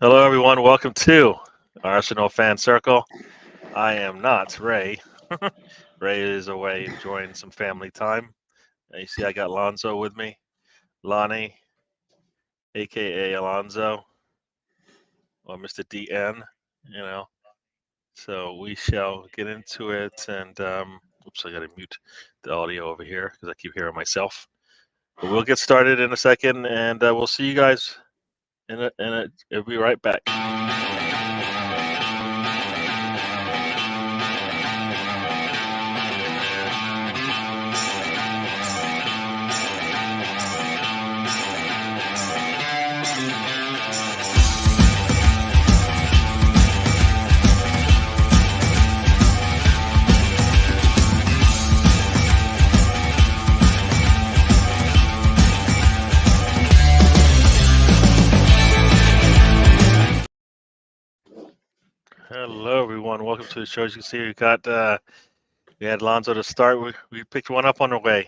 Hello, everyone. Welcome to Arsenal Fan Circle. I am not Ray. Ray is away enjoying some family time. You see, I got Lonzo with me, Lonnie, aka Alonzo, or Mr. DN. You know, so we shall get into it. And oops, I got to mute the audio over here because I keep hearing myself. But we'll get started in a second, and we'll see you guys in a. We'll be right back. Hello, everyone. Welcome to the show. As you can see, we had Lonzo to start. We picked one up on the way.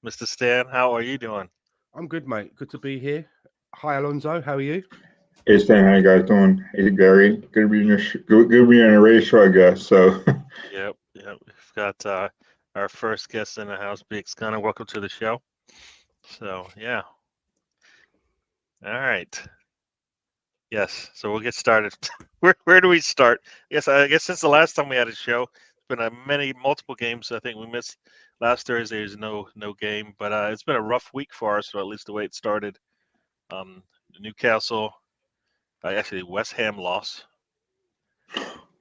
Mr. Stan, how are you doing? I'm good, mate. Good to be here. Hi, Alonzo. How are you? Hey Stan, how you guys doing? Hey Gary, good to be in your good to be on a race show, I guess. So Yep. We've got our first guest in the house, Big Scanner. Welcome to the show. So yeah. All right. Yes. So we'll get started. Where do we start? I guess since the last time we had a show, it's been multiple games. I think we missed last Thursday. There's no game, but it's been a rough week for us, or at least the way it started. Newcastle, actually West Ham loss,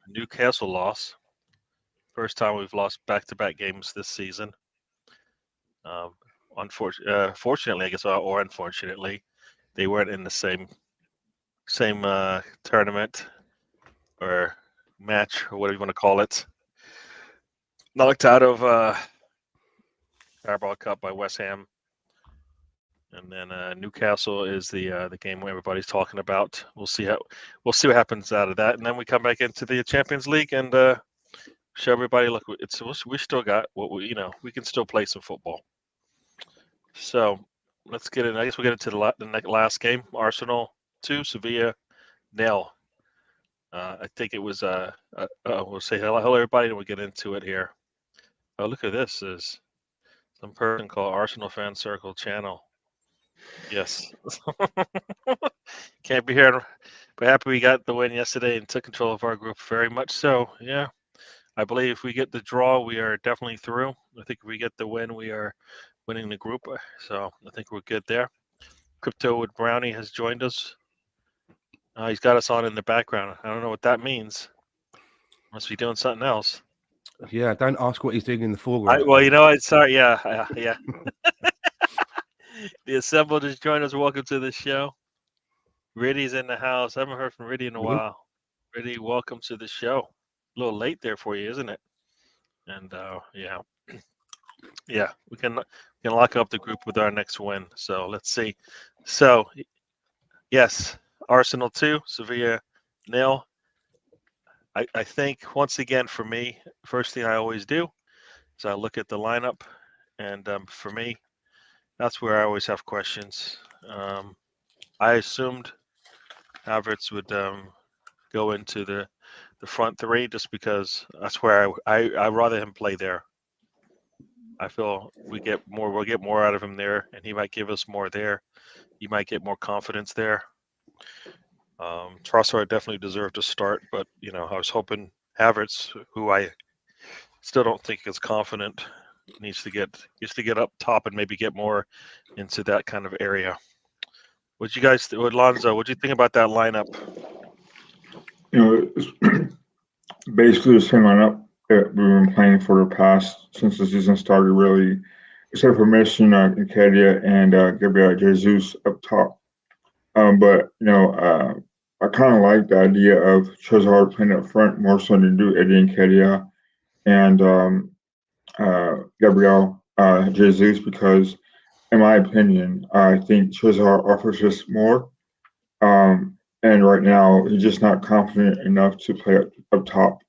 Newcastle loss. First time we've lost back-to-back games this season. Fortunately, I guess, or unfortunately, they weren't in the same tournament or match or whatever you want to call it. Knocked out of Carabao Cup by West Ham, and then Newcastle is the game where everybody's talking about. We'll see what happens out of that, and then we come back into the Champions League and show everybody, look, we still got we can still play some football. So let's get in. I guess we'll get into the last game. Arsenal 2, Sevilla 0. I think it was. We'll say hello everybody, and we'll get into it here. Oh, look at this! Is some person called Arsenal Fan Circle Channel. Yes. Can't be here, but happy we got the win yesterday and took control of our group very much so. Yeah. I believe if we get the draw, we are definitely through. I think if we get the win, we are winning the group. So I think we're good there. Crypto with Brownie has joined us. He's got us on in the background. I don't know what that means. Must be doing something else. Yeah, don't ask what he's doing in the foreground. Sorry. Yeah. The assembled has joined us. Welcome to the show. Riddy's in the house. I haven't heard from Riddy in a while. Riddy, welcome to the show. A little late there for you, isn't it? And yeah, we can lock up the group with our next win. So let's see. So yes, Arsenal 2, Sevilla 0. I think once again for me, first thing I always do is I look at the lineup, and for me, that's where I always have questions. I assumed Havertz would go into the front three just because that's where I rather him play there. I feel we'll get more out of him there, and he might give us more there. You might get more confidence there. Trossard definitely deserved to start, but I was hoping Havertz, who I still don't think is confident, needs to get up top and maybe get more into that kind of area. Alonzo, what'd you think about that lineup? it's basically the same lineup that we've been playing for the past since the season started, really, except for missing Nketiah and Gabriel Jesus up top. But I kind of like the idea of Trossard playing up front more so than do Eddie Nketiah and Gabriel Jesus, because in my opinion, I think Trossard offers us more. And right now, he's just not confident enough to play up top.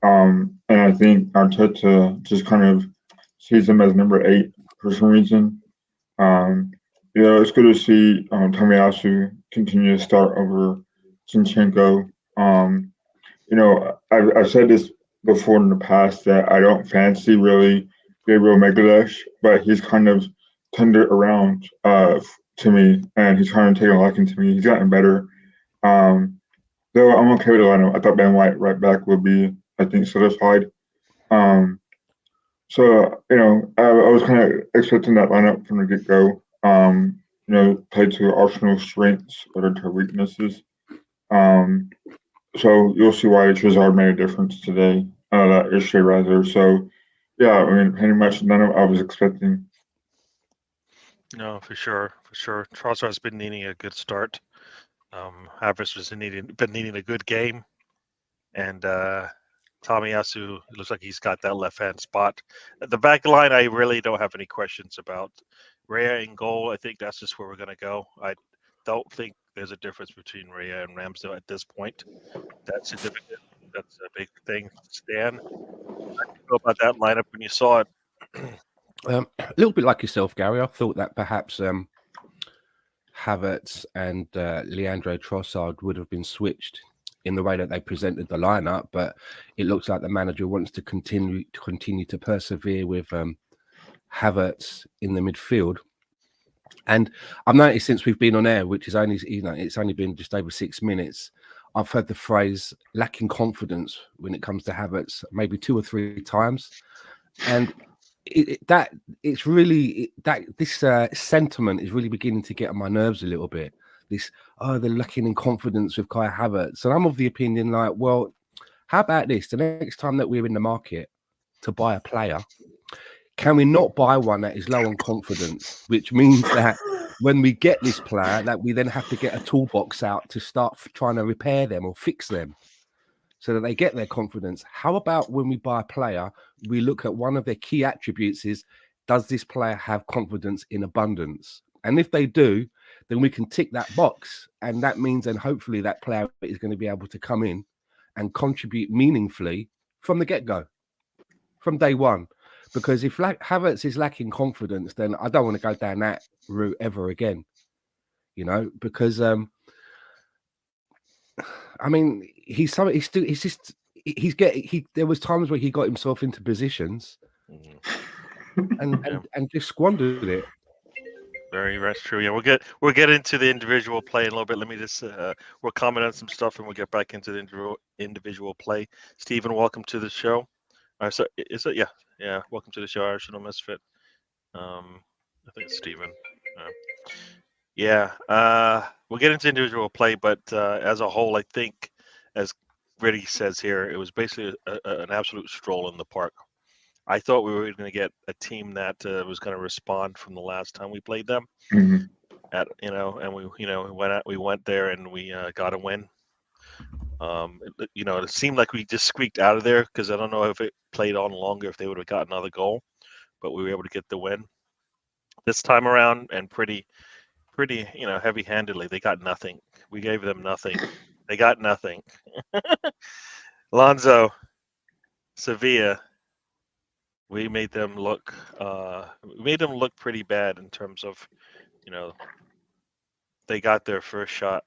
And I think Arteta just kind of sees him as number 8 for some reason. It's good to see Tomiyasu continue to start over Zinchenko. I've said this before in the past that I don't fancy really Gabriel Megalesh, but he's kind of turned it around to me, and he's kind of taken a liking to me. He's gotten better. Though I'm okay with the lineup. I thought Ben White right back would be, I think, solidified. Um, I was kind of expecting that lineup from the get go. Play to Arsenal's strengths, but to their weaknesses. So you'll see why Trossard made a difference today. That issue rather. So, yeah, I mean, pretty much none of I was expecting. No, for sure. Trossard's been needing a good start. Havertz has been needing a good game, and Tomiyasu looks like he's got that left-hand spot. The back line, I really don't have any questions about. Raya in goal, I think that's just where we're going to go. I don't think there's a difference between Raya and Ramsdale at this point. That's significant. That's a big thing. Stan, how do you feel about that lineup when you saw it? A little bit like yourself, Gary. I thought that perhaps Havertz and Leandro Trossard would have been switched in the way that they presented the lineup, but it looks like the manager wants to continue to persevere with Havertz in the midfield. And I've noticed since we've been on air, which is only it's only been just over 6 minutes, I've heard the phrase lacking confidence when it comes to Havertz maybe 2 or 3 times, and this sentiment is really beginning to get on my nerves a little bit. They're lacking in confidence with Kai Havertz, and I'm of the opinion like, well, how about this? The next time that we're in the market to buy a player, can we not buy one that is low on confidence, which means that when we get this player, that we then have to get a toolbox out to start trying to repair them or fix them so that they get their confidence. How about when we buy a player, we look at one of their key attributes is, does this player have confidence in abundance? And if they do, then we can tick that box. And that means then hopefully that player is going to be able to come in and contribute meaningfully from the get-go, from day one. Because if Havertz is lacking confidence, then I don't want to go down that route ever again, because I mean, there was times where he got himself into positions and just squandered it. Very much true. Yeah, we'll get into the individual play in a little bit. Let me just we'll comment on some stuff and we'll get back into the individual play. Stephen, welcome to the show. So is it? Yeah. Welcome to the show, Arsenal Misfit. I think it's Stephen. We'll get into individual play, but as a whole, I think, as Gritty says here, it was basically an absolute stroll in the park. I thought we were going to get a team that was going to respond from the last time we played them. Mm-hmm. And we went there and we got a win. It seemed like we just squeaked out of there because I don't know if it played on longer if they would have got another goal, but we were able to get the win this time around, and pretty heavy-handedly. They got nothing. We gave them nothing. They got nothing. Alonso, Sevilla. We made them look pretty bad in terms of, they got their first shot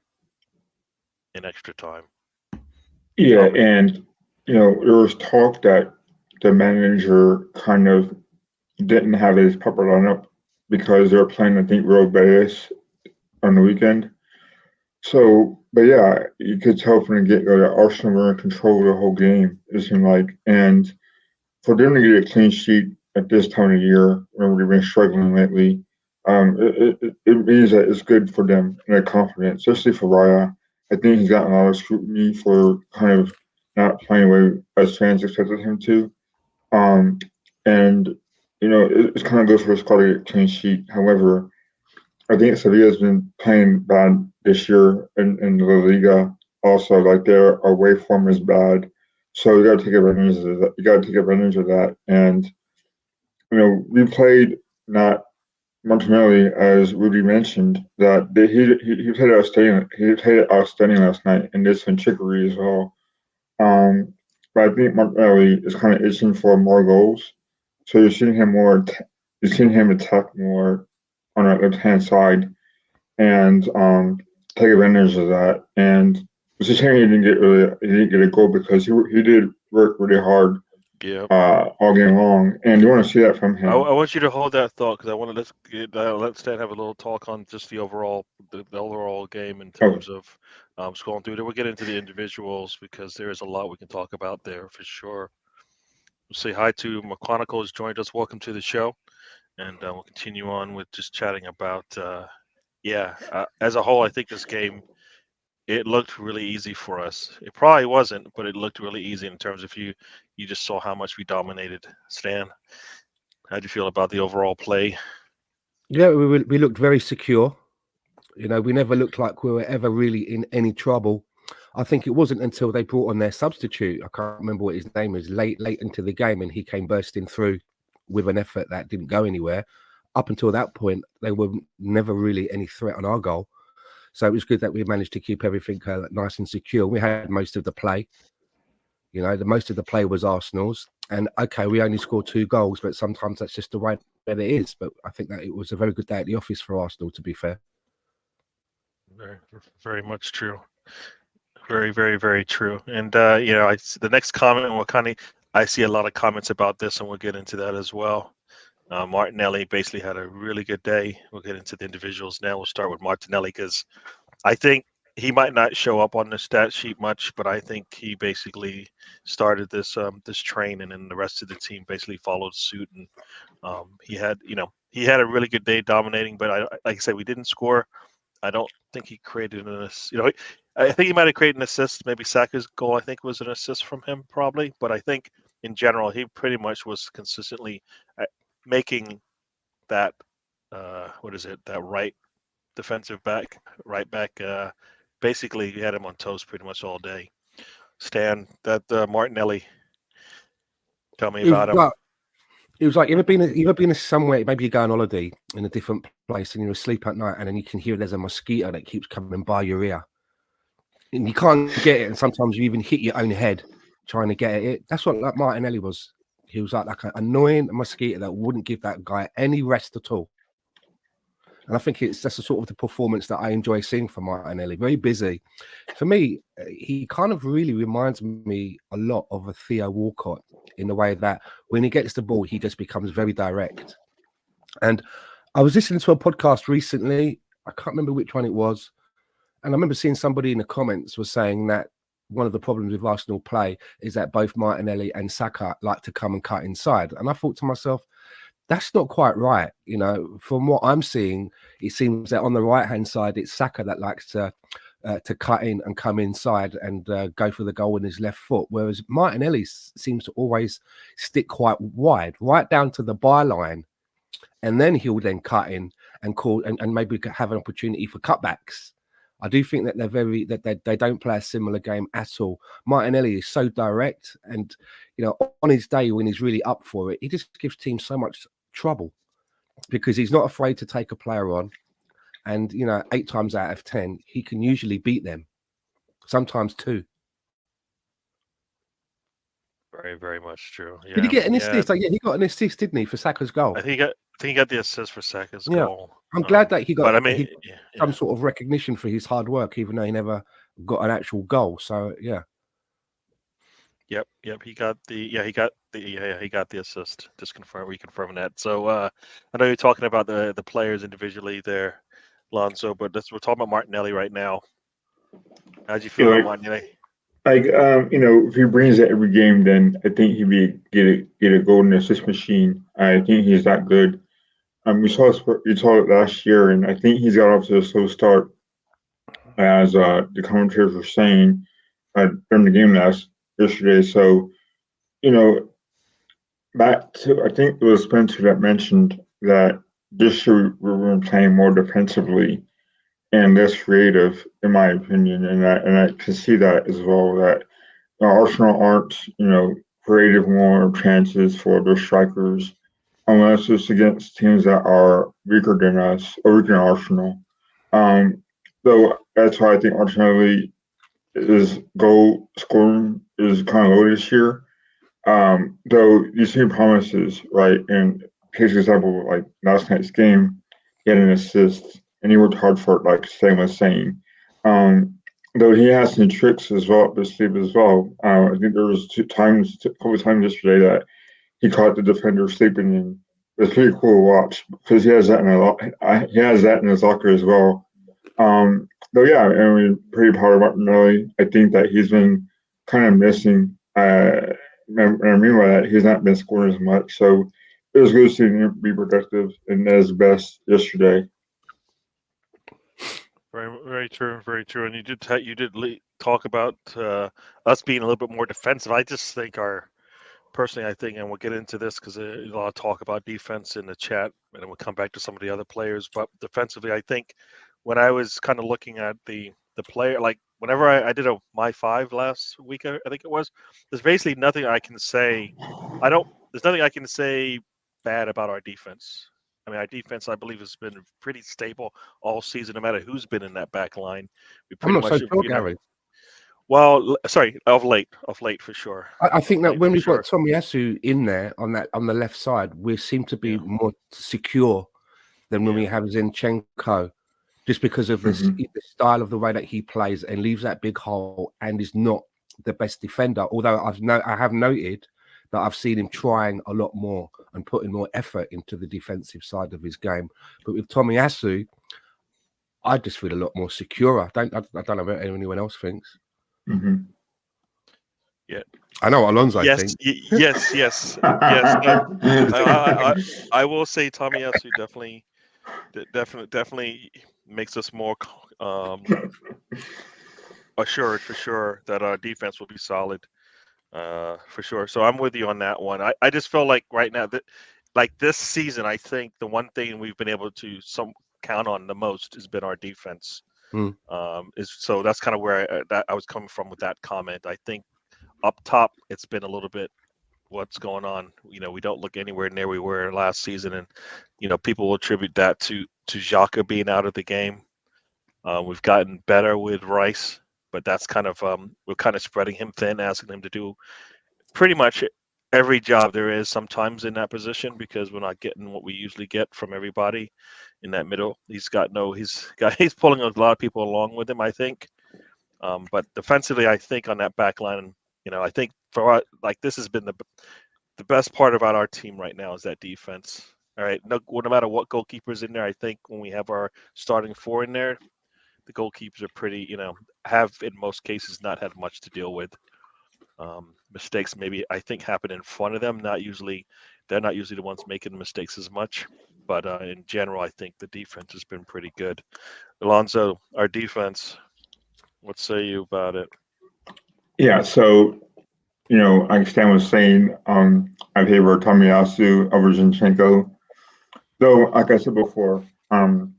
in extra time. Yeah, and there was talk that the manager kind of didn't have his proper lineup because they were playing, I think, Real Betis on the weekend. So, but yeah, you could tell from the get-go that Arsenal were in control of the whole game, it seemed like. And for them to get a clean sheet at this time of year, when we've been struggling lately, it means that it's good for them and their confidence, especially for Raya. I think he's gotten a lot of scrutiny for kind of not playing the way as fans expected him to. It kind of goes for a squad to get a clean sheet. However, I think Sevilla's been playing bad this year in the La Liga also. Like, their away form is bad. So you got to take advantage of that. And, we played not Martinelli, as Rudy mentioned, that he played outstanding. He played outstanding last night and did some trickery as well. But I think Martinelli is kind of itching for more goals. So you're seeing him attack more on the left-hand side and take advantage of that. And it's a shame he didn't get a goal because he did work really hard Yeah. all game long, and you want to see that from I him. want you to hold that thought because I want to let Stan have a little talk on just the overall game in Oh, terms of scrolling through. Then we'll get into the individuals because there is a lot we can talk about there for sure. We'll say hi to McConicle who's joined us. Welcome to the show, and we'll continue on with just chatting about as a whole. I think this game it looked really easy for us. It probably wasn't, but it looked really easy in terms of you just saw how much we dominated. Stan, how'd you feel about the overall play? Yeah, we looked very secure. You know, we never looked like we were ever really in any trouble. I think it wasn't until they brought on their substitute. I can't remember what his name is. Late into the game, and he came bursting through with an effort that didn't go anywhere. Up until that point, they were never really any threat on our goal. So it was good that we managed to keep everything nice and secure. We had most of the play. You know, the most of the play was Arsenal's. And okay, we only scored 2 goals, but sometimes that's just the way that it is. But I think that it was a very good day at the office for Arsenal, to be fair. Very, very much true. Very, very, very true. And the next comment, I see a lot of comments about this, and we'll get into that as well. Martinelli basically had a really good day. We'll get into the individuals now. We'll start with Martinelli because I think he might not show up on the stat sheet much, but I think he basically started this train, and then the rest of the team basically followed suit. And he had a really good day dominating. But like I said, we didn't score. I don't think he created I think he might have created an assist. Maybe Saka's goal, I think, was an assist from him, probably. But I think in general, he pretty much was consistently making that that right defensive back, right back. Basically, he had him on toast pretty much all day. Stan, that Martinelli. Tell me about him. It was like you ever been somewhere, maybe you go on holiday in a different place and you're asleep at night and then you can hear there's a mosquito that keeps coming by your ear. And you can't get it, and sometimes you even hit your own head trying to get it. That's what like Martinelli was. He was like an annoying mosquito that wouldn't give that guy any rest at all. And I think that's the sort of the performance that I enjoy seeing from Martinelli. Very busy. For me, he kind of really reminds me a lot of a Theo Walcott in the way that when he gets the ball, he just becomes very direct. And I was listening to a podcast recently. I can't remember which one it was. And I remember seeing somebody in the comments was saying that one of the problems with Arsenal play is that both Martinelli and Saka like to come and cut inside. And I thought to myself, that's not quite right. You know, from what I'm seeing, it seems that on the right-hand side, it's Saka that likes to cut in and come inside and go for the goal with his left foot, whereas Martinelli seems to always stick quite wide, right down to the byline, and then he'll then cut in and call and maybe have an opportunity for cutbacks. I do think that they don't play a similar game at all. Martinelli is so direct, and you know, on his day when he's really up for it, he just gives teams so much trouble because he's not afraid to take a player on, and you know, 8 times out of 10 he can usually beat them, sometimes 2. Very, very much true. Yeah. Did he get an assist? Yeah, he got an assist, didn't he, for Saka's goal? I think he got the assist for Saka's goal. I'm glad that he got some sort of recognition for his hard work, even though he never got an actual goal. So yeah. Yep. He got the assist. Just reconfirming that. So I know you're talking about the players individually there, Lonzo, but we're talking about Martinelli right now. How'd you feel about Martinelli? Like if he brings it every game, then I think he'd get a golden assist machine. I think he's that good. We saw it last year, and I think he's got off to a slow start, as the commentators were saying during the game yesterday. So, back to I think it was Spencer that mentioned that this year we're playing more defensively and less creative, in my opinion, and I can see that as well. That Arsenal aren't creative more chances for their strikers unless it's against teams that are weaker than us or weaker than Arsenal. So that's why I think ultimately his goal scoring is kind of low this year. Though you see promises, right? And case example, like last night's game, he had an assist and he worked hard for it, like Sam was saying. though he has some tricks as well up his sleeve as well. I think there was a couple of times yesterday that he caught the defender sleeping, and it was pretty cool to watch because he has that in he has that in his locker as well. Though yeah, I mean, pretty proud of Martinelli. I think that he's been kind of missing. And I mean by that, he's not been scoring as much. So it was good to see him be productive and at his best yesterday. Very, very true, very true. And you did talk about us being a little bit more defensive. I just think personally, I think, and we'll get into this because a lot of talk about defense in the chat, and then we'll come back to some of the other players. But defensively, I think when I was kind of looking at the player, like whenever I did my 5 last week, I think it was, there's basically nothing I can say. There's nothing I can say bad about our defense. I mean, our defense, I believe, has been pretty stable all season, no matter who's been in that back line. We I'm pretty not so much, sure, Gary. well, sorry, of late for sure. I think that Late when for we've sure. got Tomiyasu in there on the left side, we seem to be Yeah. more secure than when Yeah. we have Zinchenko, just because of the style of the way that he plays and leaves that big hole and is not the best defender. Although I have noted that I've seen him trying a lot more and putting more effort into the defensive side of his game. But with Tomiyasu, I just feel a lot more secure. I don't know what anyone else thinks. Mm-hmm. Yeah. I know what Alonso thinks. Yes. I will say Tomiyasu definitely makes us more assured for sure that our defense will be solid, for sure. So I'm with you on that one. I just feel like right now that, like this season, I think the one thing we've been able to count on the most has been our defense. So that's kind of where I was coming from with that comment. I think up top, it's been a little bit what's going on. We don't look anywhere near we were last season, and people will attribute that to Xhaka being out of the game. We've gotten better with Rice, but that's kind of we're kind of spreading him thin, asking him to do pretty much every job there is sometimes in that position because we're not getting what we usually get from everybody in that middle. He's pulling a lot of people along with him, I think. But defensively, I think on that back line, I think this has been the best part about our team right now is that defense. All right, no matter what goalkeeper's in there, I think when we have our starting 4 in there, the goalkeepers are pretty, have in most cases not had much to deal with. Mistakes maybe I think happen in front of them. They're not usually the ones making mistakes as much. But in general, I think the defense has been pretty good. Alonso, our defense, what say you about it? Yeah, so like Stan was saying, I favor Tomiyasu over Zinchenko. Though, like I said before, I've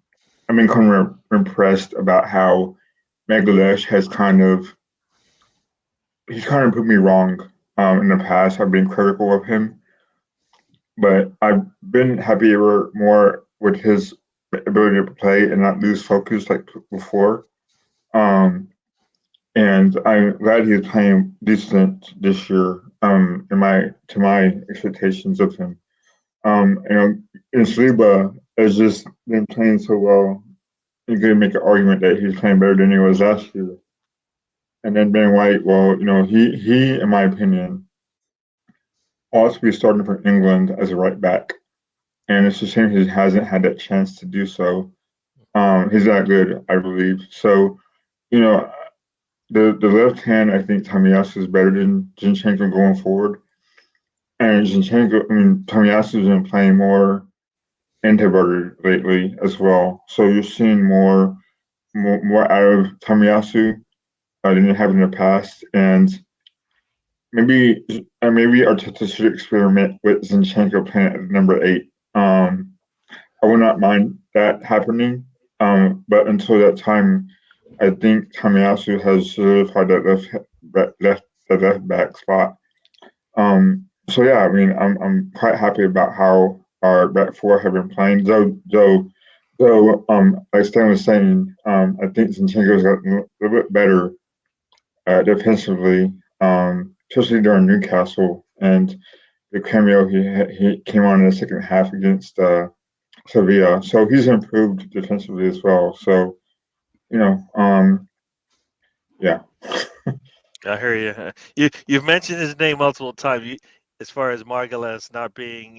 been kind of impressed about how Megalesh has he's kind of put me wrong in the past. I've been critical of him, but I've been happier more with his ability to play and not lose focus like before. And I'm glad he's playing decent this year. To my expectations of him. And Saliba has just been playing so well. You could make an argument that he's playing better than he was last year. And then Ben White, well, he, in my opinion, ought to be starting for England as a right back. And it's a shame he hasn't had that chance to do so. He's that good, I believe. So, the left hand, I think Tomiyasu is better than Zinchenko going forward. And Tomiyasu has been playing more introverted lately as well. So you're seeing more out of Tomiyasu than you have in the past. And maybe Arteta should experiment with Zinchenko playing at number 8. I would not mind that happening. But until that time, I think Tomiyasu has solidified that left back spot. So yeah, I mean, I'm quite happy about how our back 4 have been playing. Though, like Stan was saying, I think Zinchenko's got a little bit better defensively, especially during Newcastle and the cameo he came on in the second half against Sevilla. So he's improved defensively as well. So, Yeah. I hear you. You've mentioned his name multiple times. As far as Margulies not being,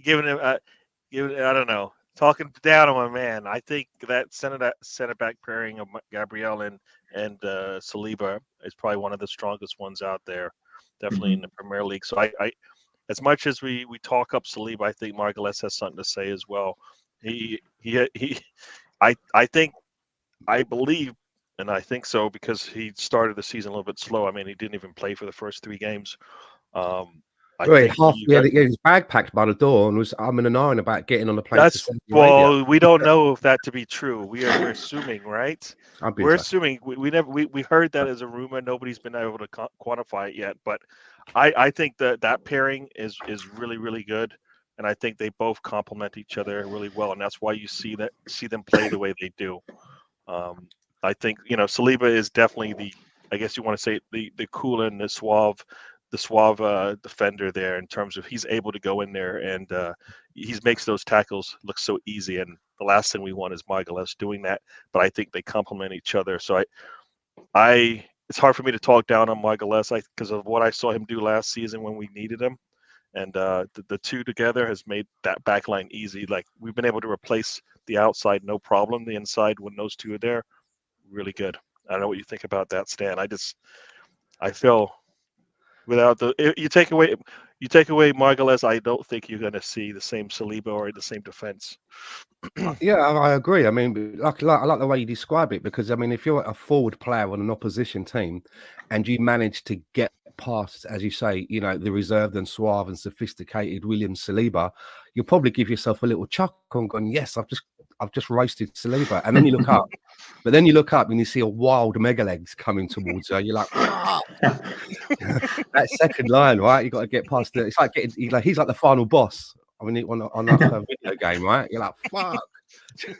giving him, I don't know, talking down on my man. I think that center back pairing of Gabriel and Saliba is probably one of the strongest ones out there, definitely in the Premier League. So I as much as we talk up Saliba, I think Margulies has something to say as well. I think, I believe, and I think so because he started the season a little bit slow. I mean, he didn't even play for the first 3 games. I think he had his bag packed by the door and was umming and ahhing about getting on the plane to Saudi Arabia. Well, we don't know if that to be true. We're assuming, right? We're assuming. We heard that as a rumor. Nobody's been able to quantify it yet, but I think that pairing is really, really good, and I think they both complement each other really well, and that's why you see them play the way they do. I think Saliba is definitely I guess you want to say the cool and the suave defender there in terms of he's able to go in there and he makes those tackles look so easy. And the last thing we want is Margulies doing that, but I think they complement each other. So it's hard for me to talk down on Margulies because of what I saw him do last season when we needed him. And the two together has made that back line easy. Like we've been able to replace the outside no problem. The inside when those two are there, really good. I don't know what you think about that, Stan. I feel without you take away Margulies, I don't think you're going to see the same Saliba or the same defense. Yeah, I agree. I mean, I like the way you describe it because I mean, if you're a forward player on an opposition team, and you manage to get past, as you say, the reserved and suave and sophisticated William Saliba, you'll probably give yourself a little chuckle and going, "Yes, I've just roasted Saliba," and then you look up. But then you look up and you see a wild mega legs coming towards her. You're like, that second line, right? You got to get past it. It's like he's like the final boss. I mean, on like a video game, right? You're like, fuck. You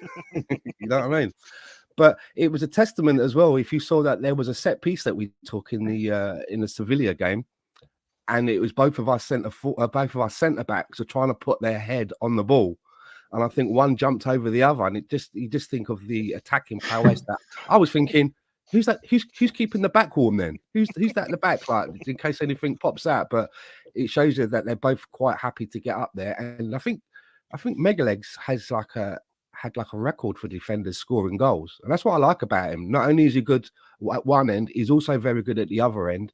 know what I mean? But it was a testament as well. If you saw that there was a set piece that we took in the Sevilla game, and it was both of our centre backs are trying to put their head on the ball. And I think one jumped over the other, and you just think of the attacking prowess that I was thinking, who's that? Who's keeping the back warm then? Who's that in the back, like in case anything pops out? But it shows you that they're both quite happy to get up there. And I think Megalegs had like a record for defenders scoring goals, and that's what I like about him. Not only is he good at one end, he's also very good at the other end.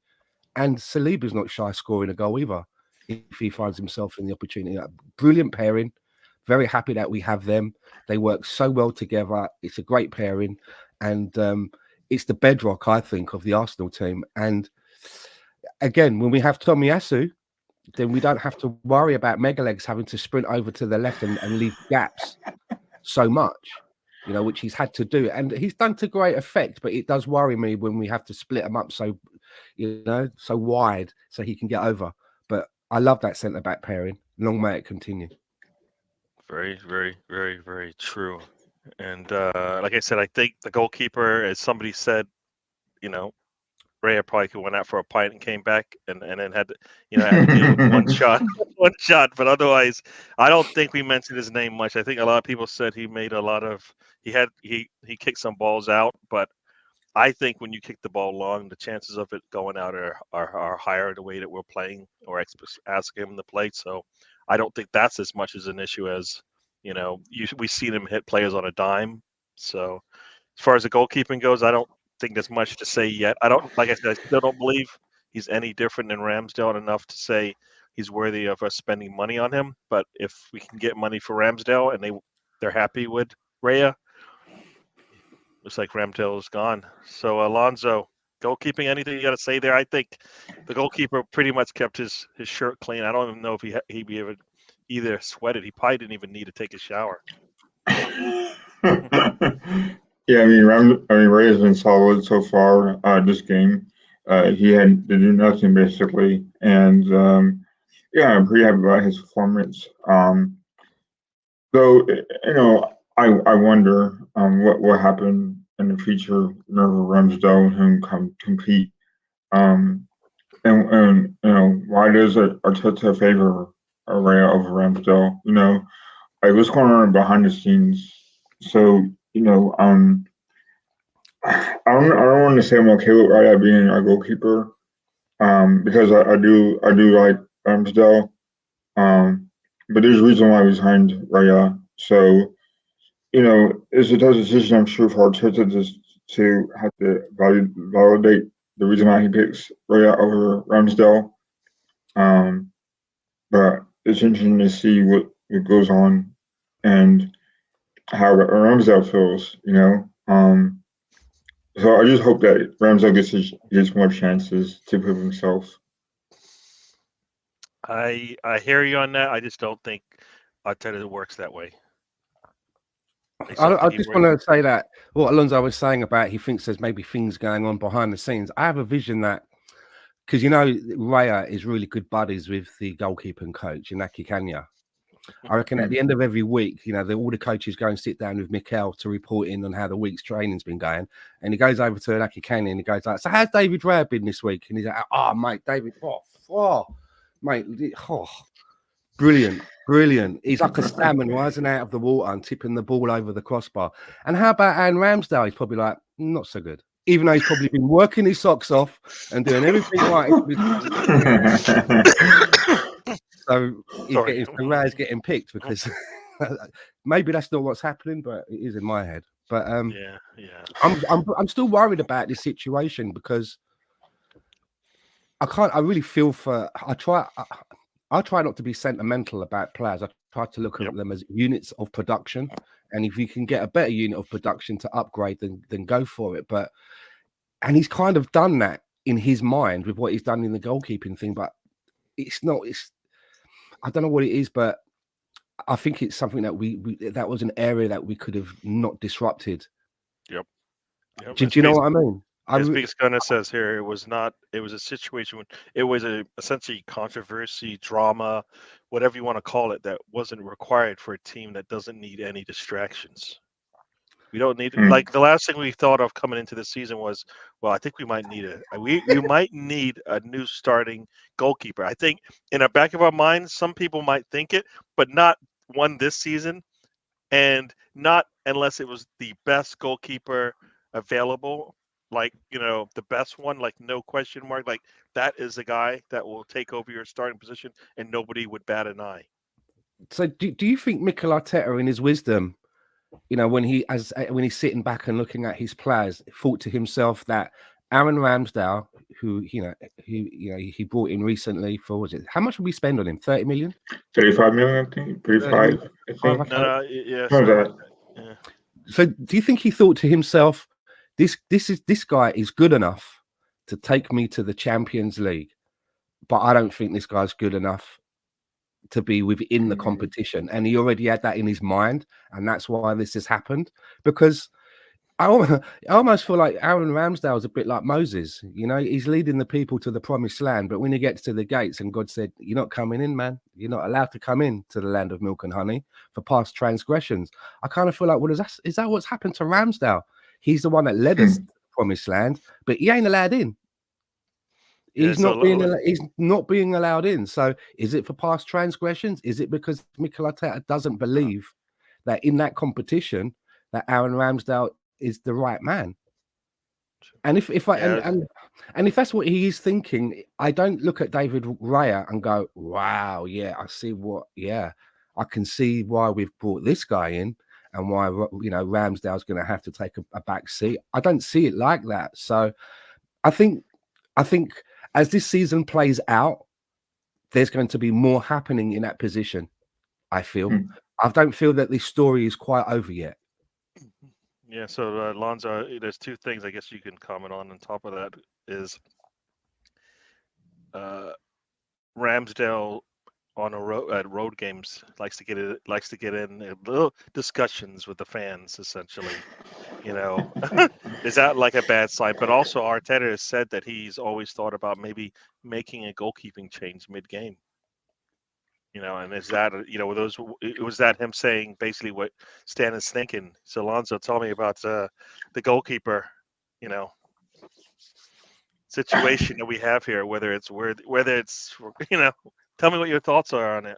And Saliba's not shy scoring a goal either if he finds himself in the opportunity. Brilliant pairing. Very happy that we have them. They work so well together. It's a great pairing. And it's the bedrock, I think, of the Arsenal team. And again, when we have Tomiyasu, then we don't have to worry about Megalegs having to sprint over to the left and leave gaps so much, which he's had to do. And he's done to great effect, but it does worry me when we have to split him up so wide so he can get over. But I love that centre-back pairing. Long may it continue. Very, very, very, very true. And like I said, I think the goalkeeper, as somebody said, Raya probably could went out for a pint and came back and then had to deal with one shot. But otherwise, I don't think we mentioned his name much. I think a lot of people said he made a lot of he kicked some balls out, but I think when you kick the ball long, the chances of it going out are higher the way that we're playing or asking him to play. So I don't think that's as much as an issue as we've seen him hit players on a dime. So as far as the goalkeeping goes, I don't think there's much to say yet. Like I said, I still don't believe he's any different than Ramsdale enough to say he's worthy of us spending money on him. But if we can get money for Ramsdale and they're happy with Raya, looks like Ramsdale is gone. So Alonso, goalkeeping, anything you got to say there? I think the goalkeeper pretty much kept his shirt clean. I don't even know if he either sweated. He probably didn't even need to take a shower. Yeah, Ray has been solid so far this game. He had to do nothing basically, and I'm pretty happy about his performance. Though I wonder what happened in the future whenever Ramsdale and him compete, and why does Arteta favor Ray over Ramsdale? Like what's going on behind the scenes? So don't want to say I'm okay with Raya being our goalkeeper, because I do like Ramsdale, but there's a reason why we signed Raya. So it's a tough decision, I'm sure, for Arteta to have to validate the reason why he picks Raya over Ramsdale. But it's interesting to see what goes on and how Ramsdale feels. So I just hope that Ramsdale gets more chances to prove himself. I hear you on that. I just don't think Arteta works that way. I just want to say that what Alonso was saying about he thinks there's maybe things going on behind the scenes. I have a vision that, because Raya is really good buddies with the goalkeeping coach, Inaki Kanya. I reckon at the end of every week, all the coaches go and sit down with Mikel to report in on how the week's training's been going. And he goes over to Inaki Kanya and he goes like, "So how's David Raya been this week?" And he's like, "Oh, mate, David, mate, brilliant. He's like a salmon rising out of the water and tipping the ball over the crossbar." And how about Aaron Ramsdale? He's probably like, not so good. Even though he's probably been working his socks off and doing everything right. So Raya's getting picked because maybe that's not what's happening, but it is in my head. But yeah. I'm still worried about this situation because I really feel for. I try not to be sentimental about players. I try to look at them as units of production, and if you can get a better unit of production to upgrade, then go for it. And he's kind of done that in his mind with what he's done in the goalkeeping thing, but it's not. I don't know what it is, but I think it's something that that was an area that we could have not disrupted. Yep. Do you know what I mean? As Big Gunner says here, it was a situation when it was essentially controversy, drama, whatever you want to call it, that wasn't required for a team that doesn't need any distractions. We don't need like the last thing we thought of coming into the season was, well, I think we might need we might need a new starting goalkeeper. I think in the back of our minds, some people might think it, but not one this season, and not unless it was the best goalkeeper available. Like, the best one, like no question mark, like that is a guy that will take over your starting position and nobody would bat an eye. So do you think Mikel Arteta in his wisdom, when he's sitting back and looking at his players, thought to himself that Aaron Ramsdale, who he brought in recently for, how much would we spend on him? 30 million? 35 million, I think. 35, I think. Yeah. So do you think he thought to himself, this guy is good enough to take me to the Champions League, but I don't think this guy's good enough to be within the competition, and he already had that in his mind, and that's why this has happened? Because I almost feel like Aaron Ramsdale is a bit like Moses. He's leading the people to the promised land, but when he gets to the gates and God said, "You're not coming in, man. You're not allowed to come in to the land of milk and honey for past transgressions." I kind of feel like, well, is that what's happened to Ramsdale? He's the one that led us to the promised land, but he ain't allowed in. He's not being allowed in. So is it for past transgressions? Is it because Mikel Arteta doesn't believe that in that competition that Aaron Ramsdale is the right man? And if that's what he is thinking, I don't look at David Raya and go, "Wow, yeah, I can see why we've brought this guy in and why Ramsdale's going to have to take a back seat." I don't see it like that. So I think as this season plays out, there's going to be more happening in that position. I feel. I don't feel that this story is quite over yet. Yeah. So Alonso, there's two things I guess you can comment on top of that is Ramsdale on at road games likes to get in little discussions with the fans, essentially. Is that like a bad sign? But also Arteta has said that he's always thought about maybe making a goalkeeping change mid-game. And is that was that him saying basically what Stan is thinking? So Alonso, tell me about the goalkeeper, situation that we have here. Whether it's tell me what your thoughts are on it.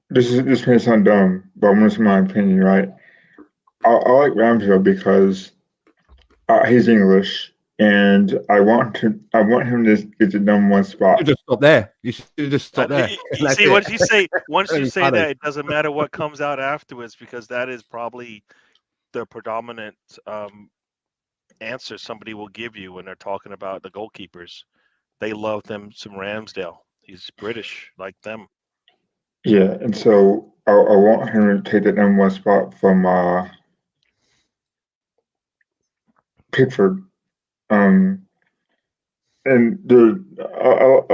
This may sound dumb, but I'm going to say my opinion, right? I like Ramsdale because he's English, and I want him to get the #1 spot. You just stop there. You should just stop there. You see, once you say Funny. that, it doesn't matter what comes out afterwards, because that is probably the predominant answer somebody will give you when they're talking about the goalkeepers. They love them some Ramsdale. He's British, like them. Yeah, and so I want him to take the #1 spot from Pickford. And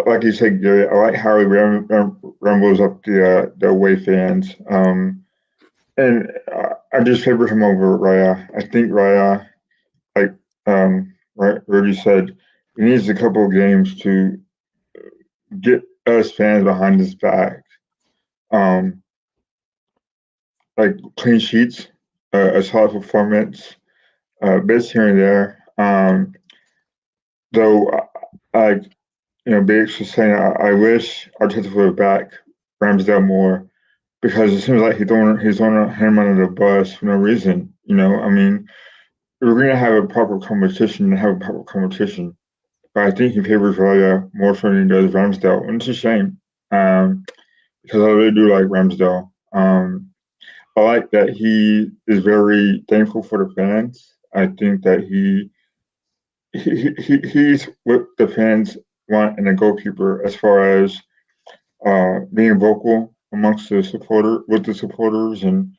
like you said, Gary, I like how he rumbles up the away fans. And I just favor him over Raya. I think Raya, like Rudy said, he needs a couple of games to get us fans behind his back. Like clean sheets, a solid performance, bits here and there. Though, like Bates was saying, I wish Arteta would back Ramsdale more, because it seems like he's throwing him under the bus for no reason. I mean, we're going to have a proper competition and have a proper competition. But I think he favors Raya more so than he does Ramsdale, and it's a shame, because I really do like Ramsdale. I like that he is very thankful for the fans. I think that he's what the fans want in a goalkeeper, as far as being vocal amongst the supporters, and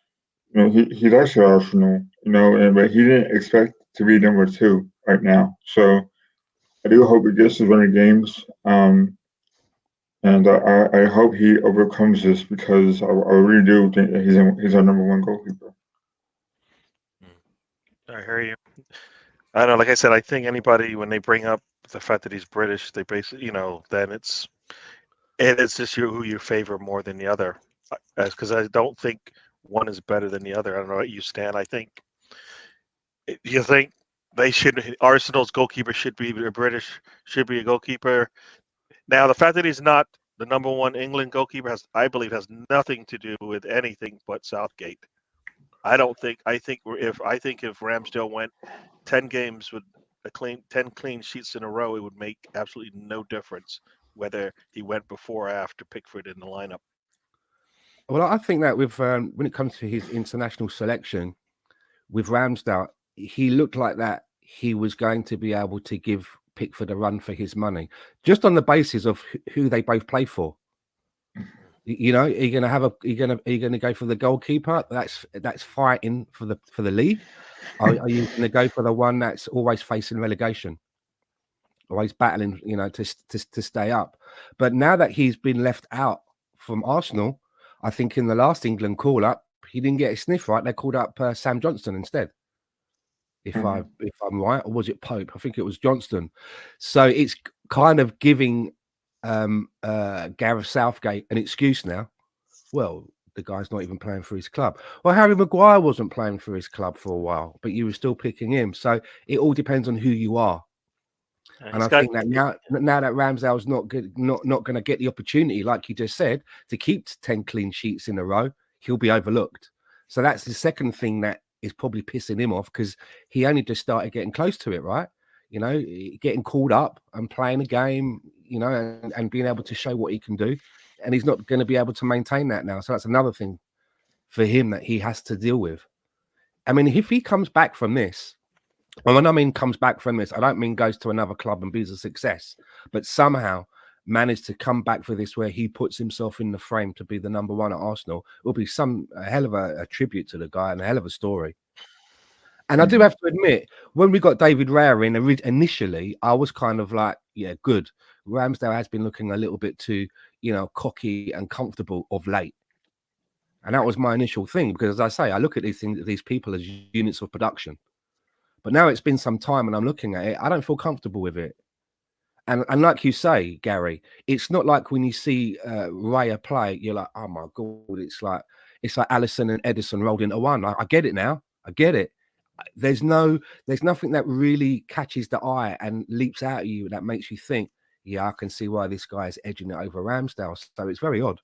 he likes the Arsenal, but he didn't expect to be #2 right now. So I do hope he gets to win the games, and I hope he overcomes this, because I really do think that he's our #1 goalkeeper. I hear you. I don't know. Like I said, I think anybody, when they bring up the fact that he's British, they basically, then it's just who you favor more than the other, because I don't think one is better than the other. I don't know what you stand. I think you think Arsenal's goalkeeper should be a British, should be a goalkeeper. Now, the fact that he's not the #1 England goalkeeper I believe has nothing to do with anything but Southgate. I think if Ramsdale went 10 games with 10 clean sheets in a row, it would make absolutely no difference whether he went before or after Pickford in the lineup. Well, I think that with when it comes to his international selection with Ramsdale, he looked like that he was going to be able to give Pickford a run for his money, just on the basis of who they both play for. Are you gonna go for the goalkeeper that's fighting for the league? Are you gonna go for the one that's always facing relegation, always battling, to stay up? But now that he's been left out from Arsenal, I think in the last England call up, he didn't get a sniff, right? They called up Sam Johnston instead. If I'm right, or was it Pope? I think it was Johnston. So it's kind of giving Gareth Southgate an excuse now. Well, the guy's not even playing for his club. Well, Harry Maguire wasn't playing for his club for a while, but you were still picking him. So it all depends on who you are. And I think that now that Ramsdale's not going to get the opportunity, like you just said, to keep 10 clean sheets in a row, he'll be overlooked. So that's the second thing that is probably pissing him off, because he only just started getting close to it, right? Getting called up and playing a game, and being able to show what he can do. And he's not going to be able to maintain that now. So that's another thing for him that he has to deal with. I mean, if he comes back from this, and when I mean comes back from this, I don't mean goes to another club and be a success, but somehow managed to come back for this, where he puts himself in the frame to be the #1 at Arsenal, will be a hell of a tribute to the guy and a hell of a story. And I do have to admit, when we got David Raya in initially, I was kind of like, yeah, good. Ramsdale has been looking a little bit too, cocky and comfortable of late. And that was my initial thing, because as I say, I look at these people as units of production. But now it's been some time and I'm looking at it, I don't feel comfortable with it. And like you say, Gary, it's not like when you see Raya play, you're like, oh my God, it's like Alisson and Edison rolled into one. I get it now. I get it. There's nothing that really catches the eye and leaps out at you that makes you think, yeah, I can see why this guy is edging it over Ramsdale. So it's very odd.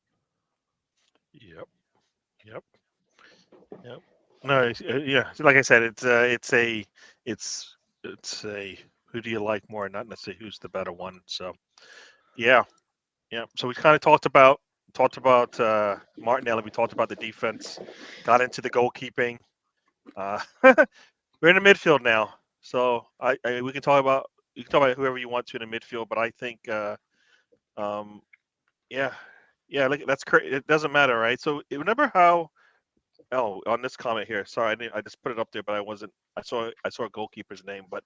Yep. No, yeah. Like I said, it's it's a who do you like more, not necessarily who's the better one. So yeah, yeah. So we kind of talked about Martinelli. We talked about the defense. Got into the goalkeeping. We're in the midfield now, so we can talk about whoever you want to in the midfield. But I think um, yeah, yeah. Like that's it doesn't matter, right? So remember how? Oh, on this comment here. Sorry, I just put it up there, but I wasn't. I saw a goalkeeper's name, but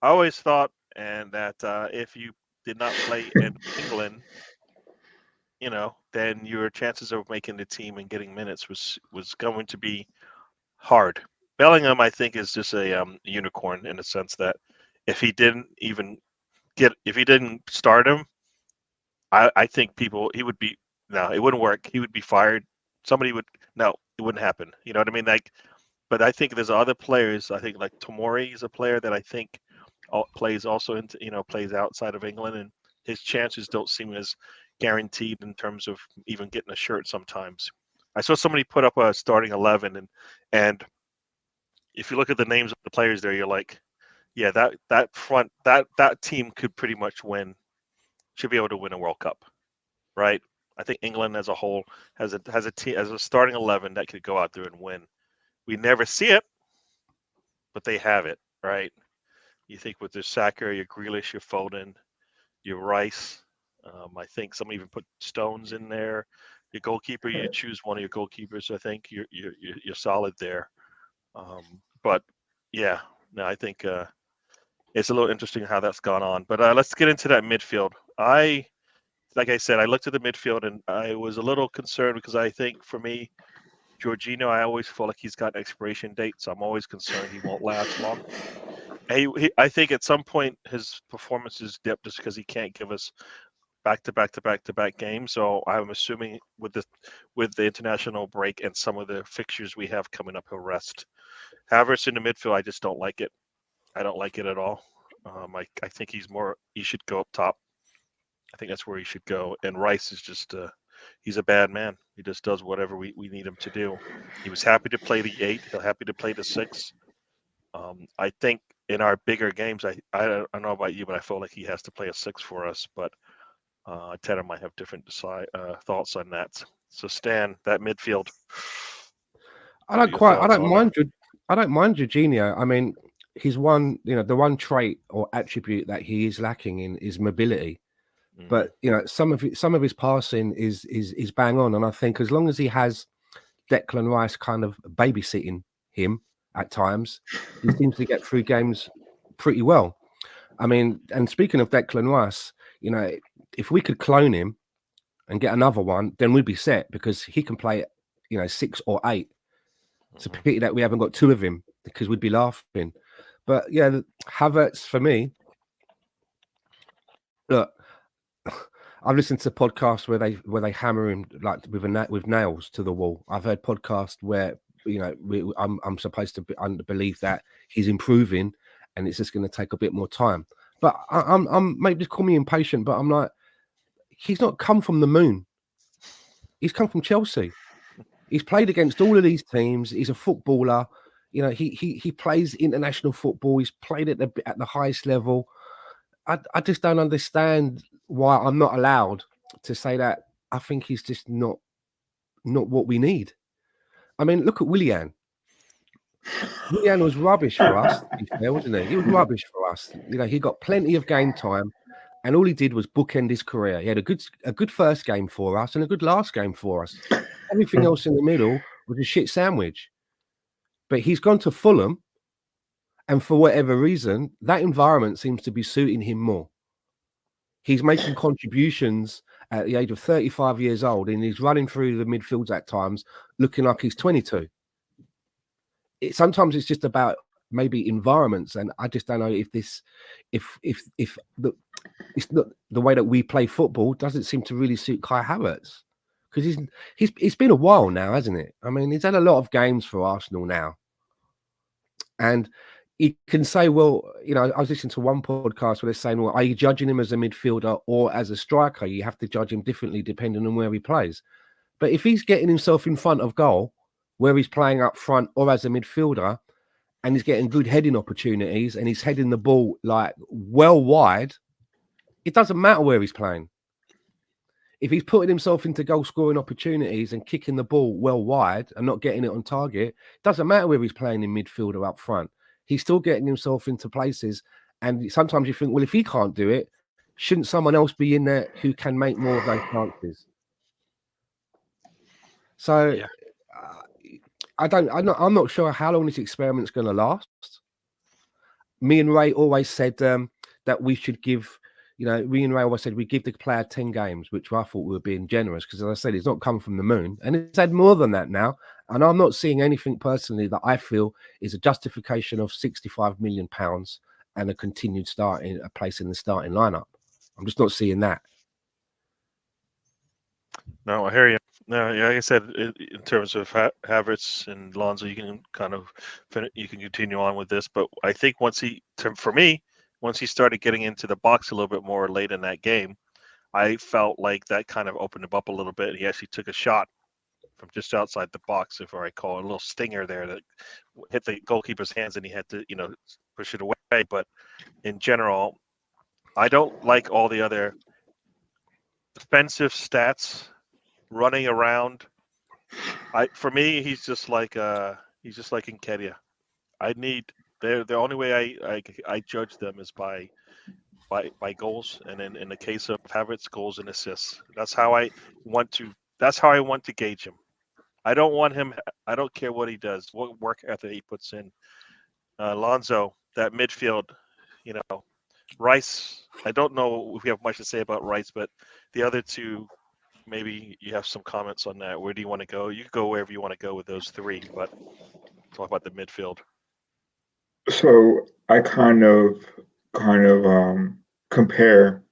I always thought and that if you did not play in England, then your chances of making the team and getting minutes was going to be hard. Bellingham, I think, is just a unicorn in the sense that if he didn't start him, I think he would be no, it wouldn't work. He would be fired. Somebody would no, it wouldn't happen. You know what I mean? Like, but I think there's other players. I think like Tomori is a player that I think plays also into plays outside of England, and his chances don't seem as guaranteed in terms of even getting a shirt sometimes. I saw somebody put up a starting 11, and if you look at the names of the players there, you're like, yeah, that team could pretty much should be able to win a World Cup, right? I think England as a whole has a starting 11 that could go out there and win. We never see it, but they have it, right? You think with your Saka, your Grealish, your Foden, your Rice. I think some even put Stones in there. Your goalkeeper, you choose one of your goalkeepers. I think you're solid there. But yeah, no, I think it's a little interesting how that's gone on. But let's get into that midfield. Like I said, I looked at the midfield and I was a little concerned because I think for me, Jorginho, I always feel like he's got an expiration date, so I'm always concerned he won't last long. I think at some point his performances dip just because he can't give us back-to-back games. So I'm assuming with the international break and some of the fixtures we have coming up, he'll rest. Havertz in the midfield, I just don't like it. I don't like it at all. I think he should go up top. I think that's where he should go. And Rice is just he's a bad man. He just does whatever we need him to do. He was happy to play the 8. He'll happy to play the 6. I think in our bigger games, I don't know about you, but I feel like he has to play a 6 for us. But Tanner might have different thoughts on that. So Stan, that midfield. I don't mind Jorginho. I mean, his the one trait or attribute that he is lacking in is mobility. Mm-hmm. But some of his passing is bang on, and I think as long as he has Declan Rice kind of babysitting him at times, he seems to get through games pretty well. I mean, and speaking of Declan Rice, if we could clone him and get another one, then we'd be set because he can play 6 or 8. It's a pity that we haven't got 2 of him because we'd be laughing. But yeah, Havertz for me. Look, I've listened to podcasts where they hammer him like with nails to the wall. I've heard podcasts where I'm supposed to believe that he's improving, and it's just going to take a bit more time. But I'm maybe call me impatient, but I'm like, he's not come from the moon. He's come from Chelsea. He's played against all of these teams. He's a footballer. He plays international football. He's played at the highest level. I just don't understand why I'm not allowed to say that. I think he's just not what we need. I mean, look at Willian. Willian was rubbish for us, to be fair, wasn't he? He was rubbish for us. He got plenty of game time, and all he did was bookend his career. He had a good first game for us and a good last game for us. Everything else in the middle was a shit sandwich. But he's gone to Fulham, and for whatever reason, that environment seems to be suiting him more. He's making contributions at the age of 35 years old, and he's running through the midfields at times, looking like he's 22. Sometimes it's just about maybe environments, and I just don't know if the way that we play football doesn't seem to really suit Kai Havertz, because it's been a while now, hasn't it? I mean, he's had a lot of games for Arsenal now, and you can say, well, I was listening to one podcast where they're saying, well, are you judging him as a midfielder or as a striker? You have to judge him differently depending on where he plays. But if he's getting himself in front of goal, where he's playing up front or as a midfielder, and he's getting good heading opportunities, and he's heading the ball like well wide, it doesn't matter where he's playing. If he's putting himself into goal scoring opportunities and kicking the ball well wide and not getting it on target, it doesn't matter whether he's playing in midfield or up front. He's still getting himself into places. And sometimes you think, well, if he can't do it, shouldn't someone else be in there who can make more of those chances? So Yeah. I'm not sure how long this experiment's going to last. Me and Ray always said that we should give, me and Ray always said we give the player 10 games, which I thought we were being generous because, as I said, it's not come from the moon, and it's had more than that now. And I'm not seeing anything personally that I feel is a justification of £65 million and a continued a place in the starting lineup. I'm just not seeing that. No, I hear you. No, yeah, like I said, in terms of Havertz and Lonzo, you can kind of you can continue on with this, but I think once he started getting into the box a little bit more late in that game, I felt like that kind of opened him up a little bit. He actually took a shot from just outside the box, if I recall, a little stinger there that hit the goalkeeper's hands, and he had to, push it away. But in general, I don't like all the other defensive stats. Running around, for me, he's just like Nketiah. The only way I judge them is by goals, and in the case of Havertz, goals and assists. That's how I want to gauge him. I don't care what he does, what work ethic he puts in. Lonzo, that midfield, Rice. I don't know if we have much to say about Rice, but the other two. Maybe you have some comments on that. Where do you want to go? You can go wherever you want to go with those three, but talk about the midfield. So I kind of compare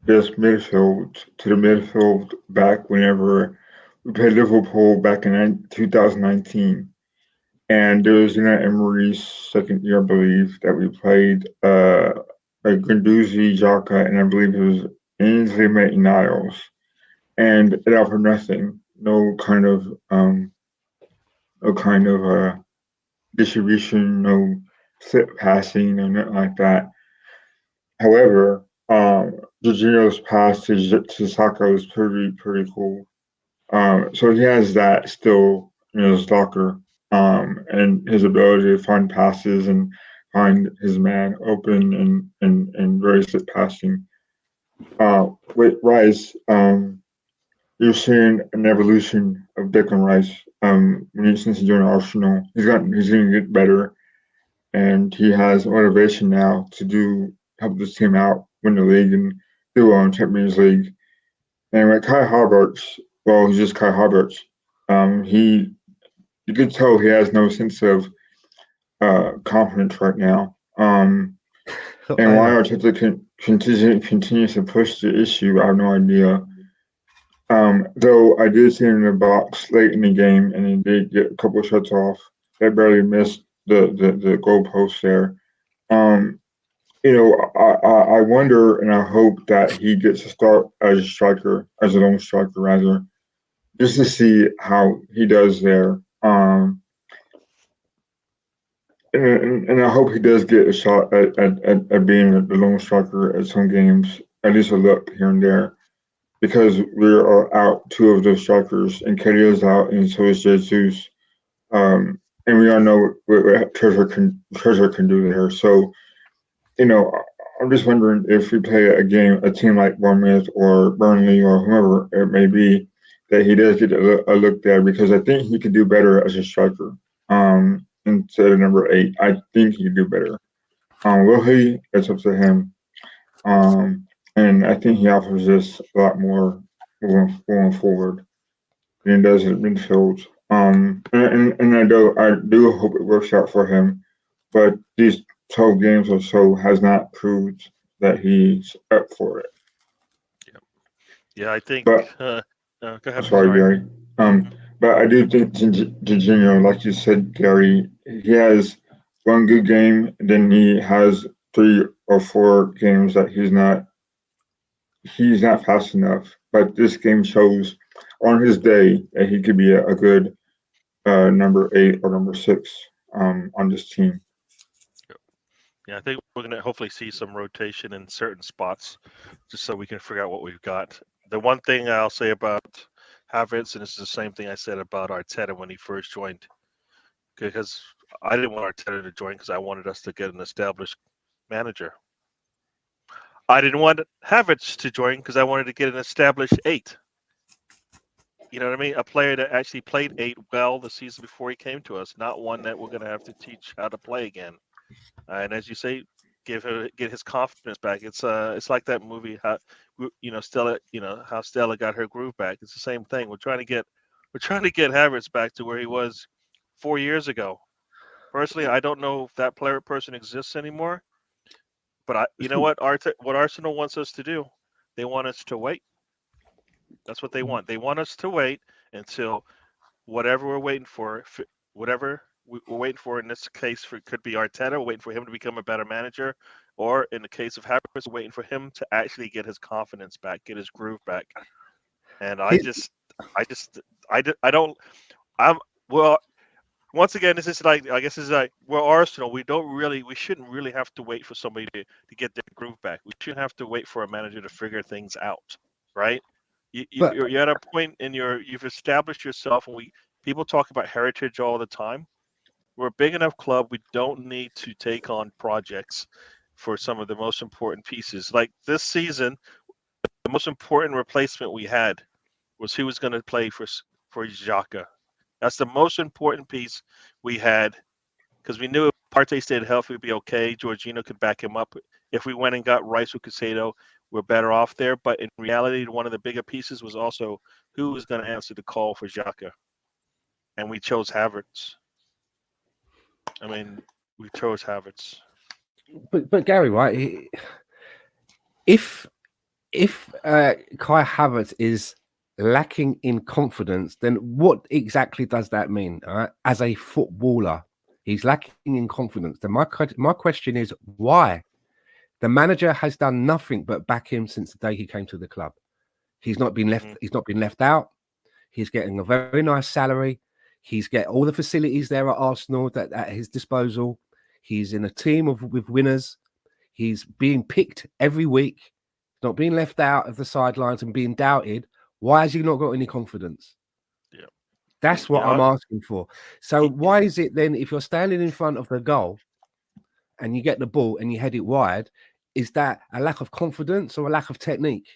this midfield to the midfield back whenever we played Liverpool back in 2019. And there was Emery's second year, I believe, that we played Guendouzi, Xhaka, and I believe it was Ainsley Maitland-Niles. And it offered nothing, no kind of distribution, no slip passing, or nothing like that. However, Jorginho's pass to Saka was pretty cool. So he has that still in his locker, and his ability to find passes and find his man open and very slip passing. With Rice, you're seeing an evolution of Declan Rice. Since he joined Arsenal, he's going to get better, and he has motivation now to help this team out, win the league, and do well in Champions League. And with Kai Havertz, well, he's just Kai Havertz. You could tell he has no sense of confidence right now. And why Arteta continues to push the issue, I have no idea. Though I did see him in the box late in the game, and he did get a couple of shots off. That barely missed the goalpost there. I wonder and I hope that he gets a start as a lone striker rather, just to see how he does there. And I hope he does get a shot at being the lone striker at some games, at least a look here and there. Because we are out two of those strikers, and Nketiah is out, and so is Jesus. And we all know what Treasure can do there. So, I'm just wondering if we play a team like Bournemouth or Burnley or whoever it may be, that he does get a look there, because I think he could do better as a striker. Instead of number 8, I think he could do better. Will he? It's up to him. And I think he offers us a lot more going forward than he does at midfield. And I do hope it works out for him, but these 12 games or so has not proved that he's up for it. Yeah, I think. But, go ahead. Sorry, Gary. But I do think Jorginho, like you said, Gary, he has one good game, and then he has 3 or 4 games that he's not fast enough. But this game shows on his day that he could be a good number 8 or number 6 on this team. Yeah, I think we're going to hopefully see some rotation in certain spots just so we can figure out what we've got. The one thing I'll say about Havertz, and this is the same thing I said about Arteta when he first joined, because I didn't want Arteta to join because I wanted us to get an established manager. I didn't want Havertz to join because I wanted to get an established 8. You know what I mean? A player that actually played 8 well the season before he came to us, not one that we're going to have to teach how to play again. And as you say, get his confidence back. It's like that movie, how Stella, how Stella got her groove back. It's the same thing. We're trying to get Havertz back to where he was 4 years ago. Personally, I don't know if that person exists anymore. But you know what? What Arsenal wants us to do, they want us to wait. That's what they want. They want us to wait until whatever we're waiting for, whatever we're waiting for in this case, could be Arteta, waiting for him to become a better manager, or in the case of Havertz, waiting for him to actually get his confidence back, get his groove back. And well, once again, this is like, I guess it's like, we're Arsenal. We shouldn't really have to wait for somebody to get their groove back. We shouldn't have to wait for a manager to figure things out, right? You're at a point you've established yourself, and people talk about heritage all the time. We're a big enough club. We don't need to take on projects for some of the most important pieces. Like this season, the most important replacement we had was who was going to play for Xhaka. That's the most important piece we had, because we knew if Partey stayed healthy, we'd be okay. Jorginho could back him up. If we went and got Rice or Caicedo, we're better off there. But in reality, one of the bigger pieces was also who was going to answer the call for Xhaka. And we chose Havertz. I mean, we chose Havertz. But Gary, right? If Kai Havertz is lacking in confidence, then what exactly does that mean? As a footballer, he's lacking in confidence. Then my question is, why? The manager has done nothing but back him since the day he came to the club. He's not been left. He's not been left out. He's getting a very nice salary. He's got all the facilities there at Arsenal at his disposal. He's in a team with winners. He's being picked every week, not being left out of the sidelines and being doubted. Why has he not got any confidence? Yeah, that's what I'm asking for. So why is it then, if you're standing in front of the goal and you get the ball and you head it wide, is that a lack of confidence or a lack of technique?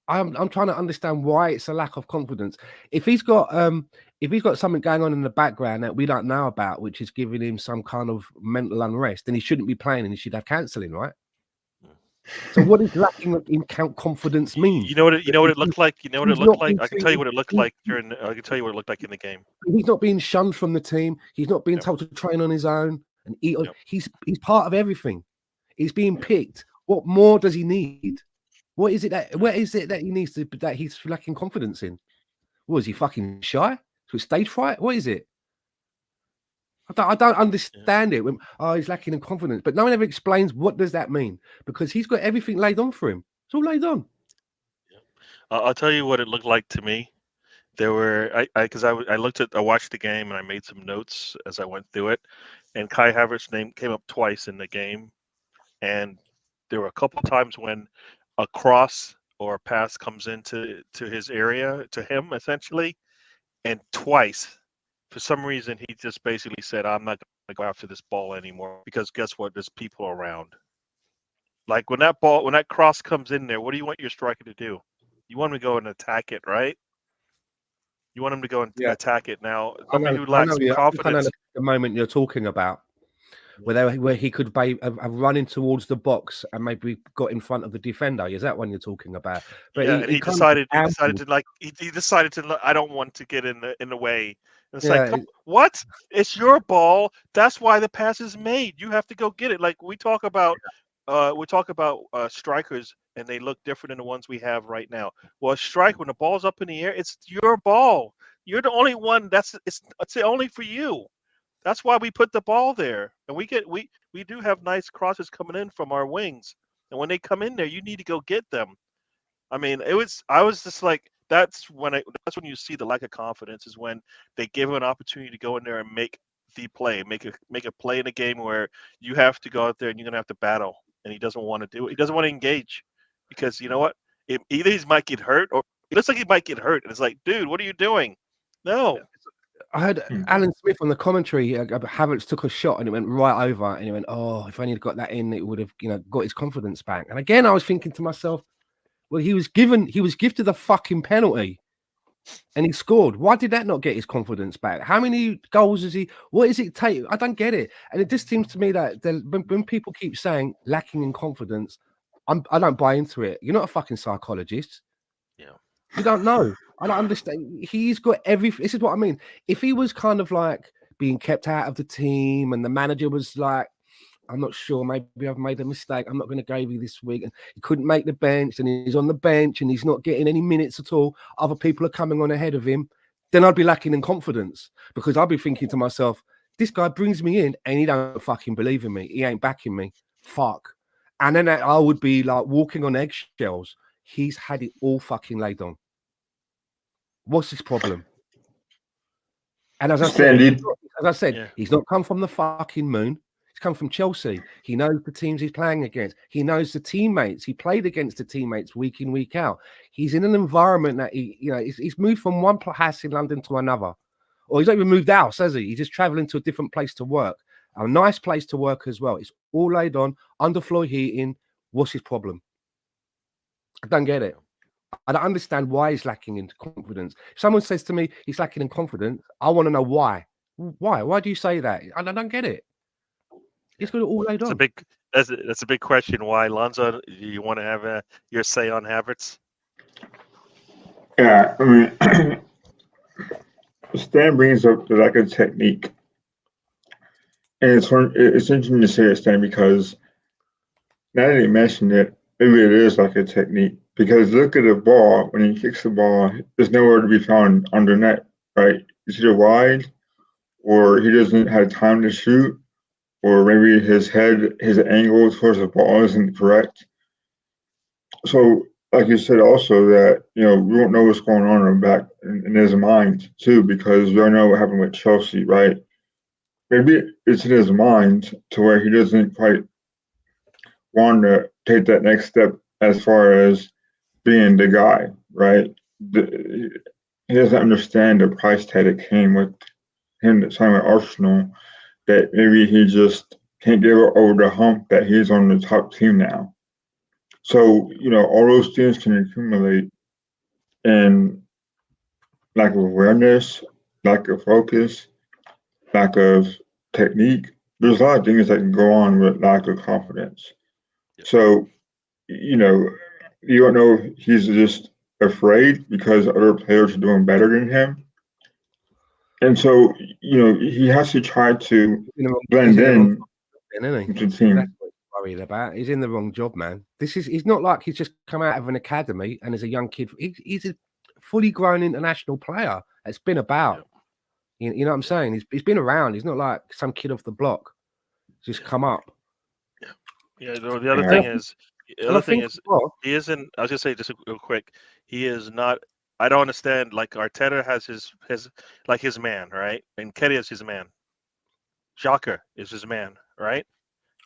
I'm trying to understand why it's a lack of confidence. If he's got something going on in the background that we don't know about, which is giving him some kind of mental unrest, then he shouldn't be playing and he should have cancelling, right? So what does lacking in confidence mean? You know what it looked like? You know what it looked like? I can tell you what it looked like I can tell you what it looked like in the game. He's not being shunned from the team. He's not being told to train on his own and eat. He's part of everything. He's being picked. What more does he need? What is it that he needs that he's lacking confidence in? What is he, fucking shy? So it's stage fright? What is it? I don't understand it. He's lacking in confidence, but no one ever explains what does that mean, because he's got everything laid on for him. It's all laid on. I'll tell you what it looked like to me. There were I watched the game and I made some notes as I went through it, and Kai Havertz's name came up twice in the game, and there were a couple of times when a cross or a pass comes into his area, to him essentially, and twice, for some reason, he just basically said, "I'm not going to go after this ball anymore," because guess what? There's people around. Like when that cross comes in there, what do you want your striker to do? You want him to go and attack it, right? You want him to go and attack it. Now, somebody who lacks confidence. The moment you're talking about, where he could have running towards the box and maybe got in front of the defender. Is that one you're talking about? But he decided to. I don't want to get in the way. And it's like, what? It's your ball. That's why the pass is made. You have to go get it. Like we talk about strikers, and they look different than the ones we have right now. Well, a strike, when the ball's up in the air, it's your ball. You're the only one. It's only for you. That's why we put the ball there, and we do have nice crosses coming in from our wings, and when they come in there, you need to go get them. I mean, I was just like, that's when you see the lack of confidence, is when they give him an opportunity to go in there and make the play, make a play in a game where you have to go out there and you're gonna have to battle, and he doesn't want to do it. He doesn't want to engage because you know what? Either he might get hurt, or it looks like he might get hurt, and it's like, dude, what are you doing? No. I heard Alan Smith on the commentary. Havertz took a shot and it went right over, and he went, "Oh, if only he'd got that in, it would have, got his confidence back." And again, I was thinking to myself, well, he was gifted a fucking penalty, and he scored. Why did that not get his confidence back? How many goals is he? What does it take? I don't get it. And it just seems to me that when people keep saying lacking in confidence, I don't buy into it. You're not a fucking psychologist. Yeah. You don't know. I don't understand. He's got this is what I mean. If he was kind of like being kept out of the team and the manager was like, I'm not sure, maybe I've made a mistake, I'm not going to go with you this week, and he couldn't make the bench and he's on the bench and he's not getting any minutes at all, other people are coming on ahead of him, then I'd be lacking in confidence because I'd be thinking to myself, this guy brings me in and he don't fucking believe in me. He ain't backing me. Fuck. And then I would be like walking on eggshells. He's had it all fucking laid on. What's his problem? And as I said, Yeah. he's not come from the fucking moon. He's come from Chelsea. He knows the teams he's playing against. He knows the teammates. He played against the teammates week in, week out. He's in an environment that he's moved from one house in London to another. Or he's not even moved out, has he? He's just traveling to a different place to work. A nice place to work as well. It's all laid on, underfloor heating. What's his problem? I don't get it. I don't understand why he's lacking in confidence. If someone says to me he's lacking in confidence, I want to know why. Why? Why do you say that? I don't get it. He's got it all laid on. That's a big question. Why, Lonzo? You want to have your say on Havertz? Yeah, I mean, Stan brings up the lack of technique, and it's interesting to say it, Stan, because now that he mentioned it, maybe it is like a technique. Because look at the ball, when he kicks the ball, there's nowhere to be found under net, right? It's either wide, or he doesn't have time to shoot, or maybe his angle towards the ball isn't correct. So, like you said, also that we don't know what's going on in his mind too, because we don't know what happened with Chelsea, right? Maybe it's in his mind to where he doesn't quite want to take that next step as far as being the guy, right? He doesn't understand the price tag that came with him signing with Arsenal, that maybe he just can't get over the hump that he's on the top team now. So, all those things can accumulate, and lack of awareness, lack of focus, lack of technique. There's a lot of things that can go on with lack of confidence. So, you don't know if he's just afraid because other players are doing better than him. And so, he has to try to blend in to the team. That's what he's worried about. He's in the wrong job, man. He's not like he's just come out of an academy and is a young kid. He's a fully grown international player. It's been about. You know what I'm saying? He's been around. He's not like some kid off the block. Just come up. Yeah. The other thing is, he isn't. I was gonna say just real quick. He is not. I don't understand. Like Arteta has his man, right? And Nketiah is his man. Xhaka is his man, right?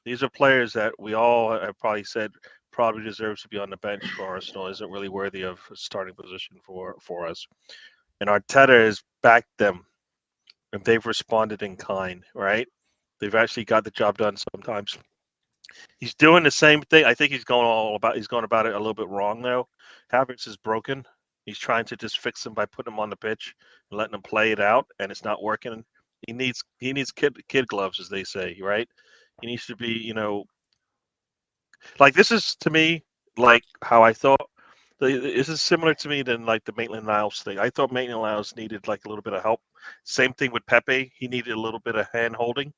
These are players that we all have probably said probably deserves to be on the bench for Arsenal. Isn't really worthy of a starting position for us. And Arteta has backed them, and they've responded in kind, right? They've actually got the job done sometimes. He's doing the same thing. I think he's going about it a little bit wrong though. Havertz is broken. He's trying to just fix him by putting him on the pitch and letting him play it out, and it's not working. He needs kid gloves, as they say, right? He needs to be, like this is to me like how I thought. This is similar to me than like the Maitland-Niles thing. I thought Maitland-Niles needed like a little bit of help. Same thing with Pepe. He needed a little bit of hand holding.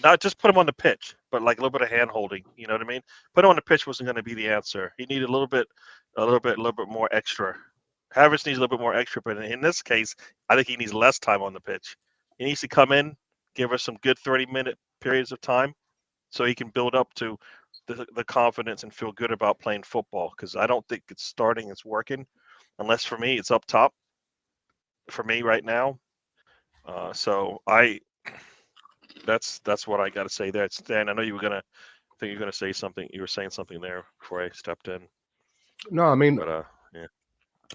Not just put him on the pitch, but like a little bit of hand holding. You know what I mean? Put him on the pitch wasn't going to be the answer. He needed a little bit more extra. Havertz needs a little bit more extra, but in this case, I think he needs less time on the pitch. He needs to come in, give us some good 30-minute periods of time, so he can build up to the confidence and feel good about playing football. Because I don't think it's working, unless for me it's up top. For me right now, so That's what I got to say there. Stan, I know you were gonna. I think you're gonna say something. You were saying something there before I stepped in. No, I mean, But yeah.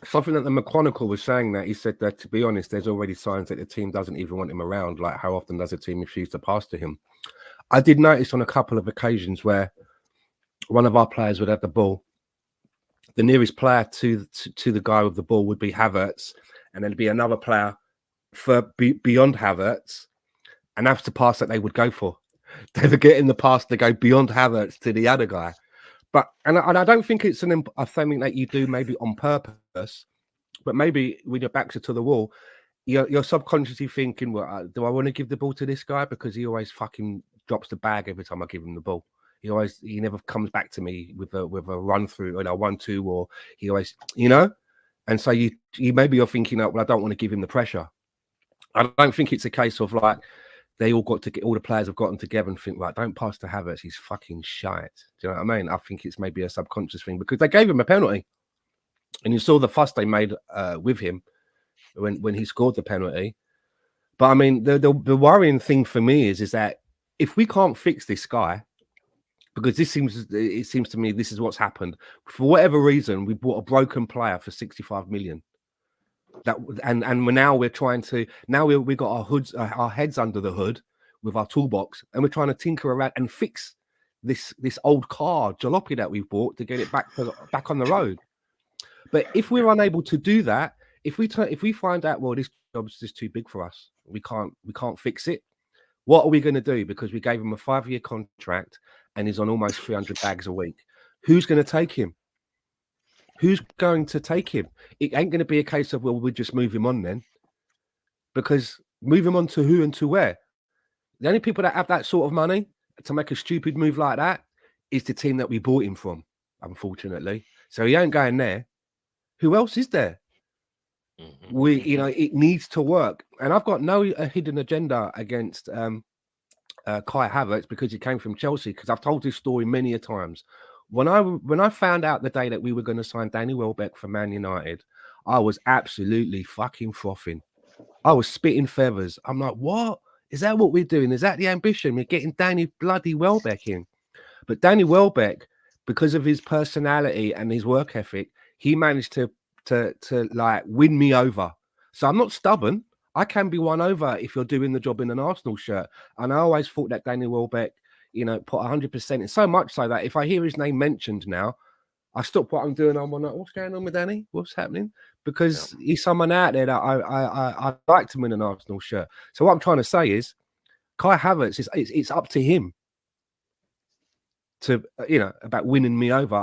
something that the McChronicle was saying, that he said that, to be honest, there's already signs that the team doesn't even want him around. Like, how often does a team refuse to pass to him? I did notice on a couple of occasions where one of our players would have the ball. The nearest player to the guy with the ball would be Havertz, and there'd be another player beyond Havertz, and that's the pass that they would go for. They would get in the pass to go beyond Havertz to the other guy. But and I don't think it's a thing that you do maybe on purpose, but maybe when your backs are to the wall, you're subconsciously thinking, well, do I want to give the ball to this guy because he always fucking drops the bag every time I give him the ball. He never comes back to me with a run through or a 1-2, or he always, and so you maybe you're thinking, oh, well, I don't want to give him the pressure. I don't think it's a case of like they all the players have gotten together and think, right, don't pass to Havertz, he's fucking shite. Do you know what I mean? I think it's maybe a subconscious thing because they gave him a penalty, and you saw the fuss they made with him when he scored the penalty. But I mean, the worrying thing for me is that if we can't fix this guy, because it seems to me this is what's happened. For whatever reason, we bought a broken player for 65 million. And we're trying to we got our heads under the hood with our toolbox, and we're trying to tinker around and fix this old car jalopy that we've bought to get it back on the road. But if we're unable to do that, if we find out, well, this job's just too big for us, we can't fix it. What are we going to do? Because we gave him a 5-year contract and he's on almost 300 bags a week. Who's going to take him? Who's going to take him? It ain't going to be a case of, well, we'll just move him on then. Because move him on to who and to where? The only people that have that sort of money to make a stupid move like that is the team that we bought him from, unfortunately. So he ain't going there. Who else is there? It needs to work. And I've got no hidden agenda against Kai Havertz because he came from Chelsea, because I've told this story many a times. When I found out the day that we were going to sign Danny Welbeck for Man United, I was absolutely fucking frothing. I was spitting feathers. I'm like, what? Is that what we're doing? Is that the ambition? We're getting Danny bloody Welbeck in. But Danny Welbeck, because of his personality and his work ethic, he managed to like win me over. So I'm not stubborn. I can be won over if you're doing the job in an Arsenal shirt. And I always thought that Danny Welbeck, put 100% in, so much so that if I hear his name mentioned now, I stop what I'm doing. I'm like, what's going on with Danny? What's happening? Because he's someone out there that I like to win an Arsenal shirt. So what I'm trying to say is, Kai Havertz, it's up to him to, about winning me over.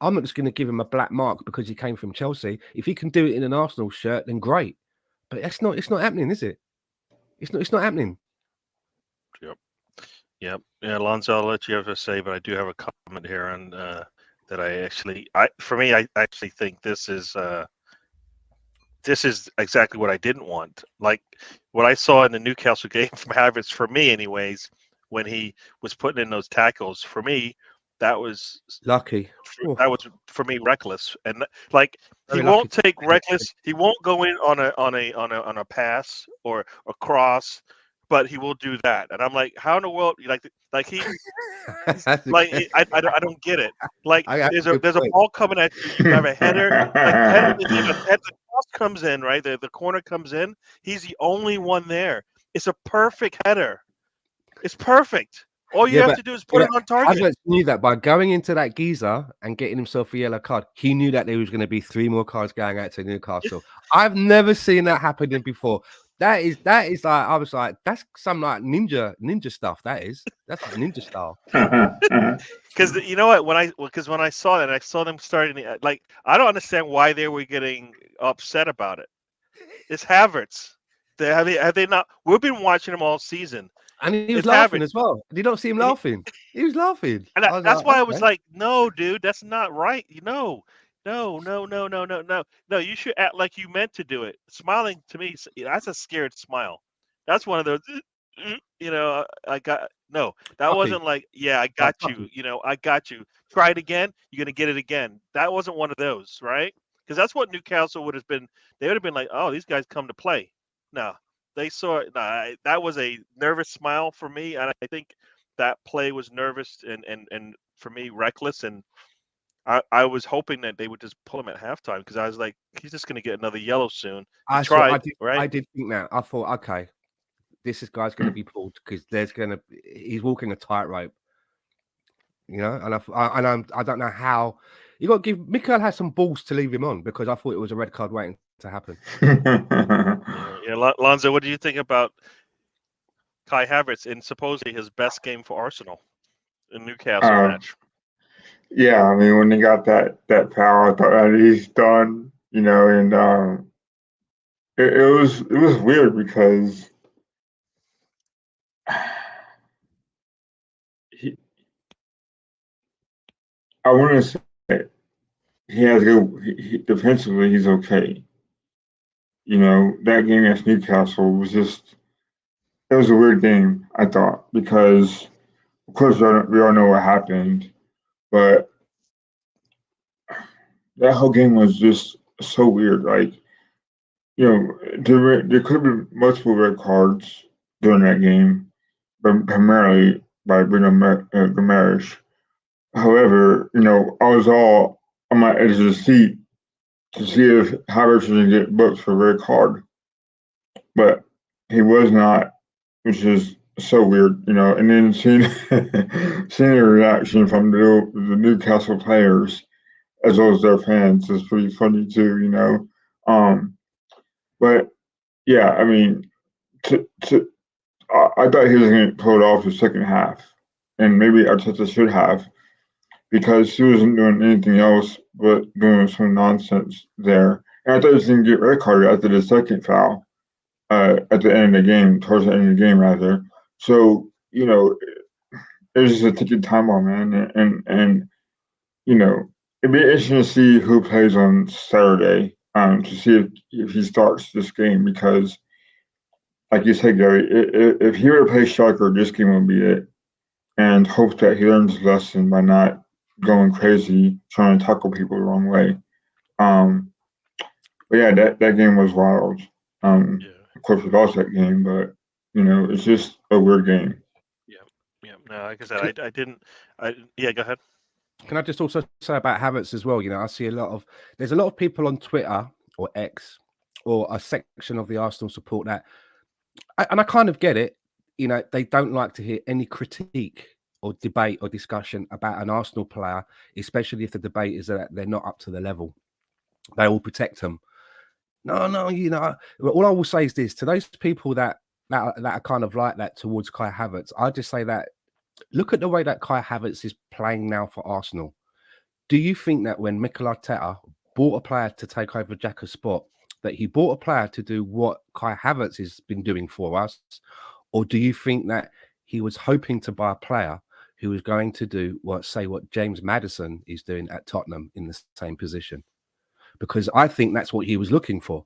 I'm not just going to give him a black mark because he came from Chelsea. If he can do it in an Arsenal shirt, then great. But it's not happening, is it? It's not happening. Yep. Yeah, Alonso, I'll let you have to say, but I do have a comment here on that I actually think this is exactly what I didn't want. Like what I saw in the Newcastle game from Havertz, for me anyways, when he was putting in those tackles, for me, that was lucky. That was for me reckless, and like he won't take reckless. He won't go in on a pass or a cross, but he will do that. And I'm like, how in the world? Like he, like I don't get it. Like there's a ball coming at you. You have a header. The cross comes in, right? The corner comes in. He's the only one there. It's a perfect header. It's perfect. All you have to do is put it on target. Havertz knew that by going into that geezer and getting himself a yellow card, he knew that there was going to be 3 more cards going out to Newcastle. I've never seen that happening before. That is like, I was like, that's some like ninja stuff. That's like ninja style. Because you know what? When I saw that, I saw them starting. Like, I don't understand why they were getting upset about it. It's Havertz. Have they not? We've been watching him all season. And he was laughing as well. Did you not see him laughing? He was laughing. And that's why I was like, no, dude, that's not right. No. You should act like you meant to do it. Smiling to me, that's a scared smile. That's one of those, wasn't like, yeah, I got you. I got you. Try it again. You're going to get it again. That wasn't one of those, right? Because that's what Newcastle would have been. They would have been like, oh, these guys come to play. No. they saw it. That was a nervous smile for me, and I think that play was nervous and for me reckless. And I was hoping that they would just pull him at halftime because I was like, he's just going to get another yellow soon. He tried, right? I did think that. I thought, okay, guy's going to be pulled because he's walking a tightrope, you know. And I don't know how. You got to give Mikel has some balls to leave him on because I thought it was a red card waiting to happen. Lonzo, what do you think about Kai Havertz in supposedly his best game for Arsenal in Newcastle match? Yeah, I mean, when they got that foul, I thought that he's done, you know, and it was weird because I want to say he has good defensively. He's okay. You know, that game against Newcastle was just it was a weird game. I thought because of course we all know what happened, but that whole game was just so weird. Like, you know, there could have been multiple red cards during that game, but primarily by Bruno Gomes. However, you know, I was all on my edge of the seat to see if Havertz was going to get booked for a red card, but he was not, which is so weird, you know. And then seeing the reaction from the Newcastle players as well as their fans is pretty funny too, you know. But yeah, I mean, I thought he was going to pull it off the second half, and maybe Arteta should have because he wasn't doing anything else but doing some nonsense there. And I thought he was going to get red carded after the second foul at the end of the game, towards the end of the game rather. So you know, it was just a ticking time bomb, man, and you know, it'd be interesting to see who plays on Saturday. To see if he starts this game because, like you said, Gary, if he were to play striker, this game would be it. And hope that he learns his lesson by not going crazy trying to tackle people the wrong way. But yeah, that game was wild. Of course, we lost that game, but you know, it's just a weird game. Yeah. No, like I said, I didn't. Yeah, go ahead. Can I just also say about Havertz as well? You know, I see there's a lot of people on Twitter or X or a section of the Arsenal support and I kind of get it. You know, they don't like to hear any critique or debate or discussion about an Arsenal player, especially if the debate is that they're not up to the level. They will protect them. No, you know, all I will say is this to those people that are kind of like that towards Kai Havertz. I just say that look at the way that Kai Havertz is playing now for Arsenal. Do you think that when Mikel Arteta bought a player to take over Xhaka's spot, that he bought a player to do what Kai Havertz has been doing for us? Or do you think that he was hoping to buy a player who was going to do what James Maddison is doing at Tottenham in the same position? Because I think that's what he was looking for.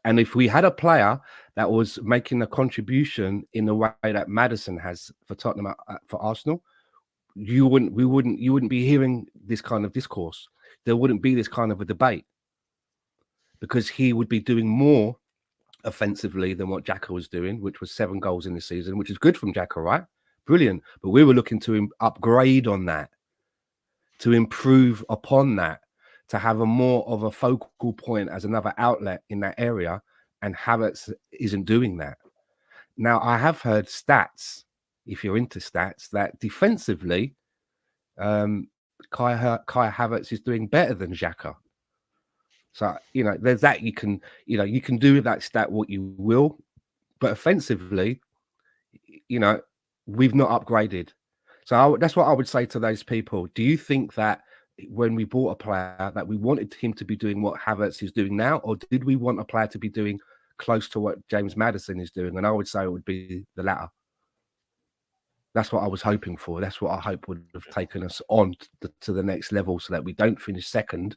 And if we had a player that was making a contribution in the way that Maddison has for Tottenham for Arsenal, you wouldn't be hearing this kind of discourse. There wouldn't be this kind of a debate because he would be doing more offensively than what Xhaka was doing, which was 7 goals in the season, which is good from Xhaka, right? Brilliant. But we were looking to upgrade on that, to improve upon that, to have a more of a focal point as another outlet in that area. And Havertz isn't doing that. Now, I have heard stats, if you're into stats, that defensively, Kai Havertz is doing better than Xhaka. So, you know, there's that you can do with that stat what you will. But offensively, you know, we've not upgraded. So that's what I would say to those people. Do you think that when we bought a player that we wanted him to be doing what Havertz is doing now, or did we want a player to be doing close to what James Maddison is doing? And I would say it would be the latter. That's what I was hoping for. That's what I hope would have taken us on to the next level so that we don't finish second,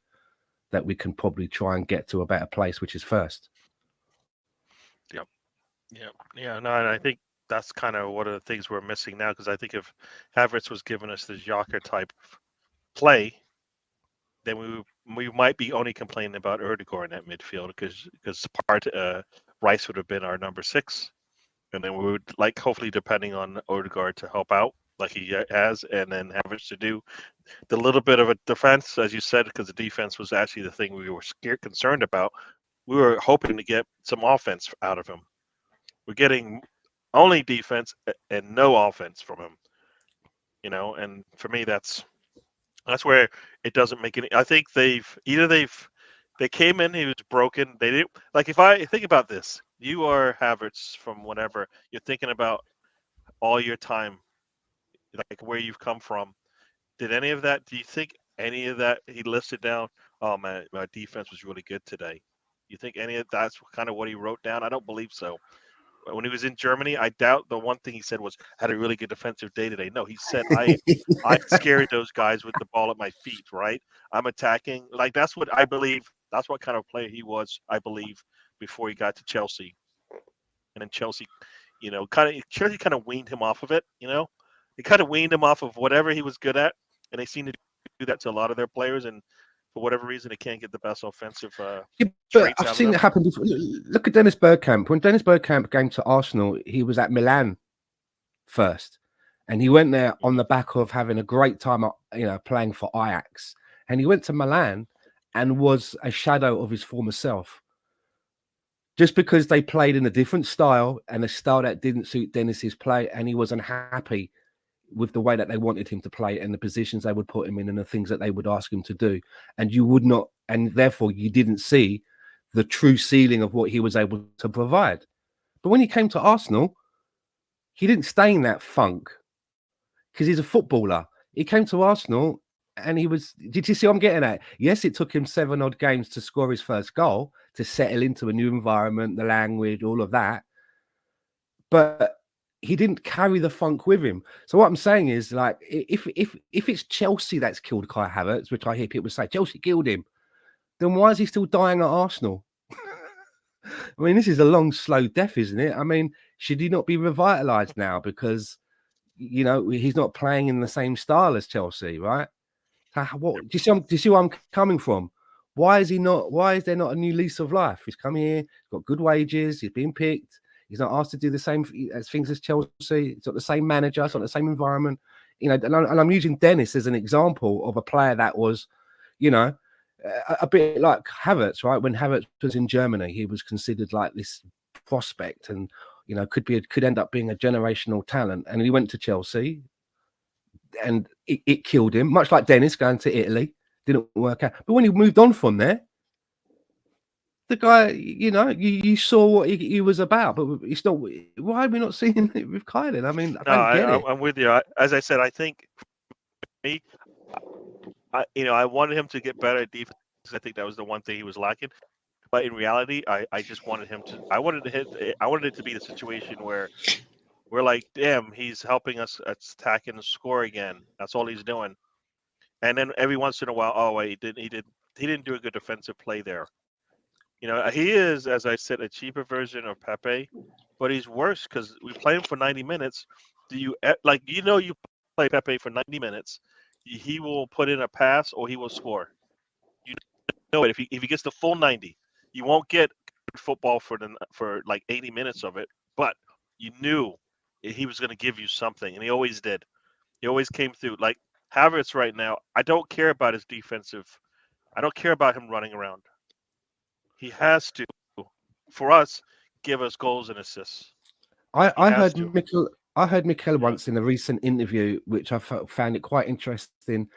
that we can probably try and get to a better place, which is first. Yeah. No, and I think that's kind of one of the things we're missing now, because I think if Havertz was giving us the Xhaka type play, then we might be only complaining about Erdegaard in that midfield because Rice would have been our number 6, and then we would like hopefully depending on Odegaard to help out like he has, and then Havertz to do the little bit of a defense, as you said, because the defense was actually the thing we were concerned about. We were hoping to get some offense out of him. We're getting only defense and no offense from him, and for me that's where it doesn't make any. I think they came in, he was broken. They didn't like. If I think about this, you are Havertz from whatever you're thinking about all your time, like where you've come from. Did any of that? Do you think any of that he listed down? Oh man, my defense was really good today. You think any of that's kind of what he wrote down? I don't believe so. When he was in Germany, I doubt the one thing he said was had a really good defensive day today. No, he said I scared those guys with the ball at my feet. Right, I'm attacking. Like that's what I believe. That's what kind of player he was. I believe before he got to Chelsea, and then Chelsea, Chelsea kind of weaned him off of it. They kind of weaned him off of whatever he was good at, and they seem to do that to a lot of their players. And for whatever reason, they can't get the best offensive but I've seen it happen before. Look at Dennis Bergkamp. When Dennis Bergkamp came to Arsenal, he was at Milan first, and he went there on the back of having a great time, playing for Ajax. And he went to Milan and was a shadow of his former self. Just because they played in a different style and a style that didn't suit Dennis's play, and he was unhappy with the way that they wanted him to play and the positions they would put him in and the things that they would ask him to do. And you would not, and therefore you didn't see the true ceiling of what he was able to provide. But when he came to Arsenal, he didn't stay in that funk because he's a footballer. He came to Arsenal and did you see what I'm getting at? Yes, it took him 7 odd games to score his first goal, to settle into a new environment, the language, all of that. But he didn't carry the funk with him. So what I'm saying is, like, if it's Chelsea that's killed Kai Havertz, which I hear people say Chelsea killed him, then why is he still dying at Arsenal? I mean, this is a long, slow death, isn't it? I mean, should he not be revitalized now because he's not playing in the same style as Chelsea, right? What do you see where I'm coming from? Why is there not a new lease of life? He's come here, he's got good wages, he's been picked. He's not asked to do the same things as Chelsea. It's not the same manager. It's not the same environment. And I'm using Dennis as an example of a player that was, a bit like Havertz, right? When Havertz was in Germany, he was considered like this prospect and, could end up being a generational talent. And he went to Chelsea and it killed him, much like Dennis going to Italy. Didn't work out. But when he moved on from there, the guy, you saw what he was about, but it's not. Why are we not seeing it with Kylan? I mean, I don't get it. I'm with you. As I said, I think me, I wanted him to get better at defense. I think that was the one thing he was lacking. But in reality, I just wanted him to. I wanted it to be the situation where we're like, damn, he's helping us attack and score again. That's all he's doing. And then every once in a while, oh wait, he didn't do a good defensive play there. He is, as I said, a cheaper version of Pepe, but he's worse because we play him for 90 minutes. Do you you play Pepe for 90 minutes, he will put in a pass or he will score. You know it. If he gets the full 90, you won't get football for like 80 minutes of it, but you knew he was going to give you something, and he always did. He always came through. Like Havertz right now, I don't care about his defensive. I don't care about him running around. He has to, for us, give us goals and assists. I heard Mikel once in a recent interview, which I found it quite interesting.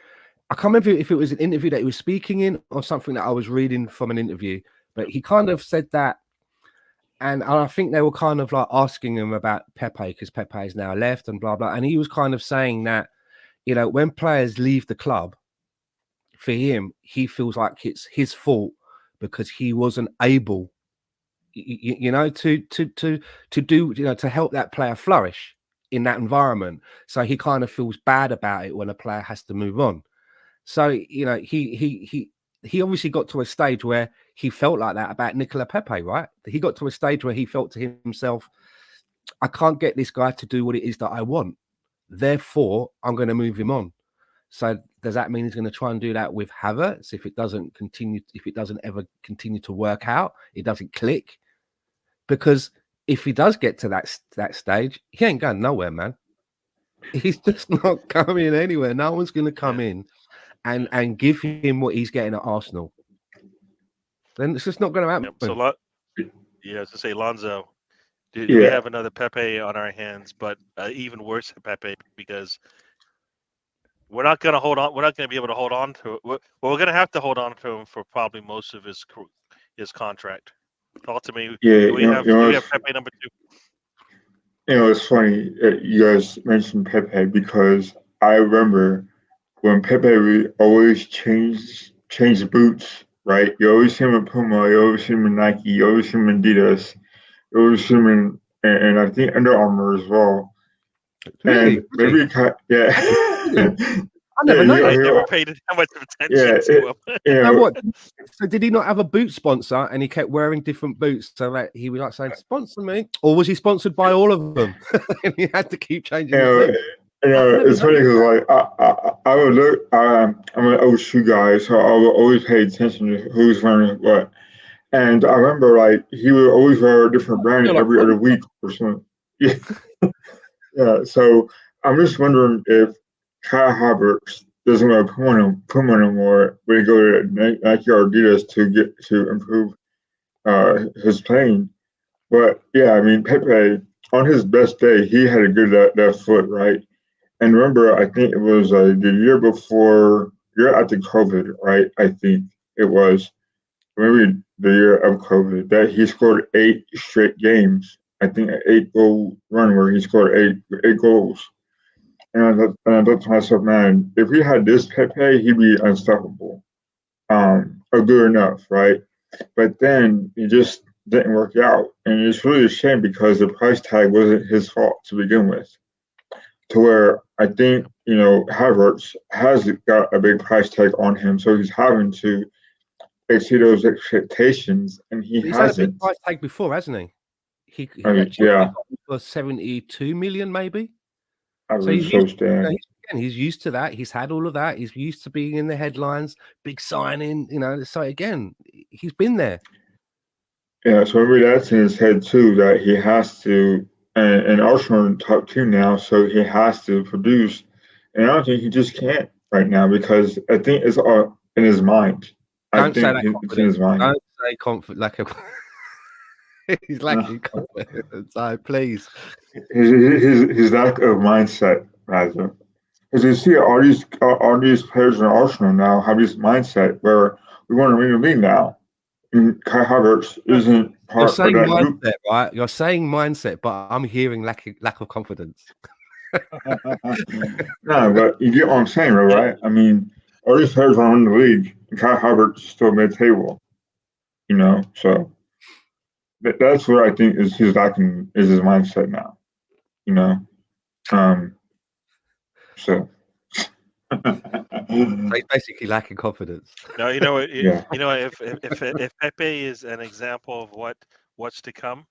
I can't remember if it was an interview that he was speaking in or something that I was reading from an interview, but he kind of said that, and I think they were kind of like asking him about Pepe because Pepe is now left and blah blah, and he was kind of saying that when players leave the club, for him, he feels like it's his fault because he wasn't able, to do, to help that player flourish in that environment. So he kind of feels bad about it when a player has to move on. So he obviously got to a stage where he felt like that about Nicola Pepe, right? He got to a stage where he felt to himself, I can't get this guy to do what it is that I want. Therefore, I'm going to move him on. So does that mean he's going to try and do that with Havertz if it doesn't ever continue to work out, it doesn't click? because if he does get to that stage, he ain't going nowhere, man. He's just not coming anywhere. No one's going to come in and give him what he's getting at Arsenal. Then it's just not going to happen. So, as I say, Lonzo, do we have another Pepe on our hands, but even worse Pepe, because we're not going to hold on. We're not going to be able to hold on to it. We're going to have to hold on to him for probably most of his contract. Talk to me. Do we have Pepe number 2? It's funny you guys mentioned Pepe because I remember when Pepe always changed boots, right? You always see him in Puma, you always see him in Nike, you always see him in Adidas, you always see him in, and I think Under Armour as well. Really? And maybe, I never know. I never paid that much attention to him. What? So did he not have a boot sponsor and he kept wearing different boots so that he was like saying, sponsor me? Or was he sponsored by all of them? And he had to keep changing the it's funny because I would look, I'm an old shoe guy, so I would always pay attention to who's wearing what. And I remember he would always wear a different brand every other week or something. Yeah. So I'm just wondering if Kai Havertz doesn't wear Puma anymore when he go to Nike or Adidas to improve his playing. But yeah, I mean Pepe on his best day he had a good left foot, right? And remember, I think it was the year after COVID, right? I think it was maybe the year of COVID that he scored 8 straight games. I think an 8-goal run where he scored eight goals. And I thought to myself, man, if we had this Pepe, he'd be unstoppable, or good enough, right? But then it just didn't work out, and it's really a shame because the price tag wasn't his fault to begin with. To where I think Havertz has got a big price tag on him, so he's having to exceed those expectations, and he's hasn't. Had a big price tag before, hasn't he? He for 72 million, maybe. So he's used to that. He's had all of that. He's used to being in the headlines, big signing. So again, he's been there. Yeah, so maybe that's in his head too, that he has to, and Arsenal in top 2 now, so he has to produce. And I don't think he just can't right now because I think it's all in his mind. Don't say that it's in his mind. Don't say confident. He's lacking confidence. So please. His lack of mindset, rather. Because you see, all these players in Arsenal now have this mindset where we want to win the league now. And Kai Havertz isn't part of that group. Right? You're saying mindset, but I'm hearing lack of confidence. No, but you get what I'm saying, right? I mean, all these players want to win the league, and Kai Havertz is still mid-table. So that's what I think is his lacking is his mindset now. So he's basically lacking confidence. No, if Pepe is an example of what's to come,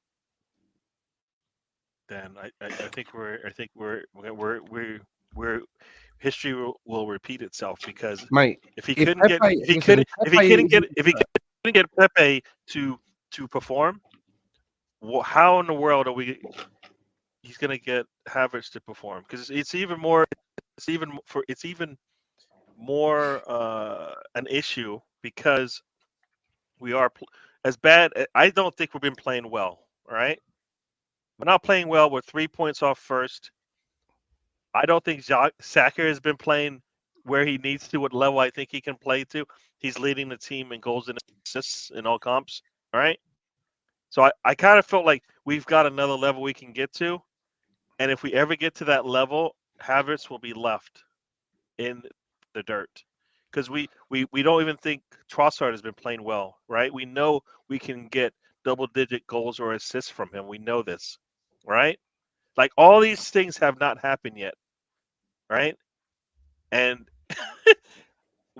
then I think we're history will repeat itself because if he couldn't get Pepe to perform, how in the world are he's going to get Havertz to perform? Because it's even more an issue because we are as bad. I don't think we've been playing well. All right, we're not playing well. We're 3 points off first. I don't think Saka has been playing where he needs to, what level I think he can play to. He's leading the team in goals and assists in all comps. All right. So I kind of felt like we've got another level we can get to. And if we ever get to that level, Havertz will be left in the dirt. Because we don't even think Trossard has been playing well, right? We know we can get double-digit goals or assists from him. We know this, right? Like all these things have not happened yet, right? And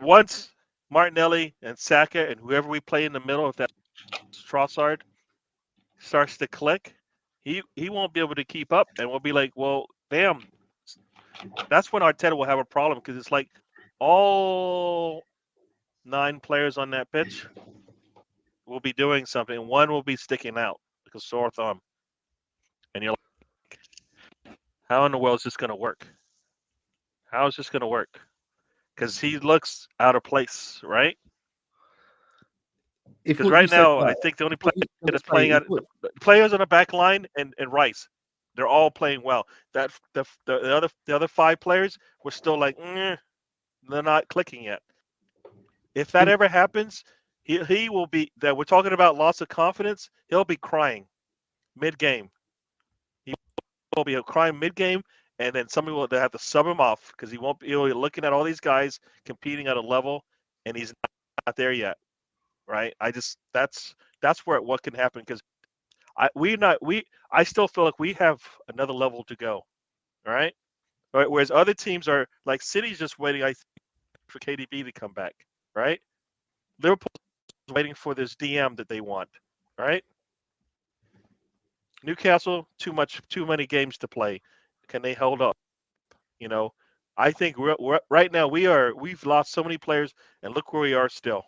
once Martinelli and Saka and whoever we play in the middle, if that's Trossard, starts to click, he won't be able to keep up, and we'll be like, well, damn. That's when Arteta will have a problem because it's like all 9 players on that pitch will be doing something. One will be sticking out like a sore thumb, and you're like, how in the world is this going to work? How is this going to work? Because he looks out of place, right? If Because what you right said, now, I right, think the only what player you were that's gonna say playing is out the players on the back line and Rice, they're all playing well. That the other five players were still like, they're not clicking yet. If that if, ever happens, he will be that we're talking about loss of confidence. He'll be crying mid game. He will be crying mid game, and then somebody will have to sub him off because he won't be. He'll be looking at all these guys competing at a level, and he's not there yet. Right? That's where what can happen because I still feel like we have another level to go. All right. Right. Whereas other teams are like City's just waiting, I think, for KDB to come back. Right. Liverpool's waiting for this DM that they want. Right. Newcastle, too many games to play. Can they hold up? You know, I think we're right now we've lost so many players, and look where we are still.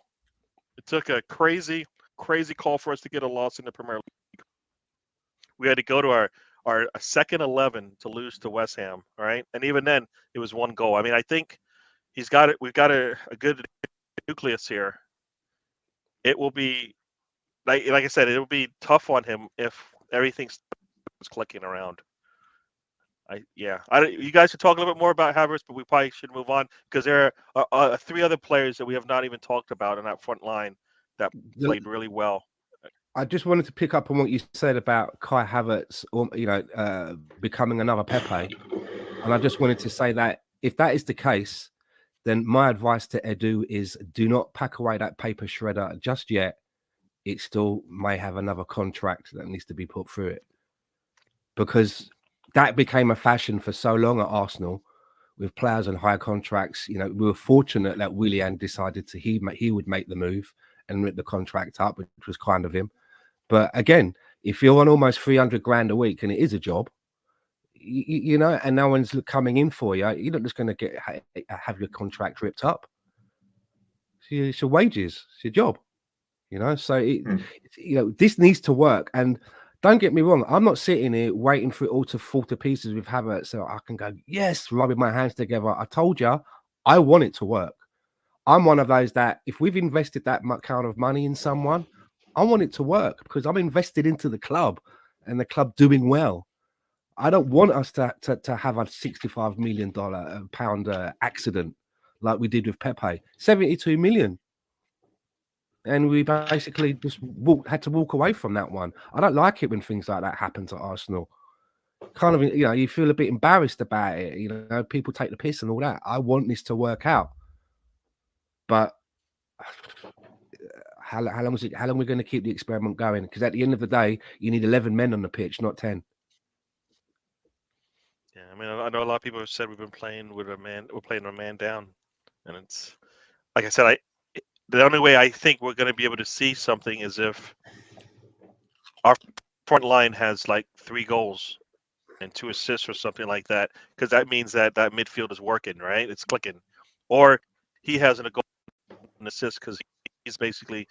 It took a crazy call for us to get a loss in the Premier League. We had to go to our second 11 to lose to West Ham, all right? And even then, it was one goal. I mean, I think he's got it. We've got a good nucleus here. It will be like I said, it will be tough on him if everything's clicking around. You guys could talk a little bit more about Havertz, but we probably should move on because there are three other players that we have not even talked about in that front line that played really well. I just wanted to pick up on what you said about Kai Havertz, or becoming another Pepe, and I just wanted to say that if that is the case, then my advice to Edu is do not pack away that paper shredder just yet. It still may have another contract that needs to be put through it, because that became a fashion for so long at Arsenal with players on high contracts. We were fortunate that Willian decided he would make the move and rip the contract up, which was kind of him. But again, if you're on almost 300 grand a week and it is a job, and no one's coming in for you, you're not just going to have your contract ripped up. It's your wages, it's your job, So this needs to work. And don't get me wrong, I'm not sitting here waiting for it all to fall to pieces with Havertz so I can go, yes, rubbing my hands together. I told you, I want it to work. I'm one of those that if we've invested that much kind of money in someone, I want it to work because I'm invested into the club and the club doing well. I don't want us to have a $65 million pound accident like we did with Pepe, 72 million. And we basically just had to walk away from that one. I don't like it when things like that happen to Arsenal. Kind of, you feel a bit embarrassed about it. People take the piss and all that. I want this to work out. But how long are we going to keep the experiment going? Because at the end of the day, you need 11 men on the pitch, not 10. Yeah, I mean, I know a lot of people have said we've been playing with a man. We're playing a man down, and it's like I said. The only way I think we're going to be able to see something is if our front line has like 3 goals and 2 assists or something like that, because that means that midfield is working, right? It's clicking, or he has a goal and assist because he's basically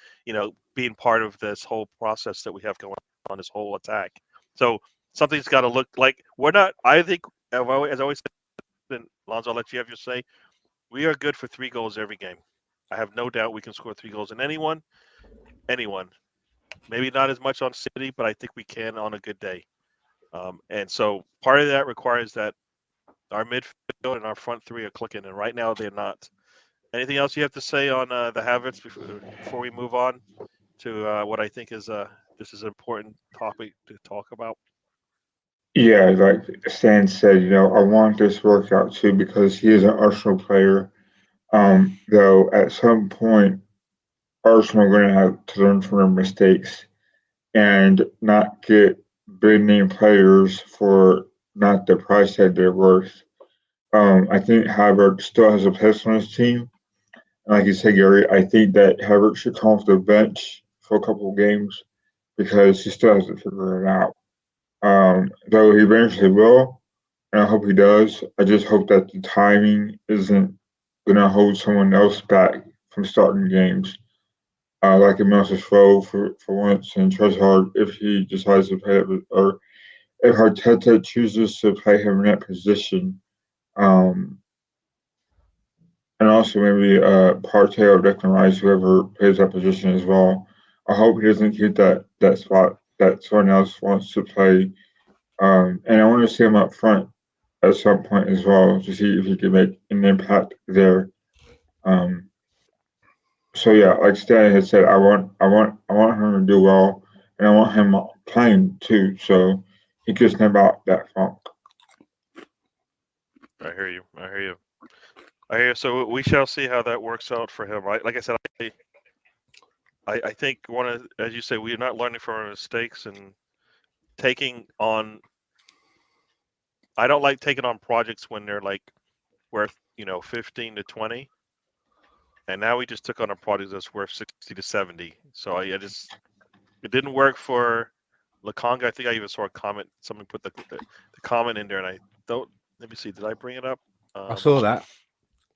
being part of this whole process that we have going on, this whole attack. So something's got to look like we're not. I think as I always said, and Lonzo, I'll let you have your say. We are good for 3 goals every game. I have no doubt we can score 3 goals in anyone. Maybe not as much on City, but I think we can on a good day. And so part of that requires that our midfield and our front 3 are clicking, and right now they're not. Anything else you have to say on the Havertz before we move on to what I think is this is an important topic to talk about? Yeah, like Stan said, I want this to work out too because he is an Arsenal player. Though at some point, Arsenal are going to have to learn from their mistakes and not get big name players for not the price that they're worth. I think Havertz still has a place on his team. And like you said, Gary, I think that Havertz should come off the bench for a couple of games because he still has to figure it out. Though he eventually will, and I hope he does. I just hope that the timing isn't going to hold someone else back from starting games. like a Mouse's role for once, and Trezor if he decides to play it, or if Arteta chooses to play him in that position. Um, and also maybe Partey or Declan Rice, whoever plays that position as well. I hope he doesn't get that spot that someone else wants to play. And I want to see him up front at some point as well to see if he can make an impact there. Um, so yeah, like Stan had said, I want him to do well, and I want him playing too, so he can snap out that funk. I hear you. I hear you. I hear you. So we shall see how that works out for him. Like I said, I think as you say, we're not learning from our mistakes and taking on. I don't like taking on projects when they're like worth 15 to 20, and now we just took on a project that's worth 60 to 70. So I just it didn't work for Lakonga. I think I even saw a comment. Someone put the comment in there, and I don't. Let me see. Did I bring it up? I saw that.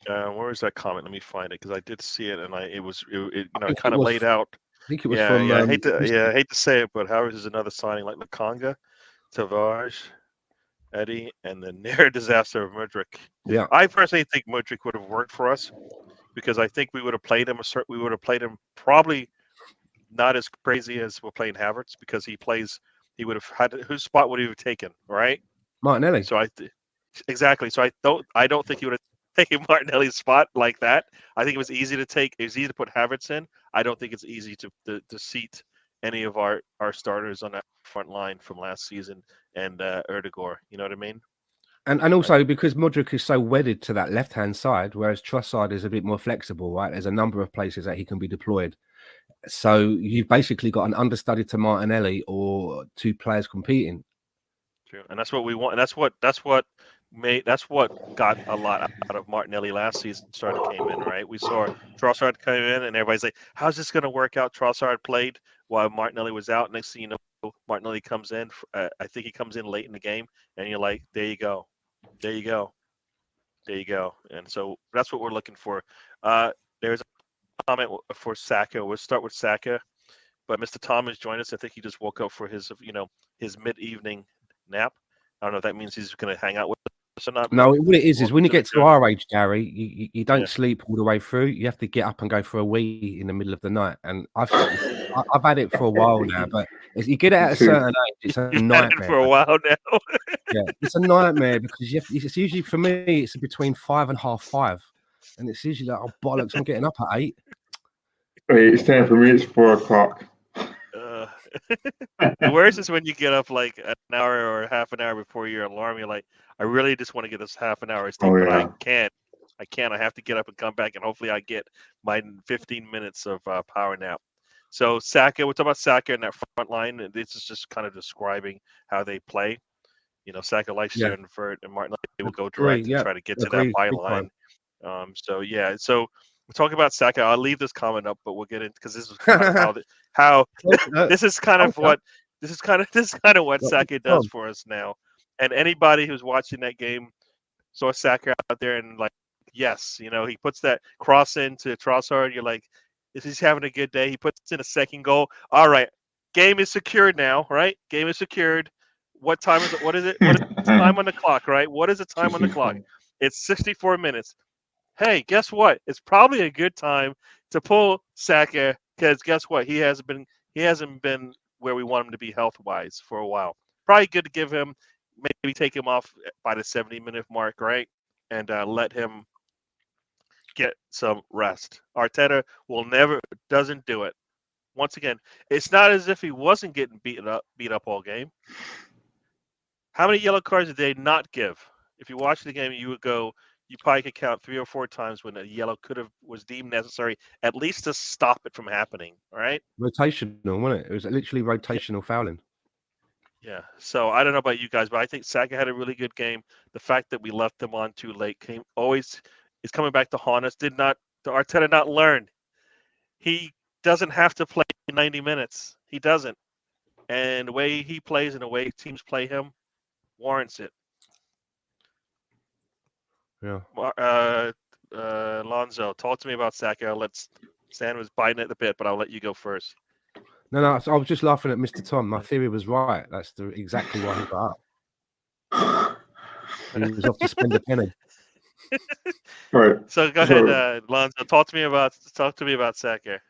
Where is that comment? Let me find it because I did see it, and it think kind it of was- laid out. I think it was Yeah, from. I hate to say it, but Howard is another signing like Lakonga, Tavares, Eddie, and the near disaster of Mudryk. Yeah. I personally think Mudryk would have worked for us because I think we would have played him we would have played him probably not as crazy as we're playing Havertz because he would have had whose spot would he have taken, right? Martinelli. So exactly. So I don't think he would have taken Martinelli's spot like that. I think it was easy to take. It was easy to put Havertz in. I don't think it's easy to seat any of our starters on that front line from last season and Erdegaard. You know what I mean? And also because Mudryk is so wedded to that left-hand side, whereas Trossard is a bit more flexible, right? There's a number of places that he can be deployed. So you've basically got an understudy to Martinelli or two players competing. True, and that's what we want. And that's what got a lot out of Martinelli last season. Came in, right? We saw Trossard come in, and everybody's like, "How's this going to work out?" Trossard played while Martinelli was out. Next thing you know, Martinelli comes in. I think he comes in late in the game, and you're like, "There you go, there you go, there you go." And so that's what we're looking for. There's a comment for Saka. We'll start with Saka, but Mr. Thomas joined us. I think he just woke up for his mid-evening nap. I don't know if that means he's going to hang out with us or not. No, what it is when you get to our age, Gary, you don't Yeah. sleep all the way through. You have to get up and go for a wee in the middle of the night. And I've had it for a while now, but you get it at a certain age, it's a nightmare. For a while now. Yeah, it's a nightmare because it's usually for me it's between 5 and 5:30, and it's usually like, oh bollocks, I'm getting up at 8. It's time for me. It's 4 o'clock. The worst is when you get up like an hour or half an hour before your alarm. You're like, I really just want to get this half an hour sleep, but I can't. I have to get up and come back, and hopefully I get my 15 minutes of power nap. So Saka, we're talking about Saka in that front line. This is just kind of describing how they play. Saka likes to invert, and Martinelli will go direct and try to get to that byline. So we'll talk about Saka. I'll leave this comment up, but we'll get into because this is kind of this is kind of what Saka does for us now. And anybody who's watching that game saw Saka out there and like, yes, he puts that cross into Trossard. You're like, is he having a good day? He puts in a second goal. All right, game is secured now, right? Game is secured. What time is it? What is it? What is the time on the clock, right? What is the time on the clock? It's 64 minutes. Hey, guess what? It's probably a good time to pull Saka because guess what? He hasn't been where we want him to be health-wise for a while. Probably good to give him, maybe take him off by the 70-minute mark, right? And let him get some rest. Arteta doesn't do it. Once again, it's not as if he wasn't getting beat up all game. How many yellow cards did they not give? If you watch the game, you probably could count 3 or 4 times when a yellow was deemed necessary, at least to stop it from happening. All right. Rotational, wasn't it? It was literally rotational fouling. Yeah. So I don't know about you guys, but I think Saka had a really good game. The fact that we left him on too late is coming back to haunt us. Did Arteta not learn? He doesn't have to play 90 minutes. He doesn't. And the way he plays and the way teams play him warrants it. Yeah. Lonzo, talk to me about Saka. Stan was biting at the bit, but I'll let you go first. No, I was just laughing at Mr. Tom. My theory was right. That's exactly why he got up. He was off to spend a penny. All right. So go ahead, Lonzo. Talk to me about Saka.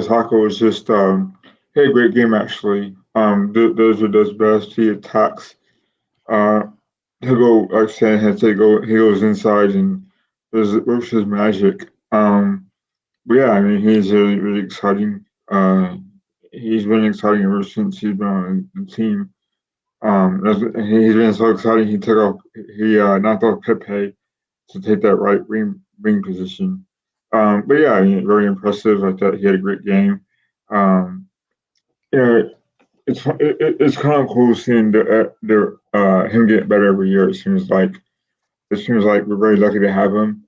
Saka was just he had a great game actually. Those are does best. He attacks. He'll go like Stan had said. He goes inside and works his magic. But yeah, I mean he's really really exciting. He's been exciting ever since he's been on the team. He's been so exciting. He knocked off Pepe to take that right wing position. But yeah, I mean, very impressive. I thought he had a great game. Um, you know, it's kind of cool seeing him get better every year. It seems like we're very lucky to have him.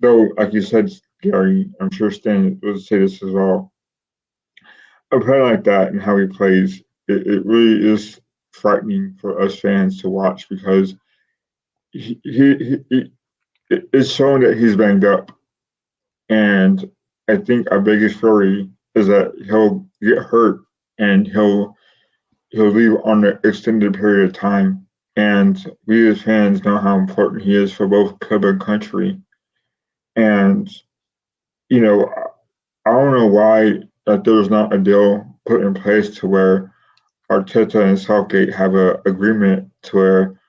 Though, like you said, Gary, I'm sure Stan will say this as well. A player like that and how he plays, it really is frightening for us fans to watch because it's showing that he's banged up. And I think our biggest worry is that he'll get hurt and he'll leave on an extended period of time. And we as fans know how important he is for both club and country. And, you know, I don't know why that there was not a deal put in place to where Arteta and Southgate have an agreement to where,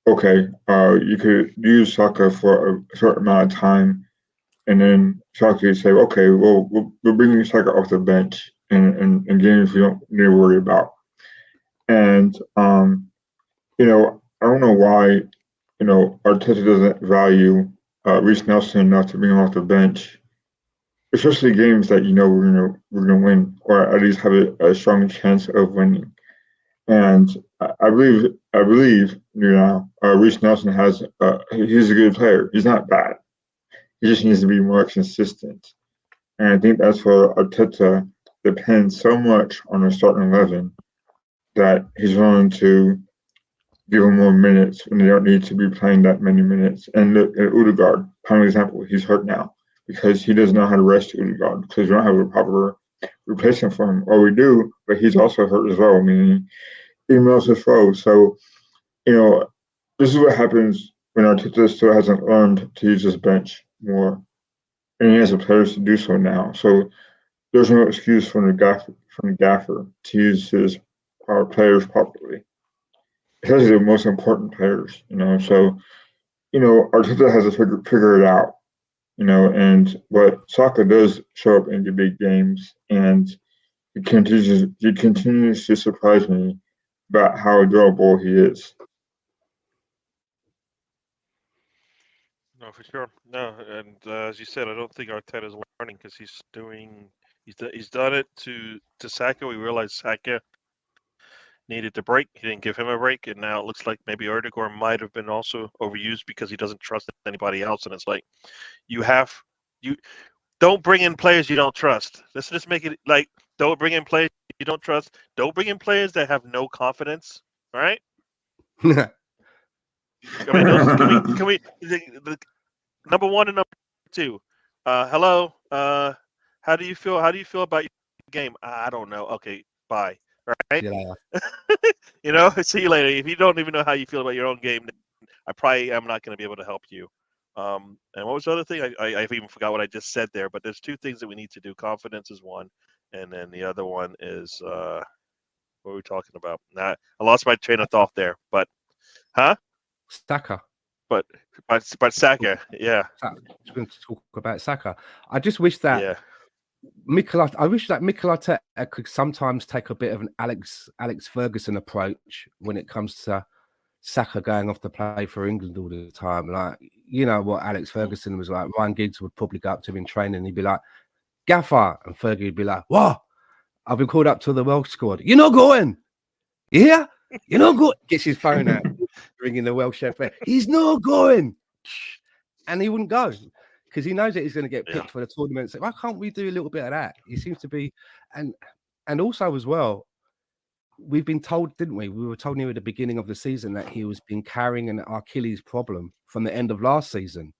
okay, you could use Saka for a certain amount of time, and then Southgate say, okay, well, we're bringing Saka off the bench in games we don't need to worry about. And, you know, I don't know why, you know, Arteta doesn't value Reece Nelson enough to bring him off the bench, especially games that you know we're gonna win, or at least have a strong chance of winning. And I believe you know Reece Nelson he's a good player. He's not bad. He just needs to be more consistent. And I think that's where Arteta depends so much on the starting 11 that he's willing to give him more minutes when they don't need to be playing that many minutes. And look at Odegaard, prime example, he's hurt now because he doesn't know how to rest Odegaard because we don't have a proper replacement for him. Or we do, but he's also hurt as well. I mean, he emails his foe. So, you know, this is what happens when Arteta still hasn't learned to use his bench more. And he has the players to do so now. So there's no excuse for the gaffer to use his players properly. Especially the most important players, you know. So, you know, Arteta has to figure it out, you know, and but Saka does show up in the big games and he continues to surprise me about how adorable he is. No, for sure. No, and as you said, I don't think Arteta is learning because he's done it to Saka. We realized Saka needed the break. He didn't give him a break, and now it looks like maybe Odegaard might have been also overused because he doesn't trust anybody else. And it's like you don't bring in players you don't trust. Let's just make it like don't bring in players you don't trust. Don't bring in players that have no confidence. All right. I mean, can we the number one and number two? Hello. How do you feel? How do you feel about your game? I don't know. Okay, bye. All right. Yeah. You know, see you later. If you don't even know how you feel about your own game, I probably am not going to be able to help you. And what was the other thing? I even forgot what I just said there. But there's two things that we need to do. Confidence is one, and then the other one is what are we talking about? Nah, I lost my train of thought there. But Saka. But Saka, yeah. Just going to talk about Saka. I just wish that Mikel Arteta could sometimes take a bit of an Alex Ferguson approach when it comes to Saka going off to play for England all the time. Like, you know what Alex Ferguson was like. Ryan Giggs would probably go up to him in training and he'd be like, Gaffer. And Fergie would be like, what? I've been called up to the Welsh squad. You're not going. Yeah? You're not going. Gets his phone out, ringing the Welsh FA. He's not going. And he wouldn't go because he knows that he's going to get picked for the tournament. So why can't we do a little bit of that? He seems to be, and also as well, we've been told, didn't we? We were told near the beginning of the season that he was been carrying an Achilles problem from the end of last season.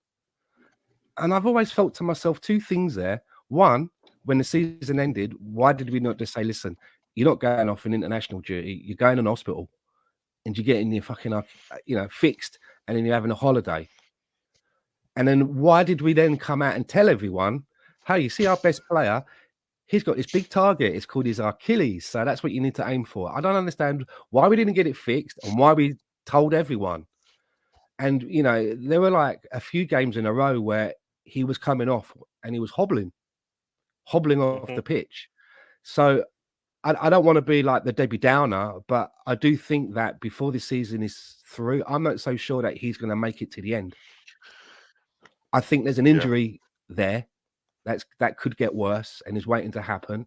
And I've always felt to myself two things there. One, when the season ended, why did we not just say, listen, you're not going off an international duty, you're going in hospital, and you're getting your fucking, fixed, and then you're having a holiday. And then why did we then come out and tell everyone, hey, you see our best player, he's got this big target, it's called his Achilles, so that's what you need to aim for. I don't understand why we didn't get it fixed and why we told everyone. And, there were like a few games in a row where he was coming off and he was hobbling off the pitch. So I don't want to be like the Debbie Downer, but I do think that before this season is through, I'm not so sure that he's going to make it to the end. I think there's an injury there that could get worse and is waiting to happen.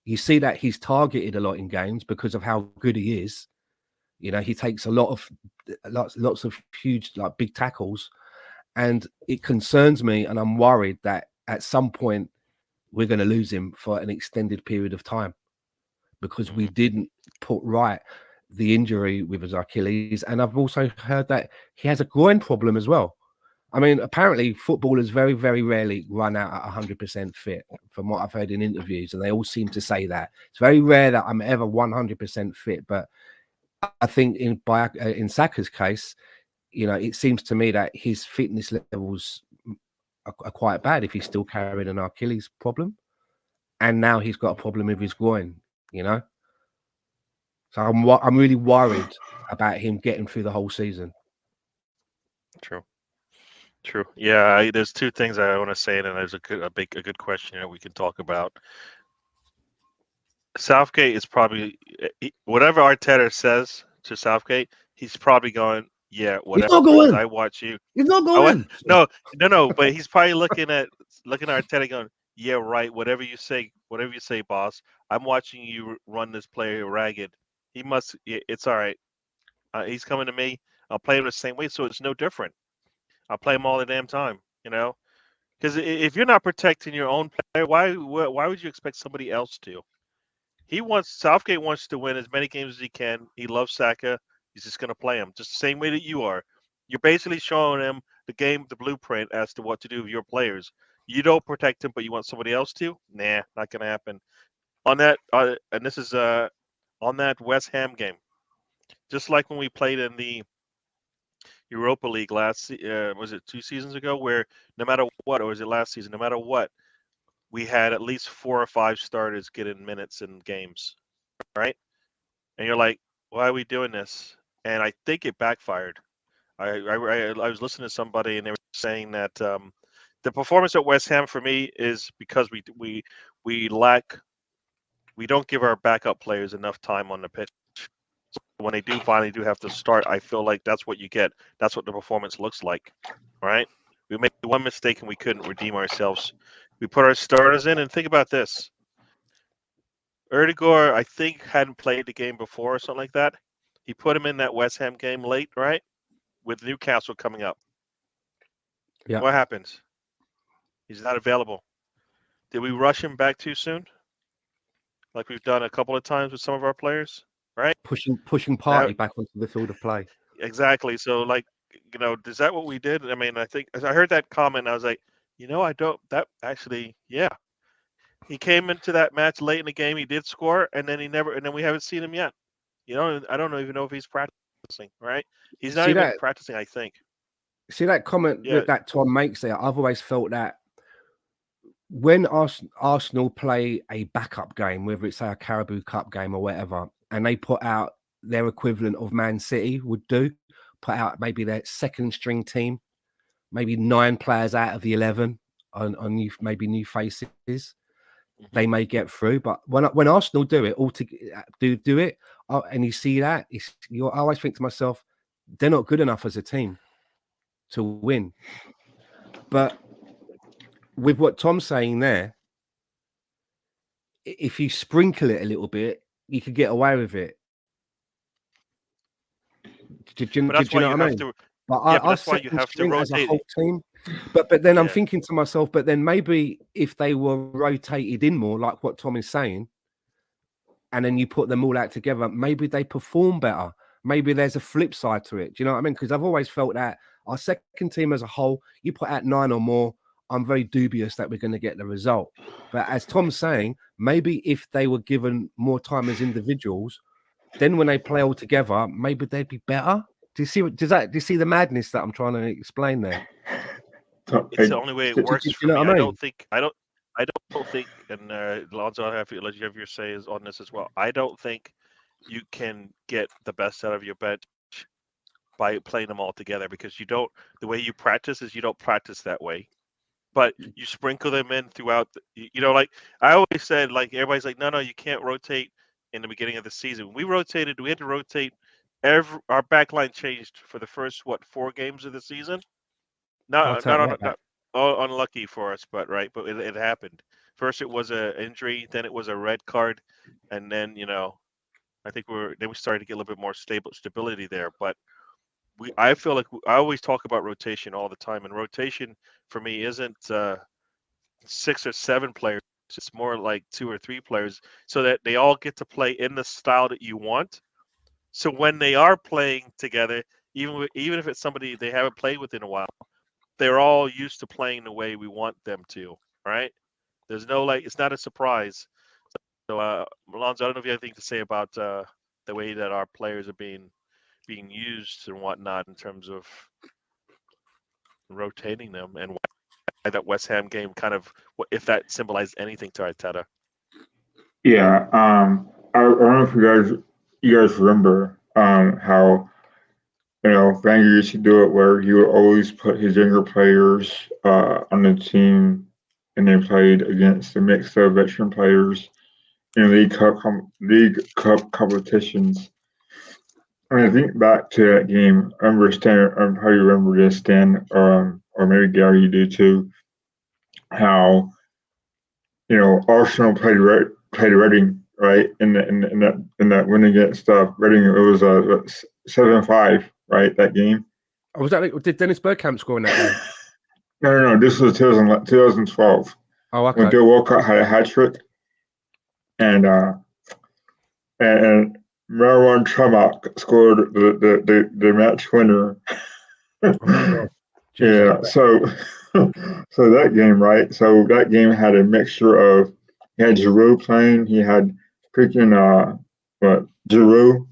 You see that he's targeted a lot in games because of how good he is. He takes lots of huge, like big tackles, and it concerns me. And I'm worried that at some point we're going to lose him for an extended period of time because we didn't put right the injury with his Achilles. And I've also heard that he has a groin problem as well. I mean, apparently footballers very, very rarely run out at 100% fit from what I've heard in interviews. And they all seem to say that. It's very rare that I'm ever 100% fit. But I think in Saka's case, it seems to me that his fitness levels are quite bad if he's still carrying an Achilles problem. And now he's got a problem with his groin, So I'm really worried about him getting through the whole season. True. Yeah, there's two things I want to say, and then there's a good question that we can talk about. Southgate is probably whatever Arteta says to Southgate, he's probably going, yeah, whatever. He's not going. I watch you. He's not going. No. But he's probably looking at Arteta going, yeah, right. Whatever you say, boss. I'm watching you run this player ragged. He must. It's all right. He's coming to me. I'll play him the same way, so it's no different. I'll play him all the damn time, because if you're not protecting your own player, why would you expect somebody else to? Southgate wants to win as many games as he can. He loves Saka. He's just going to play him just the same way that you are. You're basically showing him the blueprint as to what to do with your players. You don't protect him, but you want somebody else to? Nah, not going to happen. On that, and this is on that West Ham game, just like when we played in the Europa League was it 2 seasons ago, where no matter what, or was it last season, no matter what, we had at least 4 or 5 starters get in minutes in games, right? And you're like, why are we doing this? And I think it backfired. I was listening to somebody, and they were saying that the performance at West Ham for me is because we don't give our backup players enough time on the pitch. When they finally have to start, I feel like that's what you get. That's what the performance looks like, right? We made one mistake and we couldn't redeem ourselves. We put our starters in, and think about this. Erdegaard, I think, hadn't played the game before or something like that. He put him in that West Ham game late, right? With Newcastle coming up. Yeah. What happens? He's not available. Did we rush him back too soon? Like we've done a couple of times with some of our players? Right, pushing Party back onto the field of play. Exactly. So, is that what we did? I mean, I think I heard that comment, and I was like, I don't. That actually, yeah. He came into that match late in the game. He did score, and then we haven't seen him yet. I don't even know if he's practicing. Right? He's not even practicing, I think. See that comment that Tom makes there. I've always felt that when Arsenal play a backup game, whether it's a Carabao Cup game or whatever, and they put out their equivalent of Man City would do, put out maybe their second string team, maybe 9 players out of the 11 on new faces, they may get through. But when Arsenal do it, and you see that, I always think to myself, they're not good enough as a team to win. But with what Tom's saying there, if you sprinkle it a little bit, you could get away with it. Do you know what I mean? But that's why you have to rotate as a whole team. But then I'm thinking to myself, but then maybe if they were rotated in more, like what Tom is saying, and then you put them all out together, maybe they perform better. Maybe there's a flip side to it. Do you know what I mean? Because I've always felt that our second team as a whole, you put out 9 or more, I'm very dubious that we're going to get the result. But as Tom's saying, maybe if they were given more time as individuals, then when they play all together, maybe they'd be better. Do you see do you see the madness that I'm trying to explain there? It's the only way it works you for know me. what I I mean? don't think, and Lonzo, I'll have you let you have your say on this as well. I don't think you can get the best out of your bench by playing them all together, because you don't. The way you practice is you don't practice that way, but you sprinkle them in throughout. Like I always said, like everybody's like, no, you can't rotate in the beginning of the season. We rotated. We had to rotate. Our back line changed for the first 4 games of the season. I'll take that back. Unlucky for us, but it happened. First, it was an injury, then it was a red card, and then I think we started to get a little bit more stability there. But I feel like I always talk about rotation all the time, and rotation for me isn't 6 or 7 players. It's more like 2 or 3 players, so that they all get to play in the style that you want. So when they are playing together, even if it's somebody they haven't played with in a while, they're all used to playing the way we want them to, right? There's no it's not a surprise. So, Alonso, I don't know if you have anything to say about the way that our players are being used and whatnot in terms of rotating them, and why that West Ham game kind of, if that symbolized anything to Arteta. Yeah, I don't know if you guys remember how Wenger used to do it, where he would always put his younger players on the team, and they played against a mix of veteran players in League Cup competitions. When I think back to that game, I remember Stan. How you remember this, Stan, or maybe Gary, you do too. How Arsenal played Reading, right, in that win against Reading. It was 7-5, right, that game. Oh, did Dennis Bergkamp score in that game? No. This was 2012. Oh, okay. When Joe Walcott had a hat trick, and Marwan Chamak scored the match winner. Oh my God. Yeah, so that game, right? So that game had a mixture of, he had Giroud playing, he had freaking Giroud,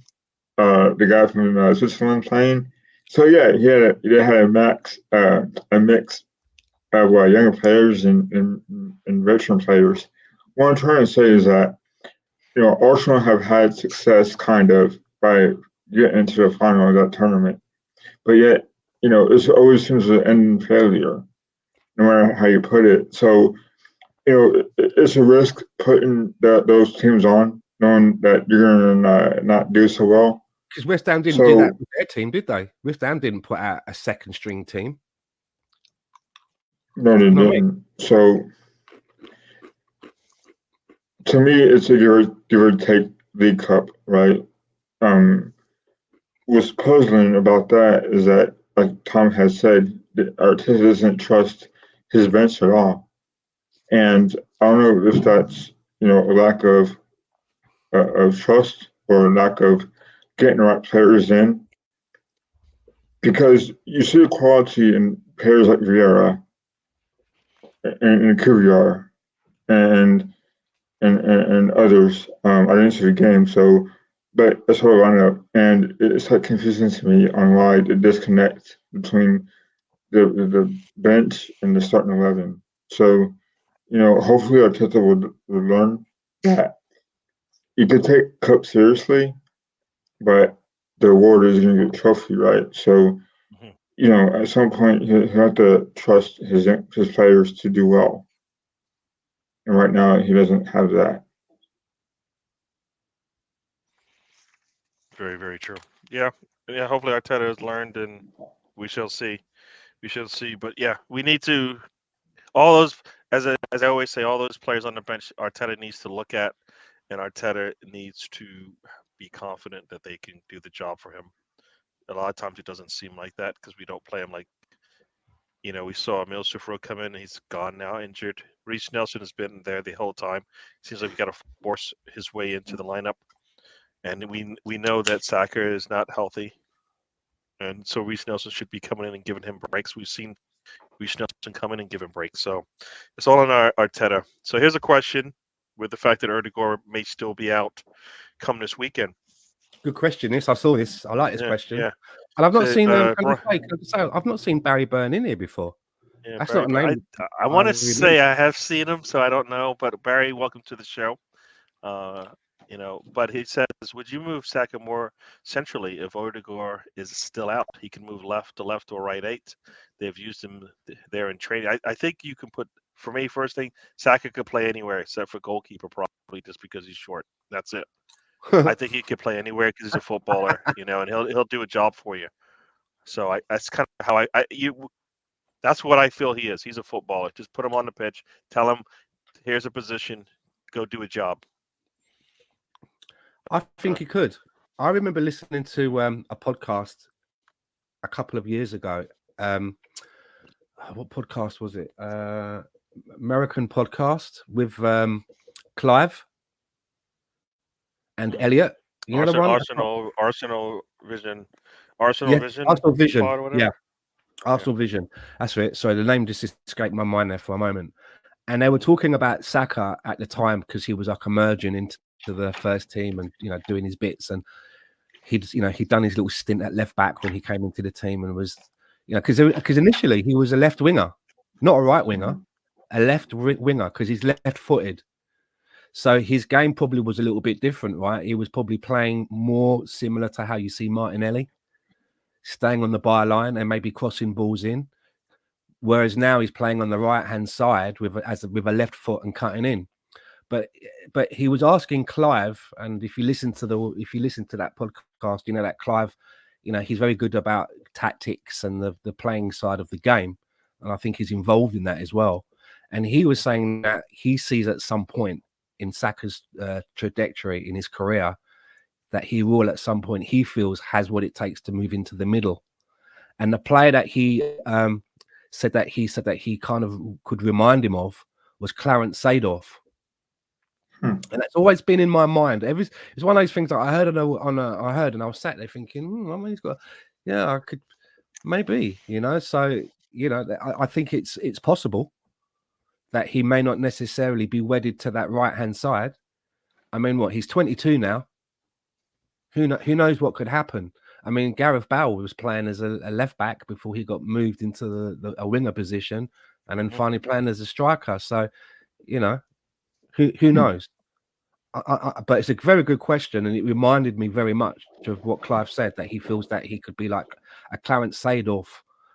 the guy from Switzerland playing. So yeah, they had a mix of younger players and veteran players. What I'm trying to say is that Arsenal have had success kind of by getting into the final of that tournament, but yet it always seems to end in failure, no matter how you put it. So it's a risk putting those teams on, knowing that you're gonna not do so well. Because West Ham didn't do that with their team, did they? West Ham didn't put out a second string team. No, they didn't. So to me, it's a give or take League Cup, right? What's puzzling about that is that, like Tom has said, Arteta doesn't trust his bench at all, and I don't know if that's a lack of trust or a lack of getting the right players in, because you see the quality in players like Vieira and Kvyat and others. I didn't see the game, but that's what I lined up, and it's like confusing to me on why the disconnect between the bench and the starting 11. So, hopefully Arteta would learn that you could take cup seriously, but the award is going to get a trophy, right? So, at some point you have to trust his players to do well, and right now he doesn't have that. Very, very true. Yeah. Hopefully Arteta has learned, and we shall see. But yeah, we need to, all those, as I always say, all those players on the bench, Arteta needs to look at, and Arteta needs to be confident that they can do the job for him. A lot of times it doesn't seem like that, because we don't play him like, we saw Emil Smith-Rowe come in. He's gone now, injured. Reece Nelson has been there the whole time. Seems like we got to force his way into the lineup. And we know that Saka is not healthy, and so Reece Nelson should be coming in and giving him breaks. We've seen we should come in and give him breaks. So it's all on our Arteta. So here's a question with the fact that Erdegaard may still be out come this weekend. Good question. This I saw this. I like this question. Yeah. And I've not So, seen Bri- I've not seen Barry Burn in here before. Yeah, That's Barry. not a name. I want to really say I have seen him, so I don't know. But Barry, welcome to the show. But he says, would you move Saka more centrally if Odegaard is still out? He can move left to left or right 8. They've used him there in training. I think you can put, for me, first thing, Saka could play anywhere except for goalkeeper, probably just because he's short. That's it. I think he could play anywhere because he's a footballer, and he'll do a job for you. So that's kind of how that's what I feel he is. He's a footballer. Just put him on the pitch. Tell him, here's a position. Go do a job. I think he could. I remember listening to a podcast a couple of years ago. What podcast was it? American podcast with Clive and Elliot. You know the one? Arsenal Vision. Arsenal Vision. Pod or whatever? Yeah. Arsenal Vision. That's it. Sorry, the name just escaped my mind there for a moment. And they were talking about Saka at the time because he was like emerging into the first team and doing his bits. And he'd done his little stint at left back when he came into the team and was because initially he was a left winger, not a right winger, a left winger because he's left-footed. So his game probably was a little bit different, right? He was probably playing more similar to how you see Martinelli, staying on the byline and maybe crossing balls in. Whereas now he's playing on the right-hand side with a left foot and cutting in. But he was asking Clive, and if you listen to that podcast, that Clive, he's very good about tactics and the playing side of the game, and I think he's involved in that as well. And he was saying that he sees at some point in Saka's trajectory in his career that he will at some point, he feels, has what it takes to move into the middle. And the player that he said that he kind of could remind him of was Clarence Seedorf. And that's always been in my mind. It's one of those things that I heard I heard, and I was sat there thinking, I mean, he's got, I could maybe, So I think it's possible that he may not necessarily be wedded to that right hand side. I mean, he's 22 now. Who knows what could happen? I mean, Gareth Bale was playing as a left back before he got moved into a winger position, and then finally playing as a striker. So, who knows? But it's a very good question, and it reminded me very much of what Clive said, that he feels that he could be like a Clarence Seedorf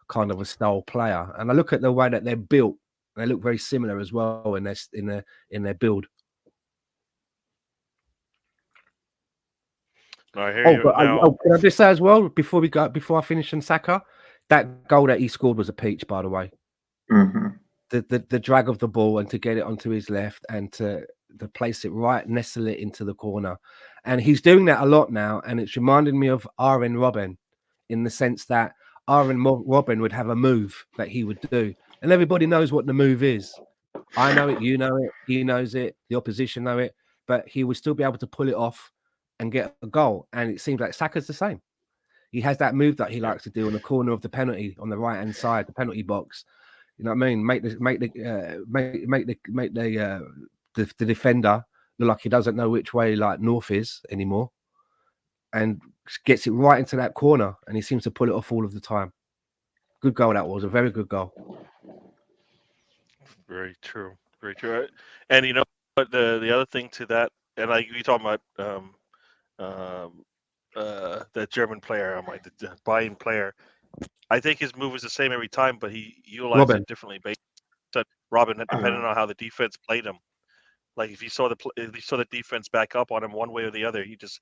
kind of a style player. And I look at the way that they're built; they look very similar as well in their build. I hear you. Can I just say as well before I finish on Saka, that goal that he scored was a peach, by the way. Mm-hmm. The drag of the ball and to get it onto his left and to place it right, nestle it into the corner. And he's doing that a lot now. And it's reminded me of Arjen Robben in the sense that Arjen Robben would have a move that he would do. And everybody knows what the move is. I know it, you know it, he knows it, the opposition know it, but he would still be able to pull it off and get a goal. And it seems like Saka's the same. He has that move that he likes to do on the corner of the penalty on the right hand side, the penalty box. You know what I mean? Make the defender look like he doesn't know which way like north is anymore, and gets it right into that corner, and he seems to pull it off all of the time. Good goal. That was a very good goal. Very true. Very true. And but the other thing to that, and like you talking about the German player, I'm like the Bayern player. I think his move was the same every time, but he utilized it differently based on Robin, depending on how the defense played him. Like if you saw the defense back up on him one way or the other, he just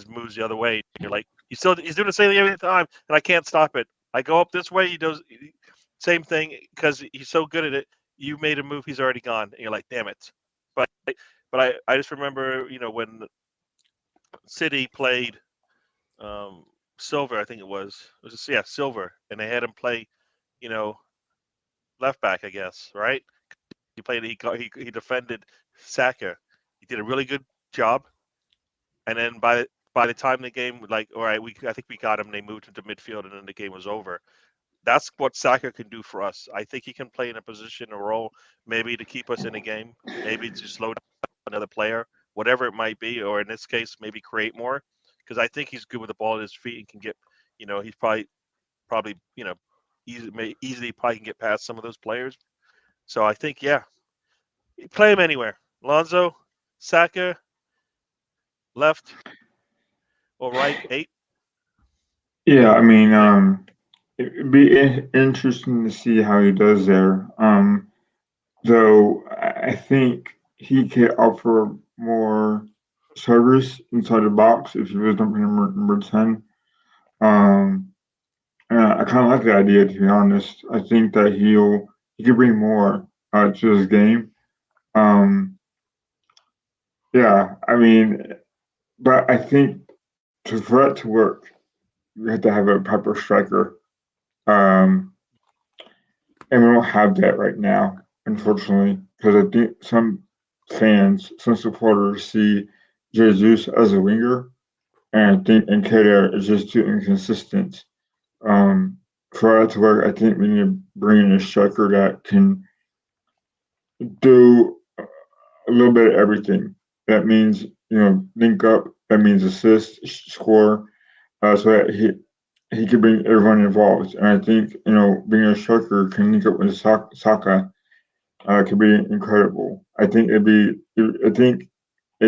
moves the other way. You're like, he's doing the same thing every time, and I can't stop it. I go up this way, he does same thing because he's so good at it. You made a move, he's already gone, and you're like, damn it. But I just remember, when City played Silver, I think it was Silver, and they had him play, left back, I guess, right? He defended Saka. He did a really good job, and then by the time the game, like, all right, I think we got him. They moved into midfield, and then the game was over. that's what Saka can do for us. I think he can play in a position, a role, maybe to keep us in a game, maybe to slow down another player, whatever it might be, or in this case, maybe create more. Because I think he's good with the ball at his feet and can get, he's probably, easily probably can get past some of those players. So I think, yeah, play him anywhere. Lonzo, Saka, left or right, 8. Yeah, I mean, it'd be interesting to see how he does there. Though I think he could offer more service inside the box if he was number 10. Um, I kind of like the idea, to be honest. I think that he could bring more to his game. Um, yeah, I mean, but I think for it to work, you have to have a proper striker. Um, and we don't have that right now, unfortunately, because I think some fans, some supporters see Jesus as a winger, and I think Nketiah is just too inconsistent. Um, for it to work, I think we need to bring in a striker that can do a little bit of everything. That means link up. That means assist, score, so that he could bring everyone involved. And I think being a striker can link up with Saka could be incredible. I think it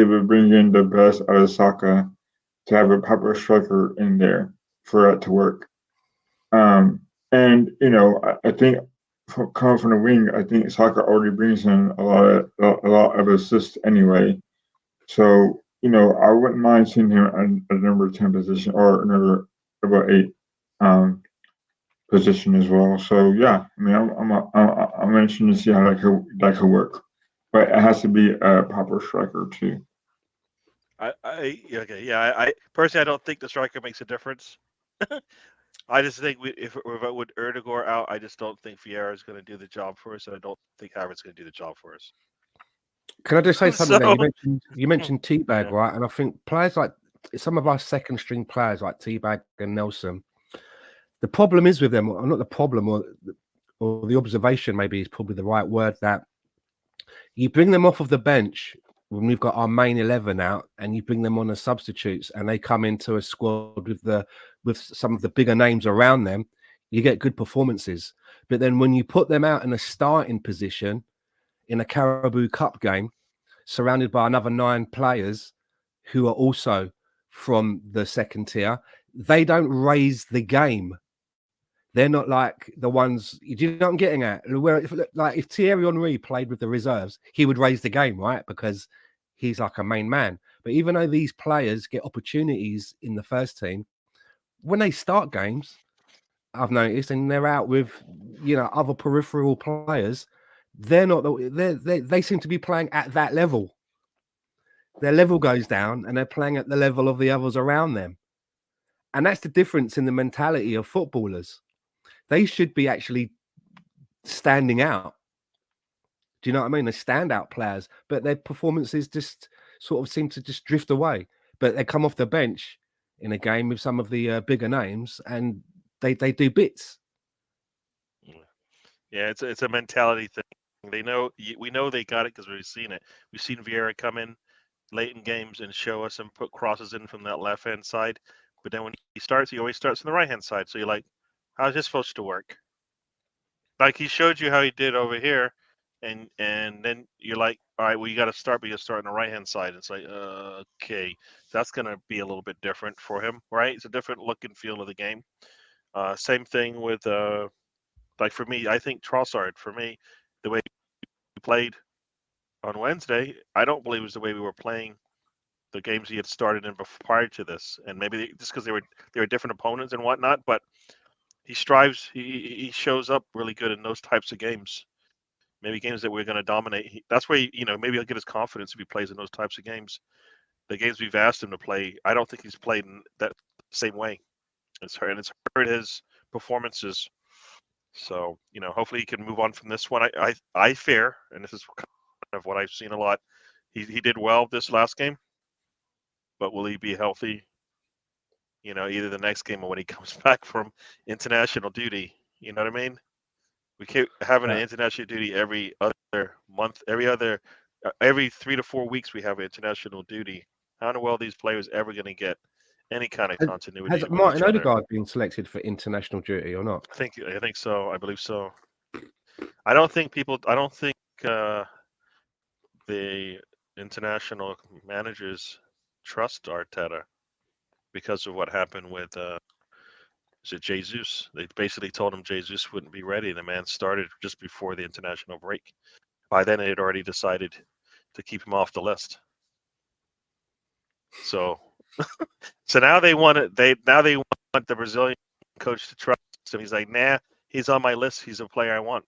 would bring in the best out of Saka to have a proper striker in there for it to work. And I think coming from the wing, I think Saka already brings in a lot of assists anyway. So I wouldn't mind seeing him at a number 10 position or another about 8 position as well. So yeah, I mean, I'm interested to see how that could work, but it has to be a proper striker too. I personally I don't think the striker makes a difference. I just think if with Erdegaard out, I just don't think Vieira is going to do the job for us, and I don't think Havertz going to do the job for us. Can I just say something there? So, You mentioned Teabag, yeah. right? And I think players like some of our second string players like Teabag and Nelson, the problem is with them, or not the problem, or the observation maybe is probably the right word, that you bring them off of the bench when we've got our main 11 out, and you bring them on as substitutes, and they come into a squad with some of the bigger names around them, you get good performances. But then when you put them out in a starting position in a Carabao Cup game, surrounded by another 9 players who are also from the second tier, they don't raise the game. They're not like the ones. Do you know what I'm getting at? Where if Thierry Henry played with the reserves, he would raise the game, right? Because he's like a main man. But even though these players get opportunities in the first team, when they start games, I've noticed, and they're out with other peripheral players, they're not. They seem to be playing at that level. Their level goes down, and they're playing at the level of the others around them. And that's the difference in the mentality of footballers. They should be actually standing out. Do you know what I mean? They're standout players, but their performances just sort of seem to just drift away. But they come off the bench in a game with some of the bigger names, and they do bits. Yeah, it's a mentality thing. We know they got it because we've seen it. We've seen Vieira come in late in games and show us and put crosses in from that left hand side. But then when he always starts on the right hand side. So you're like, how's this supposed to work? Like he showed you how he did over here, and then you're like, all right, well you got to start, but you start on the right hand side. It's like, okay, that's gonna be a little bit different for him, right? It's a different look and feel of the game. Same thing with like for me, I think Trossard, for me, the way we played on Wednesday, I don't believe it was the way we were playing the games he had started in prior to this, and maybe just because they were different opponents and whatnot. But he strives, he shows up really good in those types of games. Maybe games that we're going to dominate. That's where maybe he'll get his confidence if he plays in those types of games. The games we've asked him to play, I don't think he's played in that same way. It's hurt his performances. So hopefully he can move on from this one. I fear, and this is kind of what I've seen a lot. He did well this last game, but will he be healthy? Either the next game or when he comes back from international duty. You know what I mean? We keep having an Yeah. international duty every other month, every 3 to 4 weeks. We have international duty. How in the world are these players ever going to get any kind of Has, continuity has with each Martin other? Odegaard been selected for international duty or not? I think so. I believe so. I don't think uh, the international managers trust Arteta because of what happened with is it Jesus? They basically told him Jesus wouldn't be ready. The man started just before the international break. By then, they had already decided to keep him off the list. So, so now they want it. They want the Brazilian coach to trust him. He's like, nah, he's on my list. He's a player I want.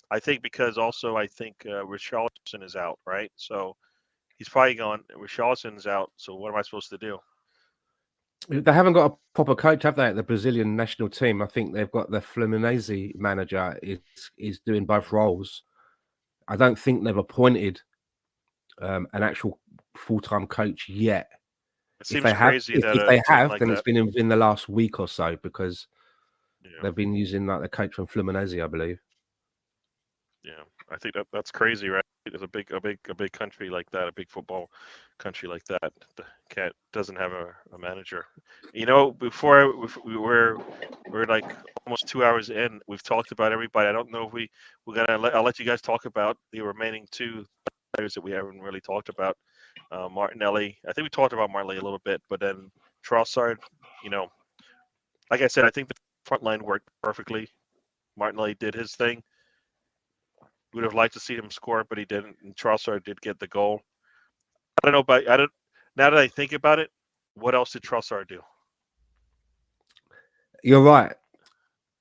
I think because also I think Richarlison is out, right? So he's probably going. Richarlison's out. So what am I supposed to do? They haven't got a proper coach, have they? At the Brazilian national team, I think they've got the Fluminense manager is doing both roles. I don't think they've appointed an actual full-time coach yet. It seems crazy that if they a team have, like then that. it's been in the last week or so because Yeah. they've been using like the coach from Fluminense, I believe. Yeah, I think that's crazy, right? There's a big country like that, a big football country like that, doesn't have a manager. You know, before we're like almost 2 hours in. We've talked about everybody. I don't know if we're gonna. I'll let you guys talk about the remaining two players that we haven't really talked about. Martinelli. I think we talked about Martinelli a little bit, but then Trossard. You know, like I said, I think the front line worked perfectly. Martinelli did his thing. Would have liked to see him score, but he didn't. And Trossard did get the goal. I don't know, but I don't. Now that I think about it, what else did Trossard do? You're right.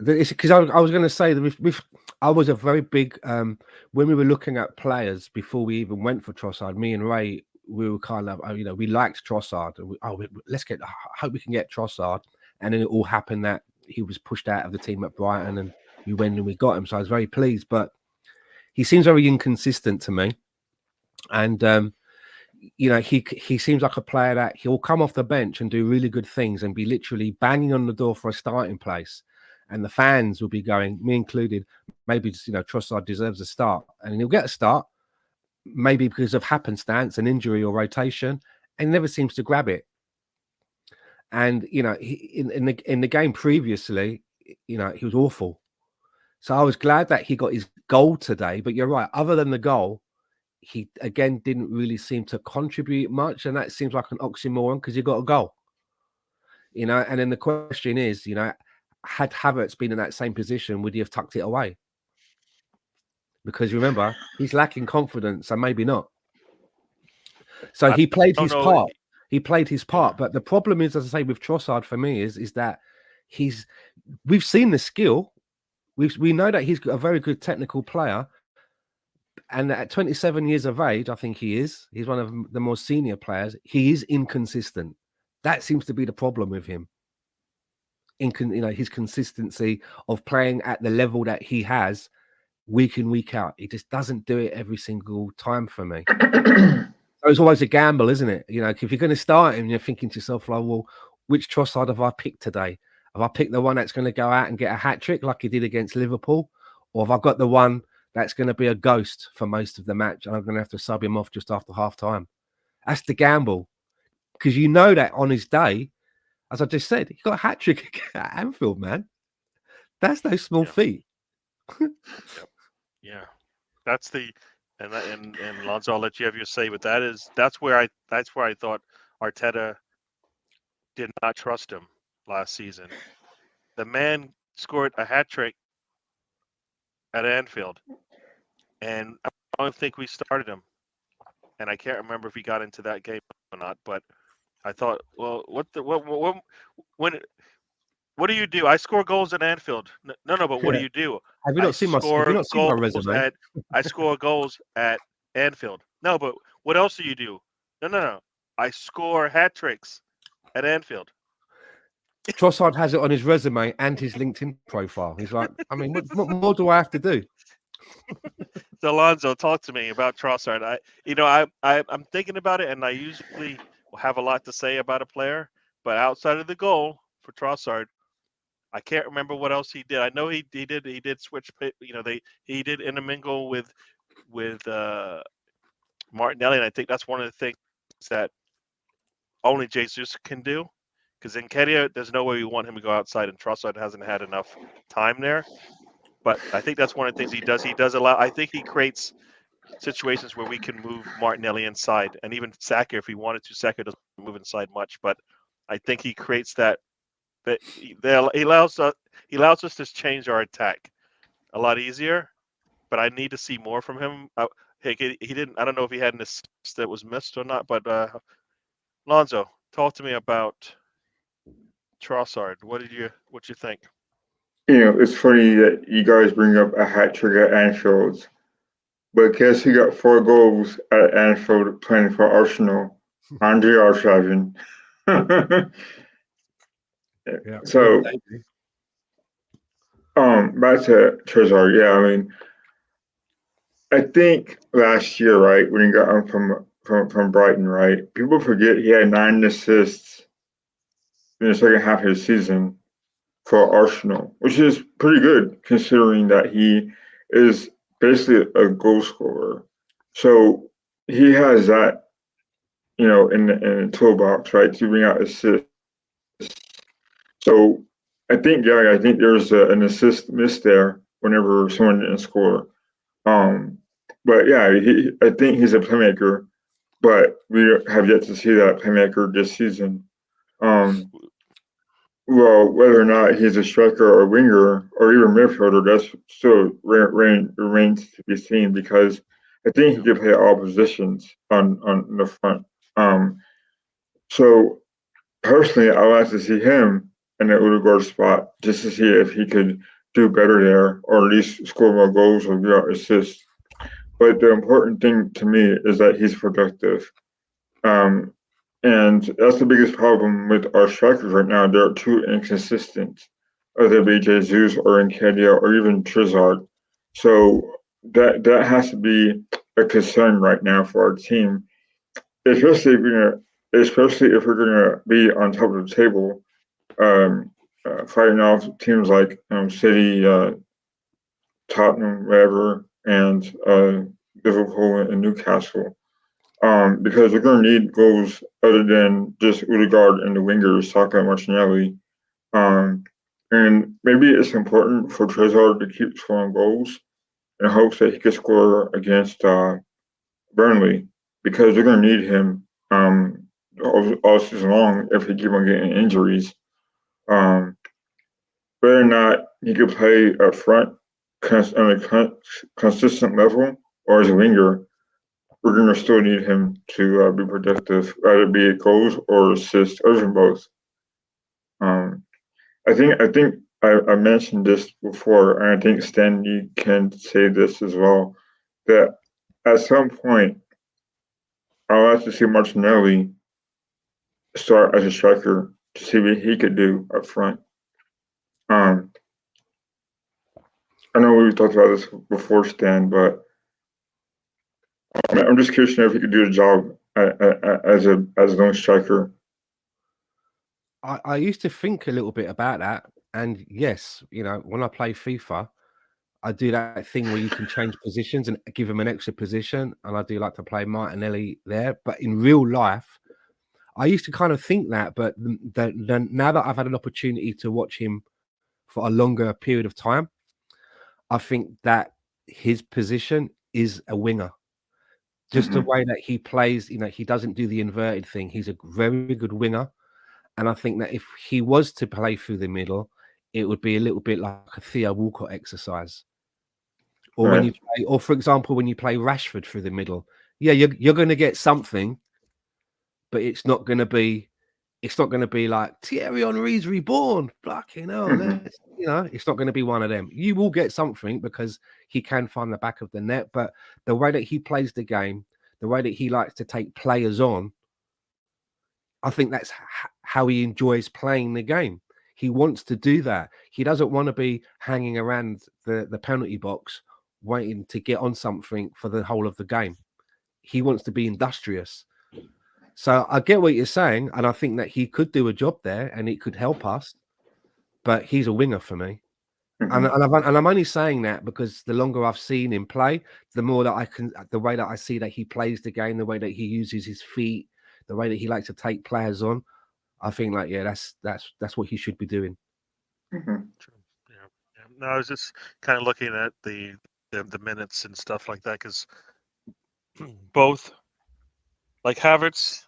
It's because I was going to say that I was a very big when we were looking at players before we even went for Trossard. Me and Ray, we were kind of we liked Trossard. Let's get. I hope we can get Trossard, and then it all happened that he was pushed out of the team at Brighton, and we went and we got him. So I was very pleased, but he seems very inconsistent to me, and he seems like a player that he'll come off the bench and do really good things and be literally banging on the door for a starting place. And the fans will be going, me included, maybe Trossard deserves a start. And he'll get a start, maybe because of happenstance, an injury or rotation, and never seems to grab it. And, in the game previously, he was awful. So I was glad that he got his goal today. But you're right, other than the goal, he, again, didn't really seem to contribute much. And that seems like an oxymoron because he got a goal. And then the question is, had Havertz been in that same position, would he have tucked it away? Because remember, he's lacking confidence, so maybe not. So he played his part. He played his part. But the problem is, as I say, with Trossard for me is that we've seen the skill. We know that he's a very good technical player. And at 27 years of age, I think he's one of the more senior players. He is inconsistent. That seems to be the problem with him. His consistency of playing at the level that he has week in, week out. He just doesn't do it every single time for me. So it's always a gamble, isn't it? If you're going to start him, you're thinking to yourself, like, well, which Trossard have I picked today? Have I picked the one that's going to go out and get a hat-trick like he did against Liverpool? Or have I got the one that's going to be a ghost for most of the match and I'm going to have to sub him off just after half-time? That's the gamble. Because you know that on his day, as I just said, he got a hat-trick at Anfield, man. That's no small feat. Yeah, that's the and Lonzo, I'll let you have your say, but that's where I thought Arteta did not trust him last season. The man scored a hat trick at Anfield, and I don't think we started him. And I can't remember if he got into that game or not. But I thought, well, what do you do? I score goals at Anfield. No, but what do you do? Have you not seen my resume? I score goals at Anfield. No, but what else do you do? No. I score hat tricks at Anfield. Trossard has it on his resume and his LinkedIn profile. He's like, I mean, what more do I have to do? So Alonso, talk to me about Trossard. I'm thinking about it, and I usually will have a lot to say about a player, but outside of the goal for Trossard, I can't remember what else he did. I know he did switch. He did intermingle with Martinelli, and I think that's one of the things that only Jesus can do. Because in Nketiah, there's no way we want him to go outside, and Trossard hasn't had enough time there. But I think that's one of the things he does. He does allow. I think he creates situations where we can move Martinelli inside, and even Saka, if he wanted to. Saka doesn't move inside much, but I think he creates that he allows us to change our attack a lot easier. But I need to see more from him. He didn't. I don't know if he had an assist that was missed or not. But Lonzo, talk to me about Trossard. What you think? It's funny that you guys bring up a hat trick at Anfield, but guess who got 4 goals at Anfield playing for Arsenal? Andre Arshavin. Yeah. So, back to Trossard. Yeah, I mean, I think last year, right, when he got on from Brighton, right, people forget he had 9 assists in the second half of the season for Arsenal, which is pretty good considering that he is basically a goal scorer. So he has that, in the toolbox, right, to bring out assists. So I think there's an assist miss there whenever someone didn't score. But yeah, I think he's a playmaker, but we have yet to see that playmaker this season. Well, whether or not he's a striker or winger or even midfielder, that's still remains to be seen because I think he can play all positions on the front. So personally, I would like to see him in the Udegaard spot just to see if he could do better there or at least score more goals or get assists. But the important thing to me is that he's productive. And that's the biggest problem with our strikers right now. They're too inconsistent, whether it be Jesus or Nketiah or even Trossard. So that has to be a concern right now for our team, especially if we're gonna be on top of the table, fighting off teams like City, Tottenham, whatever, and Liverpool and Newcastle. Because we're going to need goals other than just Udegaard and the wingers, Saka and Martinelli. And maybe it's important for Trossard to keep scoring goals in hopes that he can score against Burnley because they're going to need him all season long if he keep on getting injuries. Whether or not he could play up front on a consistent level or as a winger, we're going to still need him to be productive, either be it goals or assists, or even both. I think I mentioned this before, and I think Stanley can say this as well, that at some point, I'll have to see Martinelli start as a striker to see what he could do up front. I know we've talked about this before, Stan, but I'm just curious to know if he could do the job as a lone striker. I used to think a little bit about that, and yes, when I play FIFA, I do that thing where you can change positions and give him an extra position, and I do like to play Martinelli there. But in real life, I used to kind of think that, but now that I've had an opportunity to watch him for a longer period of time, I think that his position is a winger. Just the way that he plays, he doesn't do the inverted thing. He's a very good winger. And I think that if he was to play through the middle, it would be a little bit like a Theo Walcott exercise. Or when you play, or for example, when you play Rashford through the middle, yeah, you're going to get something, but it's not going to be like Thierry Henry's reborn. Fucking hell, it's not going to be one of them. You will get something because he can find the back of the net, but the way that he plays the game, the way that he likes to take players on, I think that's how he enjoys playing the game. He wants to do that. He doesn't want to be hanging around the penalty box waiting to get on something for the whole of the game. He wants to be industrious. So I get what you're saying, and I think that he could do a job there and it could help us. but he's a winger for me. Mhm. And I'm only saying that because the longer I've seen him play, the more that the way that I see that he plays the game, the way that he uses his feet, the way that he likes to take players on, I think like, yeah, that's what he should be doing. Mhm. True. Yeah. Yeah. No, I was just kind of looking at the minutes and stuff like that because both like Havertz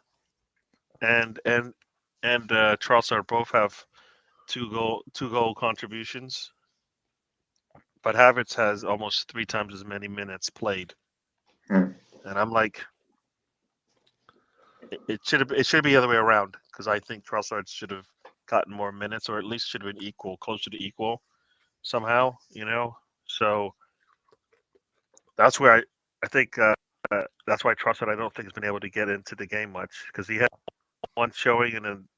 and Trossard both have two goal contributions, but Havertz has almost 3 times as many minutes played, Mhm. and I'm like, it should be the other way around because I think Trossard should have gotten more minutes or at least should have been equal, closer to equal somehow, So that's where I think that's why Trossard I don't think has been able to get into the game much because he had one showing and then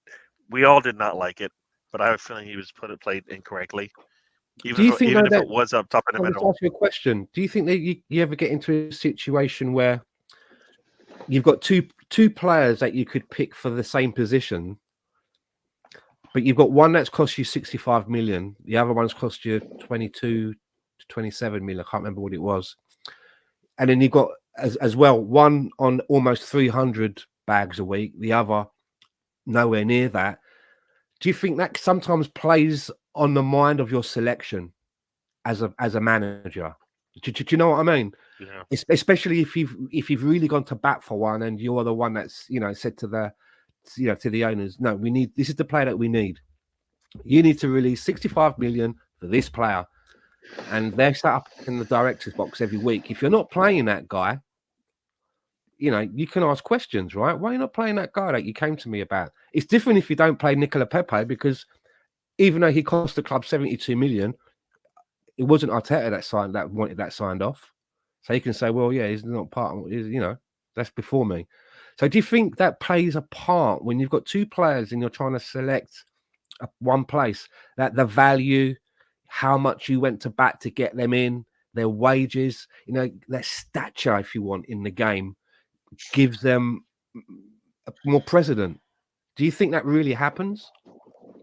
we all did not like it, but I have a feeling he was played incorrectly. Do you think Even though if that, it was up top in the I'll just middle. ask you a question. Do you think that you ever get into a situation where you've got two players that you could pick for the same position, but you've got one that's cost you 65 million, the other one's cost you 22 to 27 million. I can't remember what it was. And then you've got as well one on almost 300 bags a week, the other nowhere near that. Do you think that sometimes plays on the mind of your selection as a manager? Do you know what I mean? Yeah. Especially if you've really gone to bat for one and you're the one that's said to the owners, no, this is the player that we need. You need to release 65 million for this player, and they're set up in the director's box every week. If you're not playing that guy, you can ask questions, right? Why are you not playing that guy that you came to me about? It's different if you don't play Nicola Pepe because even though he cost the club 72 million, it wasn't Arteta that wanted that signed off. So you can say, well, yeah, he's not part of, that's before me. So do you think that plays a part when you've got two players and you're trying to select one place, that the value, how much you went to bat to get them in, their wages, their stature, if you want, in the game, gives them more precedent? Do you think that really happens?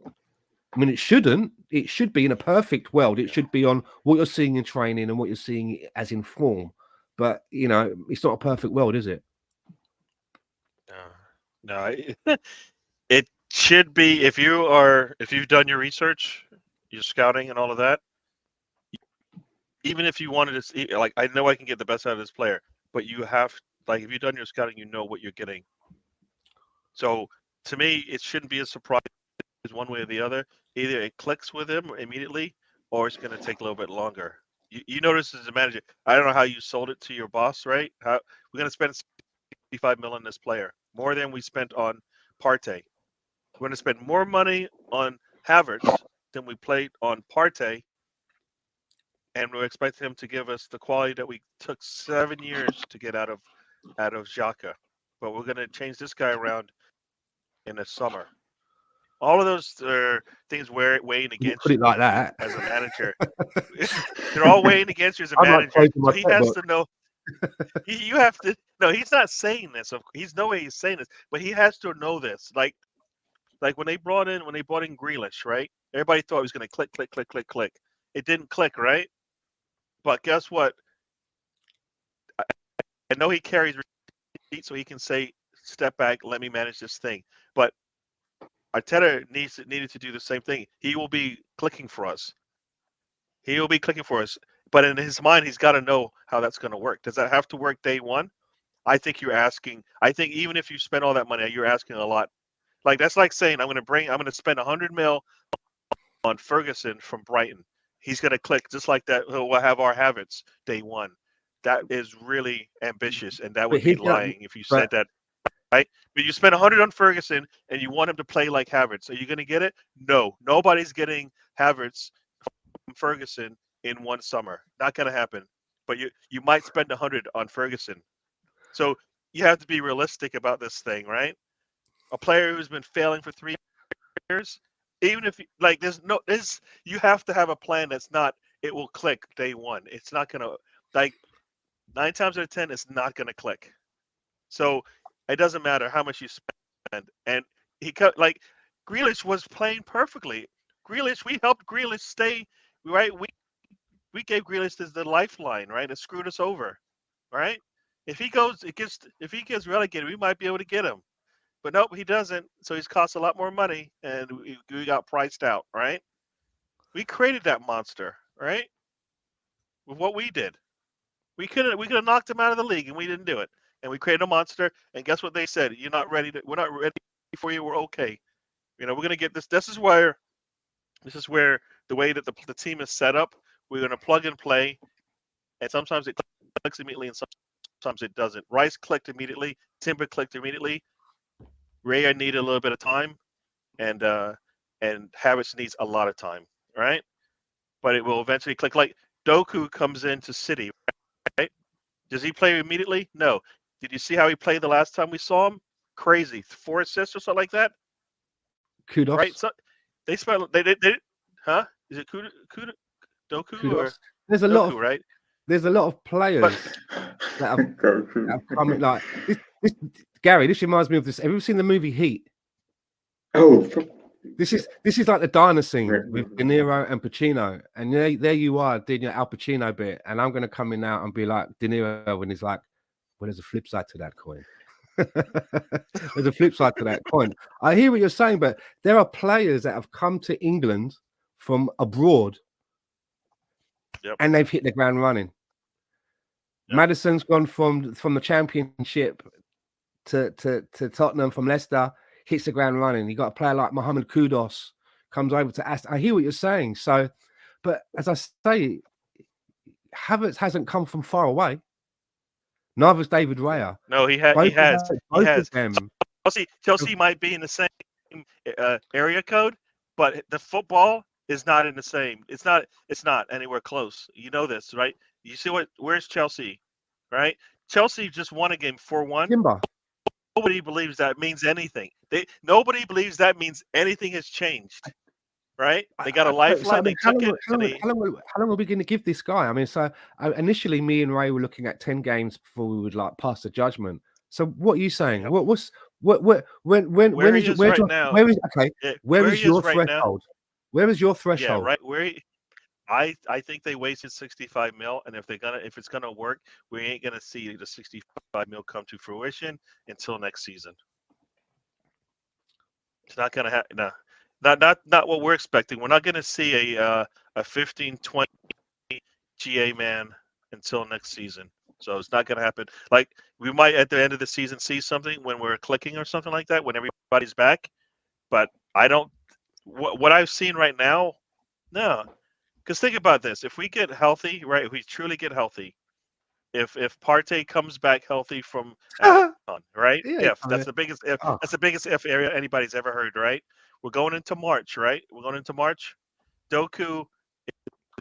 I mean, it shouldn't. It should be in a perfect world. It should be on what you're seeing in training and what you're seeing as in form. But it's not a perfect world, is it? No, it should be if you've done your research, your scouting and all of that. Even if you wanted to see, like, I know I can get the best out of this player, but you have, like, if you've done your scouting, you know what you're getting. So to me, it shouldn't be a surprise one way or the other. Either it clicks with him immediately, or it's going to take a little bit longer. You notice as a manager, I don't know how you sold it to your boss, right? We're going to spend 65 million on this player, more than we spent on Partey. We're going to spend more money on Havertz than we played on Partey, and we expect him to give us the quality that we took 7 years to get out of Xhaka. But we're going to change this guy around in the summer. All of those are things weighing against Put it like that. as a manager. They're all weighing against you as a I'm like manager. closing So my he has checkbook. to know. You have to. No, he's not saying this. He's no way he's saying this, but he has to know this. Like when they brought in Grealish, right? Everybody thought it was going to click, click, click, click, click. It didn't click, right? But guess what? I know he carries receipts, so he can say, "Step back, let me manage this thing." But Arteta needed to do the same thing. He will be clicking for us. He will be clicking for us. But in his mind, he's got to know how that's going to work. Does that have to work day one? I think you're asking. I think even if you spend all that money, you're asking a lot. Like that's like saying I'm going to spend 100 mil on Ferguson from Brighton. He's going to click just like that. We'll have our Havertz day one. That is really ambitious, and that But would be he's gonna, lying if you said but that. Right? But you spend 100 on Ferguson and you want him to play like Havertz. Are you going to get it? No. Nobody's getting Havertz from Ferguson in one summer. Not going to happen. But you might spend 100 on Ferguson. So you have to be realistic about this thing, right? A player who's been failing for 3 years, even if like you have to have a plan that's not it will click day one. It's not going to, like, 9 times out of 10 it's not going to click. So it doesn't matter how much you spend. And he like Grealish was playing perfectly. Grealish. We helped Grealish stay right. We gave Grealish the lifeline, right? It screwed us over, right? If he gets relegated, we might be able to get him. But nope, he doesn't. So he's cost a lot more money, and we got priced out, right? We created that monster, right? With what we did. We could have knocked him out of the league, and we didn't do it. And we created a monster. And guess what they said? We're not ready for you. We're okay. We're gonna get this. This is where the way that the team is set up. We're gonna plug and play, and sometimes it clicks immediately, and sometimes it doesn't. Rice clicked immediately. Timber clicked immediately. Ray needed a little bit of time, and Havertz needs a lot of time, right? But it will eventually click. Like Doku comes into City, right? Does he play immediately? No. Did you see how he played the last time we saw him? Crazy, 4 assists or something like that. Kudos. Right? So they spent. They huh? Is it Doku Kudos. or There's a Doku, lot of right? There's a lot of players that have come in like this. Gary, this reminds me of this. Have you seen the movie Heat? Oh, This is like the diner scene with De Niro and Pacino, and there you are doing your Al Pacino bit, and I'm going to come in now and be like De Niro when he's like, "Well, there's a flip side to that coin." There's a flip side to that coin. I hear what you're saying, but there are players that have come to England from abroad, and they've hit the ground running. Yep. Maddison's gone from the Championship to Tottenham from Leicester. Hits the ground running. You got a player like Mohamed Kudus comes over to Aston. I hear what you're saying. So, but as I say, Havertz hasn't come from far away. Neither's David Raya. No, he has. Both of them. Chelsea might be in the same area code, but the football is not in the same. It's not anywhere close. You know this, right? You see where's Chelsea, right? Chelsea just won a game 4-1. Timber. Nobody believes that means anything. Nobody believes that means anything has changed, right? They got a lifeline. How long are we going to give this guy? I mean, so initially, me and Ray were looking at 10 games before we would like pass the judgment. So, what are you saying? Yep. Where is your threshold? Where is your threshold? Yeah, right. I think they wasted 65 mil, and if it's gonna work, we ain't gonna see the 65 mil come to fruition until next season. It's not gonna happen. No, not what we're expecting. We're not gonna see a 15-20 GA man until next season. So it's not gonna happen. Like we might at the end of the season see something when we're clicking or something like that when everybody's back, but I don't. What I've seen right now, no. Because think about this: if we get healthy, right? If we truly get healthy, if Partey comes back healthy from AFCON, right? If that's the biggest if. That's the biggest if area anybody's ever heard, right? We're going into March, right? We're going into March. Doku.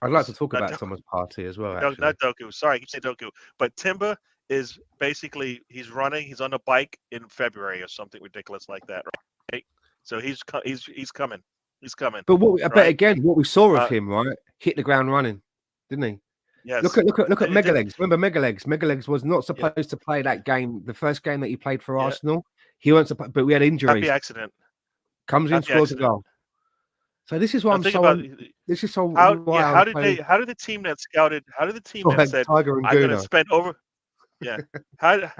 I'd like to talk about Thomas Partey as well. Actually. Not Doku. Sorry, I keep saying Doku. But Timber is basically he's running. He's on a bike in February or something ridiculous like that, right? So he's coming. He's coming. But but again, what we saw of him, right, hit the ground running, didn't he? Yes. Look at Megalegs. Remember Megalegs? Megalegs was not supposed to play that game. The first game that he played for Arsenal, he wasn't supposed. But we had injuries. Happy accident. Comes in, scores a goal. So this is why This is so. How did the team that scouted? How did the team that said I'm going to spend over? Yeah. How did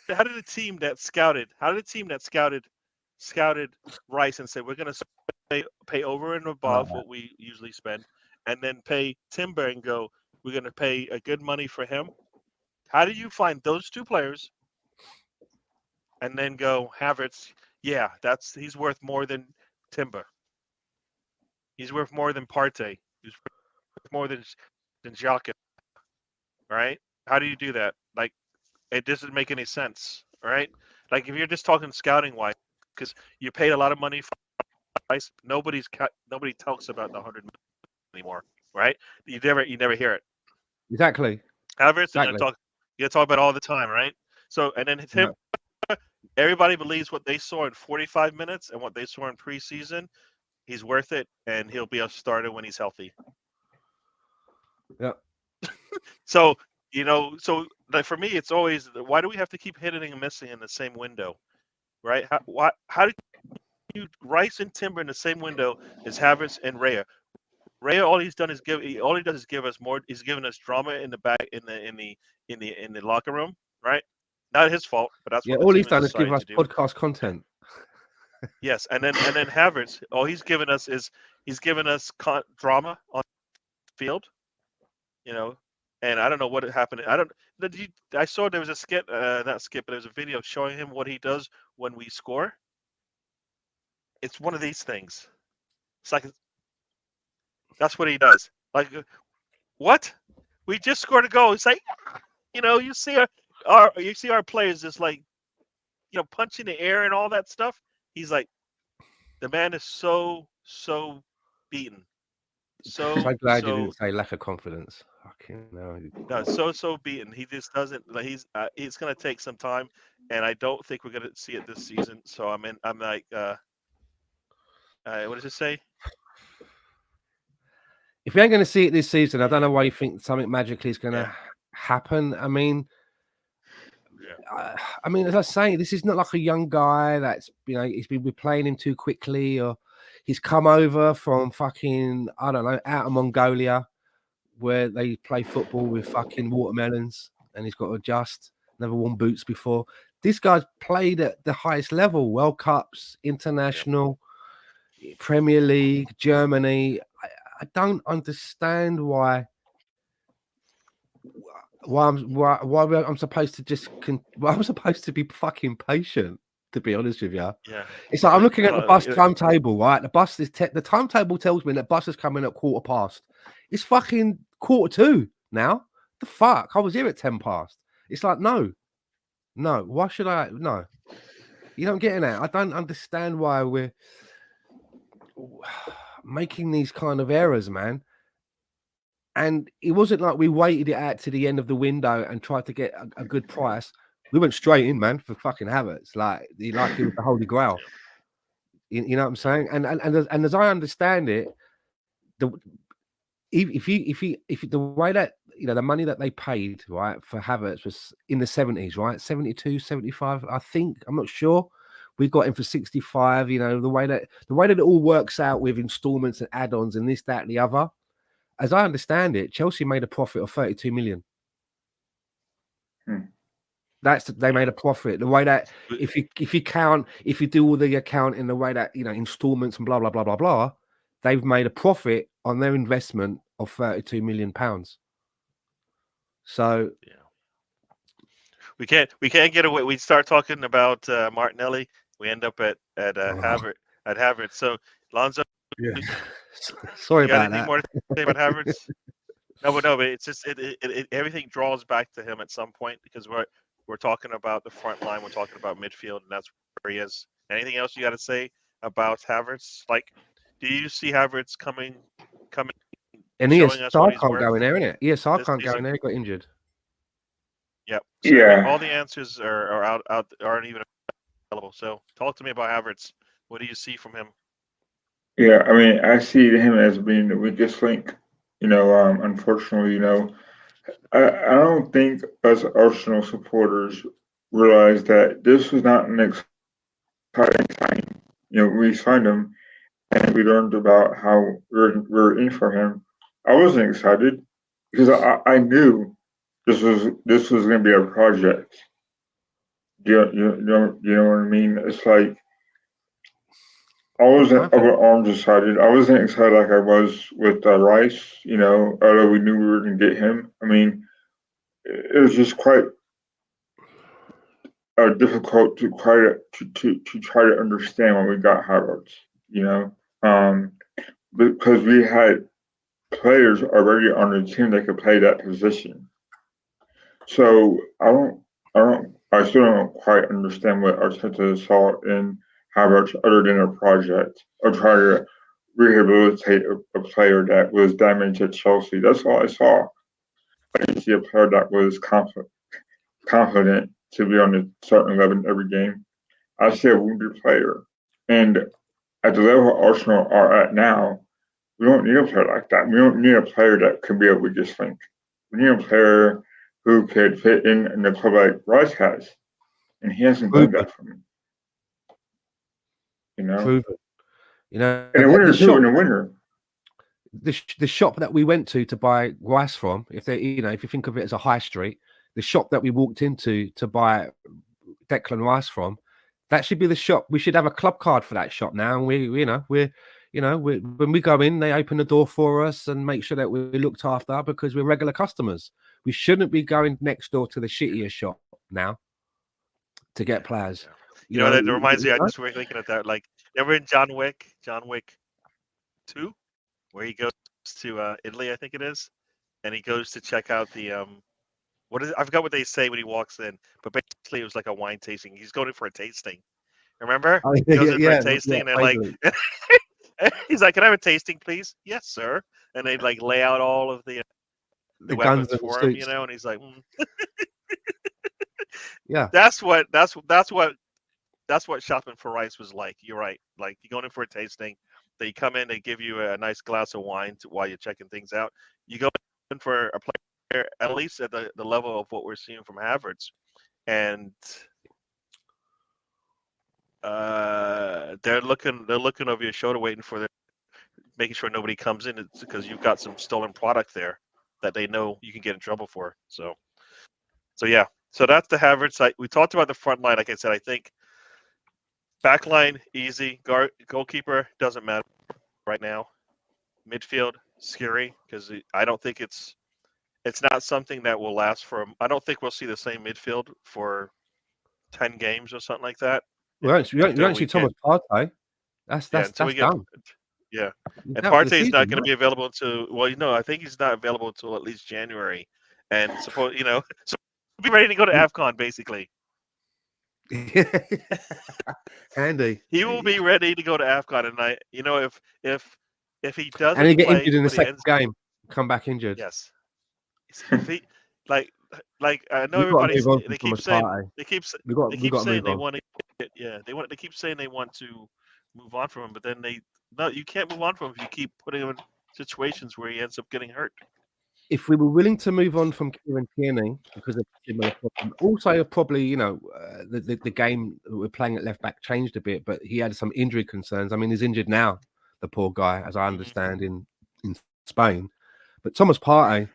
the team that scouted Rice and said we're going to pay over and above what we usually spend, and then pay Timber and go we're going to pay a good money for him? How do you find those two players and then go Havertz? Yeah, he's worth more than Timber. He's worth more than Partey. He's worth more than Xhaka. Right? How do you do that? Like, it doesn't make any sense. Right? Like, if you're just talking scouting wise, because you paid a lot of money for Rice, nobody talks about the 100 million anymore. Right? You never hear it. Exactly. Havertz, you talk about it all the time, right? So, and then Tim. Everybody believes what they saw in 45 minutes and what they saw in preseason. He's worth it, and he'll be a starter when he's healthy. Yeah. So like for me, it's always why do we have to keep hitting and missing in the same window, right? How do you Rice and Timber in the same window as Havertz and Raya. Raya, all he's done is all he does is give us more. He's given us drama in the back in the locker room, right? Not his fault, but that's Yeah, what the all team he's done is give decided us to do. podcast content. Yes, and then Havertz, all he's given us is drama on the field, you know. And I don't know what happened. I saw there was a skit, not skit, but there was a video showing him what he does when we score. It's one of these things. It's like that's what he does. Like what? We just scored a goal. It's like you see our players just like punching the air and all that stuff. He's like the man is so beaten. So glad you didn't say lack of confidence. Fucking no. No, so beaten. He just doesn't. Like, it's going to take some time, and I don't think we're going to see it this season. So I'm like, what does it say? If we ain't going to see it this season, I don't know why you think something magically is going to happen. I mean, as I say, this is not like a young guy that's we're playing him too quickly, or he's come over from fucking I don't know out of Mongolia, where they play football with fucking watermelons, and he's got to adjust. Never worn boots before. This guy's played at the highest level: World Cups, international, Premier League, Germany. I don't understand why I'm supposed to I'm supposed to be fucking patient. To be honest with you, it's like I'm looking at the bus timetable. Right, the timetable tells me that bus is coming at 1:15. It's fucking 1:45 now. The fuck? I was here at 10 past. It's like no. Why should I? No, you don't get it. I don't understand why we're making these kind of errors, man. And it wasn't like we waited it out to the end of the window and tried to get a good price. We went straight in, man, for fucking Havertz. Like it was the Holy Grail. You know what I'm saying? And as I understand it, the way that the money that they paid right for Havertz was in the 70s, right? 72, 75, I think. I'm not sure. We got him for 65. The way that it all works out with installments and add-ons and this, that, and the other. As I understand it, Chelsea made a profit of 32 million. They made a profit. The way that if you do all the account in the way that installments and blah blah blah blah blah, they've made a profit on their investment of 32 million pounds. So we can't get away. We start talking about Martinelli, we end up at Havertz. So Lonzo. Yeah. Sorry about that. Anything more to say about Havertz? No, but it's just everything draws back to him at some point because we're talking about the front line, we're talking about midfield, and that's where he is. Anything else you got to say about Havertz? Like, do you see Havertz coming? And ESR can't go in there, innit? ESR can't go in there. He got injured. Yep. So all the answers aren't even available. So talk to me about Havertz. What do you see from him? Yeah, I mean, I see him as being the weakest link. Unfortunately, I don't think us Arsenal supporters realize that this was not an exciting time. We signed him, and we learned about how we're in for him. I wasn't excited because I knew this was going to be a project. You know what I mean? It's like. I wasn't arms excited. I wasn't excited like I was with Rice, although we knew we were going to get him. I mean, it was just quite difficult to try to understand when we got Havertz, because we had players already on the team that could play that position. So I still don't quite understand what Arteta saw in Havertz other than a project or try to rehabilitate a player that was damaged at Chelsea. That's all I saw. I didn't see a player that was confident to be on the starting 11 every game. I see a wounded player. And at the level Arsenal are at now, we don't need a player like that. We don't need a player that can be a weakest link. We need a player who could fit in the club like Rice has. And he hasn't done that for me. You know, proven. You know, and a winner too, and a winner. The shop that we went to buy rice from, if you think of it as a high street, the shop that we walked into to buy Declan Rice from, that should be the shop. We should have a club card for that shop now. And when we go in, they open the door for us and make sure that we're looked after because we're regular customers. We shouldn't be going next door to the shittier shop now to get players. You know, that reminds me. I just was thinking of that. Like, ever in John Wick 2, where he goes to Italy, I think it is, and he goes to check out the what is it? I forgot what they say when he walks in, but basically it was like a wine tasting. He's going in for a tasting. Remember? Oh, He goes in for a tasting, and they're like, he's like, "Can I have a tasting, please?" "Yes, sir." And they like lay out all of the weapons for him, you know, and he's like, "Yeah." That's what shopping for rice was like. You're right. Like, you going in for a tasting, they come in, they give you a nice glass of wine while you're checking things out. You go in for a player, at least at the level of what we're seeing from Havertz, and they're looking over your shoulder, waiting for making sure nobody comes in, because you've got some stolen product there that they know you can get in trouble for. So yeah. So that's the Havertz. We talked about the front line. Like I said, I think back line easy. Goalkeeper doesn't matter right now. Midfield scary, because I don't think it's not something that will last for. I don't think we'll see the same midfield for 10 games or something like that. You don't see Thomas Partey. That's done. Yeah, and Partey's not going to be available until, I think he's not available until at least January, and so be ready to go to AFCON basically. Andy, he will be ready to go to AFCON, and if he doesn't, and he get injured in the second game, come back injured. Yes, if he like I know everybody. They keep saying they keep saying they want to. Yeah, they keep saying they want to move on from him, but then you can't move on from him if you keep putting him in situations where he ends up getting hurt. If we were willing to move on from Kieran Tierney because of similar problem, also probably the game that we're playing at left back changed a bit, but he had some injury concerns. I mean, he's injured now, the poor guy, as I understand in Spain. But Thomas Partey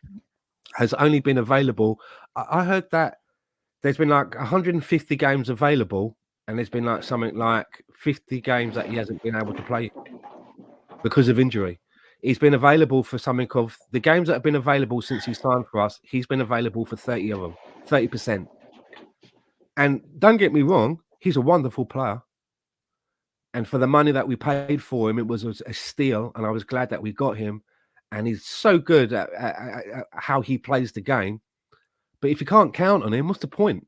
has only been available. I heard that there's been like 150 games available, and there's been like something like 50 games that he hasn't been able to play because of injury. He's been available for something of the games that have been available since he signed for us. He's been available for 30 of them, 30%. And don't get me wrong, he's a wonderful player. And for the money that we paid for him, it was a steal. And I was glad that we got him. And he's so good at how he plays the game. But if you can't count on him, what's the point?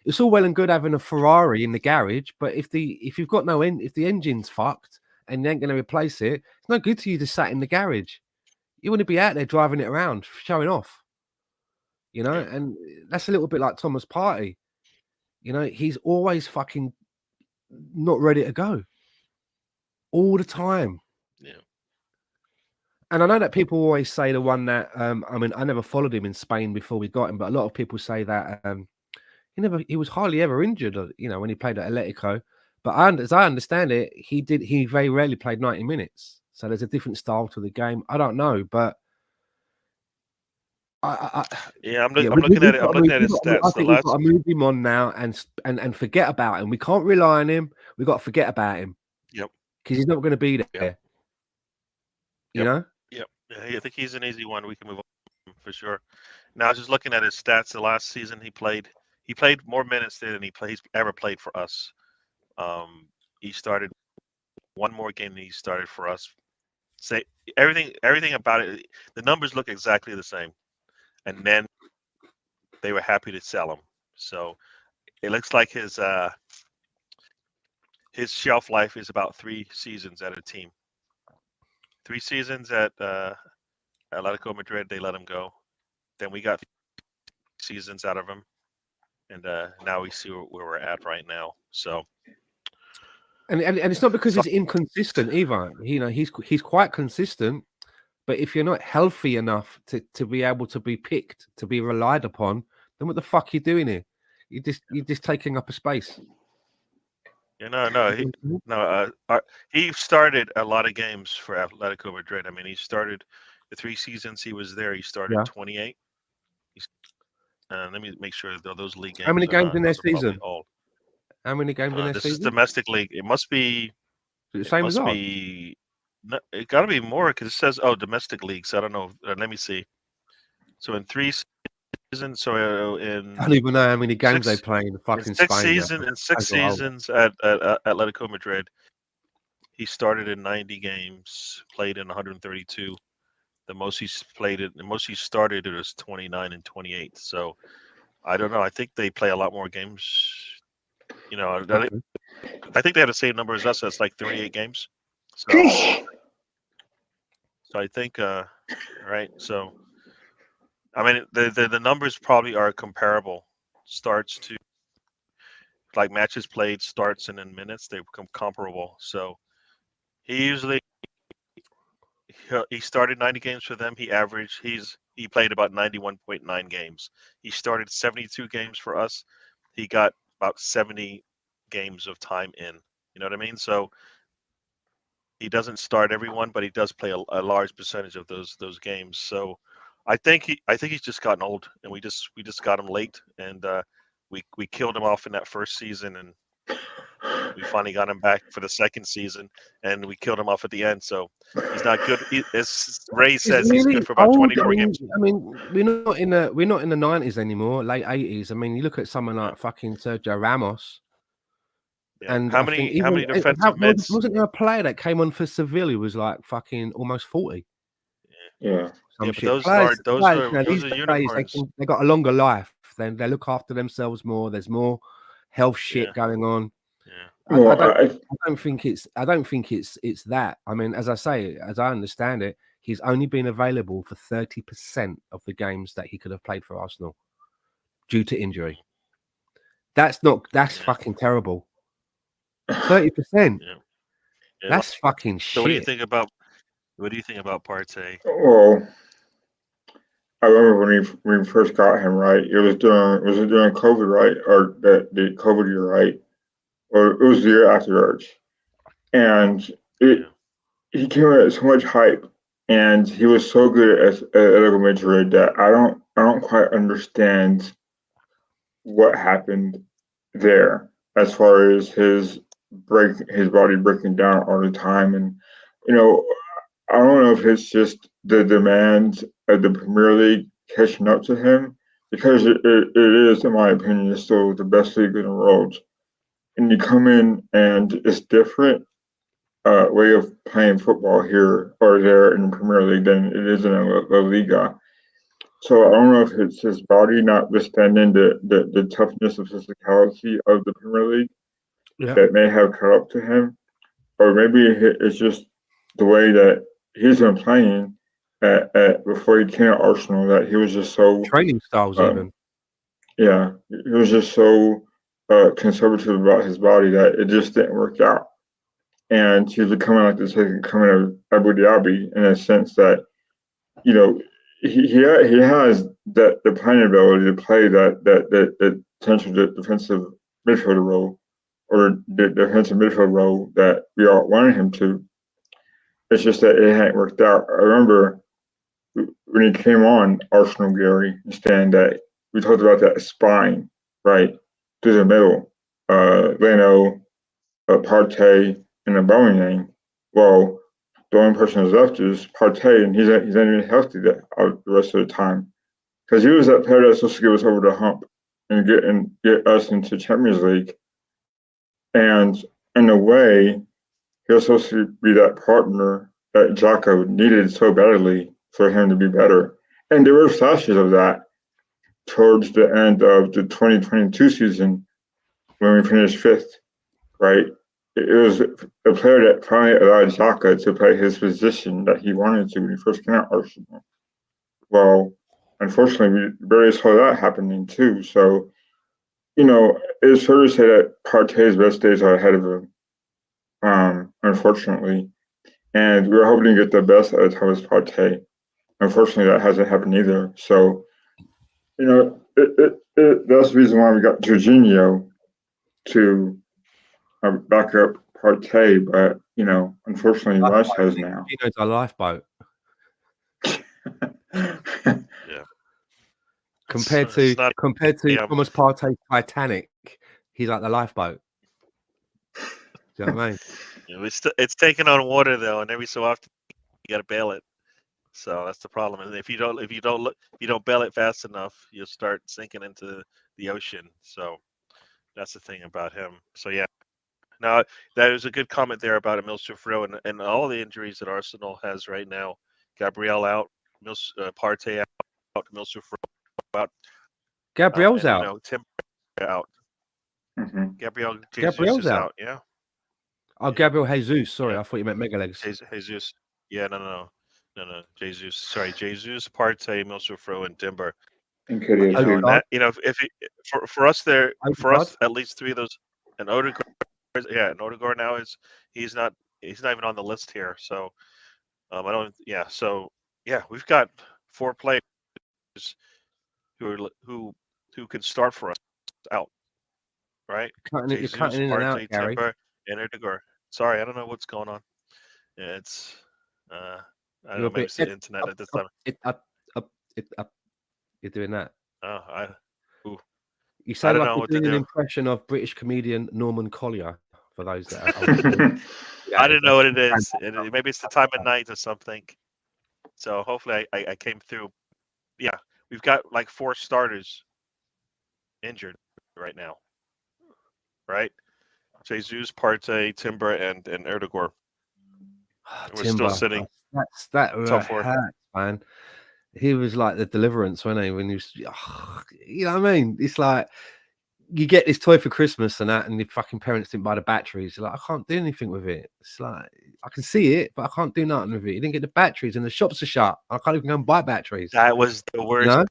It's all well and good having a Ferrari in the garage, but if you've got if the engine's fucked and you ain't going to replace it, it's no good to you just sat in the garage. You want to be out there driving it around, showing off, and that's a little bit like Thomas Partey. He's always fucking not ready to go all the time. Yeah. And I know that people always say the one that, I never followed him in Spain before we got him, but a lot of people say that he was hardly ever injured, when he played at Atletico. But as I understand it, he very rarely played 90 minutes. So there's a different style to the game. I don't know, but I'm looking at it. I'm looking at his stats. I think we've got to move him on now and forget about him. We can't rely on him. We've got to forget about him. Yep. Because he's not going to be there. Yep. You know? Yep. Yeah, I think he's an easy one. We can move on for sure. Now, just looking at his stats, the last season he played more minutes than he's ever played for us. He started one more game than he started for us. Say everything about it. The numbers look exactly the same, and then they were happy to sell him. So it looks like his shelf life is about 3 seasons at a team. 3 seasons at Atletico Madrid, they let him go. Then we got seasons out of him, and now we see where we're at right now. So. And it's not because he's inconsistent either. He's quite consistent, but if you're not healthy enough to be able to be picked, to be relied upon, then what the fuck are you doing here? You're just taking up a space. He started a lot of games for Atletico Madrid. I mean, he started the 3 seasons he was there. He started Yeah. 28. Let me make sure those league games. How many games in their those are probably season? old. How many games in their This is season? domestic league. It must be. Is it the same as ours? It got to be more because it says domestic league. So I don't know. Let me see. So in 3 seasons, in I don't even know how many games they six- play in fucking in 6 Spain. seasons, in 6 That's wild. seasons at Atletico Madrid, he started in 90 games, played in 132. The most he's started it was 29 and 28. So I don't know. I think they play a lot more games. I think they have the same number as us. That's like 38 games. So I think right. So I mean the numbers probably are comparable. Starts to like matches played, starts and then minutes. They become comparable. So he started 90 games for them. He played about 91.9 games. He started 72 games for us. He got about 70 games of time in. You know what I mean? So he doesn't start everyone, but he does play a large percentage of those games. So I think he's just gotten old, and we just got him late, and we killed him off in that first season, and we finally got him back for the second season, and we killed him off at the end. So he's not good. As Ray says, he's good for about 24 games. I mean, we're not in the 90s anymore, late 80s. I mean, you look at someone like fucking Sergio Ramos. Yeah. And how many defensive mids? Wasn't there a player that came on for Sevilla who was like fucking almost 40? Yeah. But those are unicorns. They got a longer life. Then they look after themselves more. There's more health shit going on. Yeah. I don't think it's that. I mean, as I say, as I understand it, he's only been available for 30% of the games that he could have played for Arsenal due to injury. That's fucking terrible. 30%. That's fucking shit. So what do you think about Partey? Well, I remember when we first got him, right? It was during COVID, right? Or the COVID year, right? Or it was the year afterwards. And he came in at so much hype, and he was so good at Atletico Madrid that I don't quite understand what happened there as far as his body breaking down all the time. And I don't know if it's just the demands of the Premier League catching up to him, because it is, in my opinion, still the best league in the world. And you come in and it's different way of playing football here or there in the Premier League than it is in La Liga. So I don't know if it's his body not withstanding the toughness of physicality of the Premier League that may have caught up to him, or maybe it's just the way that he's been playing before he came to Arsenal, that he was just so training styles even. Yeah, he was just so conservative about his body that it just didn't work out. And he's becoming like the second coming of Abu Dhabi, in a sense that he has the playing ability to play that potential defensive midfielder role, or the defensive midfield role that we all wanted him to. It's just that it hadn't worked out. I remember when he came on Arsenal, Gary, Stan, that we talked about that spine, right, through the middle, Leno, Partey, and Aubameyang. Well, the only person who's left is Partey, and he's not even healthy the rest of the time, because he was that player that's supposed to get us over the hump and get us into Champions League. And in a way, he was supposed to be that partner that Jocko needed so badly for him to be better. And there were flashes of that towards the end of the 2022 season when we finished 5th, right? It was a player that finally allowed Xhaka to play his position that he wanted to when he first came out Arsenal. Well, unfortunately, we barely saw that happening too. So, it's fair to say that Partey's best days are ahead of him, unfortunately. And we were hoping to get the best out of Thomas Partey. Unfortunately, that hasn't happened either. So, that's the reason why we got Jorginho to backup Partey, but unfortunately, Rice has now. He knows a lifeboat. Yeah. Compared It's to not- Thomas Partey's Titanic, he's like the lifeboat. Do you know what I mean? It's taking on water though, and every so often you got to bail it. So that's the problem. And if you don't bail it fast enough, you'll start sinking into the ocean. So that's the thing about him. So yeah. Now that is a good comment there about Emile Smith-Rowe and all the injuries that Arsenal has right now. Gabriel out, Partey out, Emile Smith-Rowe out. Gabriel's out. Tim out. Mm-hmm. Gabriel Gabriel's Jesus is out. out. Yeah. Oh, Gabriel Jesus. Sorry, Yeah. I thought you meant Mega Legs. Jesus. Yeah, no. Jesus. Sorry, Jesus, Partey, Emile Smith-Rowe, and Timber. And Kedia Oh, too. God. For us there, for us Odegaard? at least three of those, and Odegaard, and Odegaard now he's not even on the list here. So we've got 4 players who can start for us out, right? You're cutting in and out, Partey, Gary. Timber, and Odegaard. Sorry, I don't know what's going on. Yeah, it's I don't know, maybe it's the internet at this time. Up. You're doing that. I You sound don't like know you're what to doing an do. impression of British comedian Norman Collier. For those that are, I didn't know what it is. Maybe it's the time of night or something. So hopefully I came through. Yeah, we've got like 4 starters injured right now. Right? Jesus, Partey, Timber, and Erdogan. We're still sitting. That top 4. hurts, man. He was like the deliverance, wasn't he? When he was, you know what I mean? It's like you get this toy for Christmas and that, and your fucking parents didn't buy the batteries. You're like, I can't do anything with it. It's like I can see it, but I can't do nothing with it. You didn't get the batteries, and the shops are shut. I can't even go and buy batteries. That was the worst